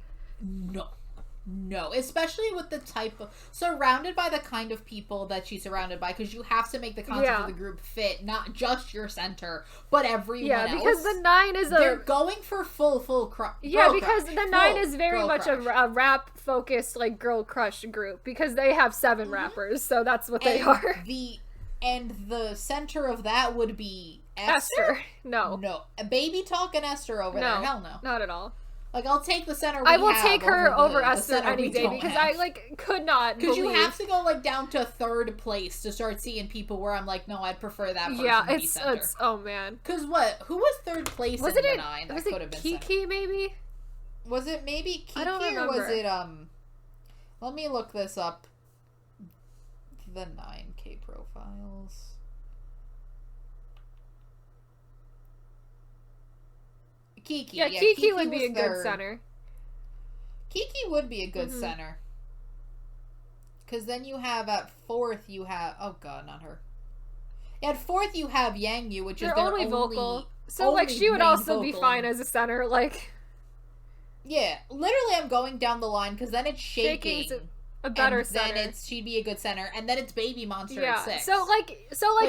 No, especially with the type of surrounded by the kind of people that she's surrounded by, because you have to make the concept of the group fit not just your center but everyone else. Yeah, because the 9 is they're going for full because the 9 is very much a rap focused like girl crush group, because they have 7 rappers, so that's what they are. The center of that would be Esther. No, a baby talking Esther over there. Hell no, not at all. Like, I'll take the center I will take her over Esther any day, because I, like, could not because you have to go, like, down to 3rd place to start seeing people where I'm like, no, I'd prefer that person to be center. It's, oh, man. Because who was 3rd place in the 9? Was it Kiki, maybe? Was it maybe Kiki, I don't remember. Or was it, let me look this up. The 9K profiles. Kiki. Yeah, Kiki would be a good center. Kiki would be a good center. Because then you have at 4th, you have... Oh, God, not her. At 4th, you have Yang Yu, which is their only vocal. So, like, she would also be fine as a center, like... Yeah, literally I'm going down the line, because then it's Shaking. A better center. Then she'd be a good center, and then it's Baby Monster at 6. So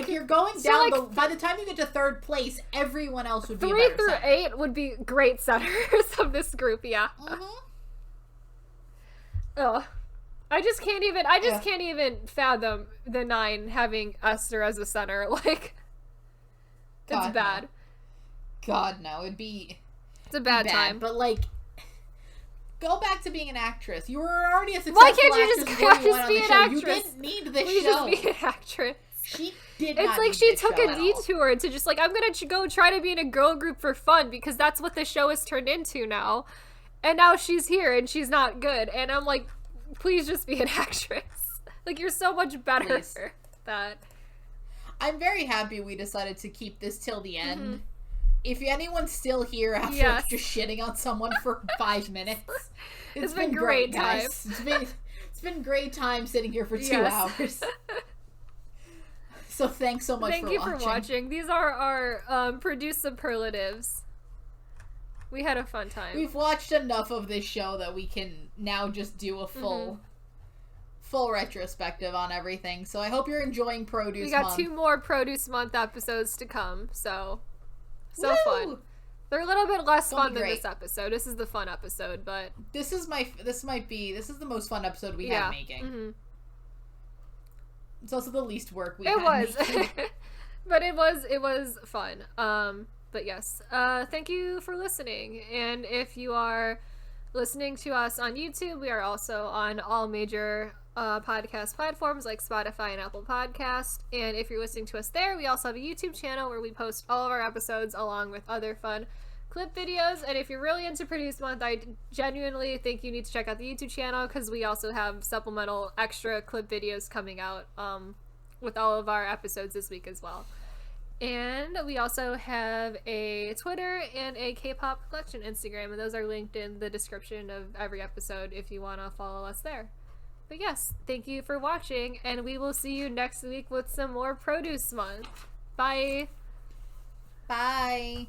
you're going down by the time you get to 3rd place, everyone else would be a better 3 through 8 would be great centers of this group. Yeah. Ugh. I just can't even fathom the 9 having Esther as a center. Like, it's bad. No. God no, it's a bad time. But like, go back to being an actress. You were already a successful Why can't you just be an actress? You didn't need this show. Just be an actress. She did not. It's like she took a detour to to just like, I'm gonna go try to be in a girl group for fun, because that's what the show has turned into now. And now she's here and she's not good. And I'm like, please just be an actress. Like, you're so much better at that. I'm very happy we decided to keep this till the end. If anyone's still here after just shitting on someone for 5 minutes, it's been great time. It's been great time sitting here for 2 hours. So thanks so much for watching. Thank you for watching. These are our produced superlatives. We had a fun time. We've watched enough of this show that we can now just do a full retrospective on everything. So I hope you're enjoying Produce Month. We got 2 more Produce Month episodes to come, so fun. They're a little bit less fun than this episode. This is the fun episode, but this is the most fun episode we had making. It's also the least work we had. It was. But it was fun. But yes, thank you for listening. And if you are listening to us on YouTube, we are also on all major podcast platforms like Spotify and Apple Podcast. And if you're listening to us there, we also have a YouTube channel where we post all of our episodes along with other fun clip videos. And if you're really into Produce Month, I genuinely think you need to check out the YouTube channel, because we also have supplemental extra clip videos coming out with all of our episodes this week as well. And we also have a Twitter and a K-pop collection Instagram, and those are linked in the description of every episode if you want to follow us there. But yes, thank you for watching, and we will see you next week with some more Produce Month. Bye! Bye!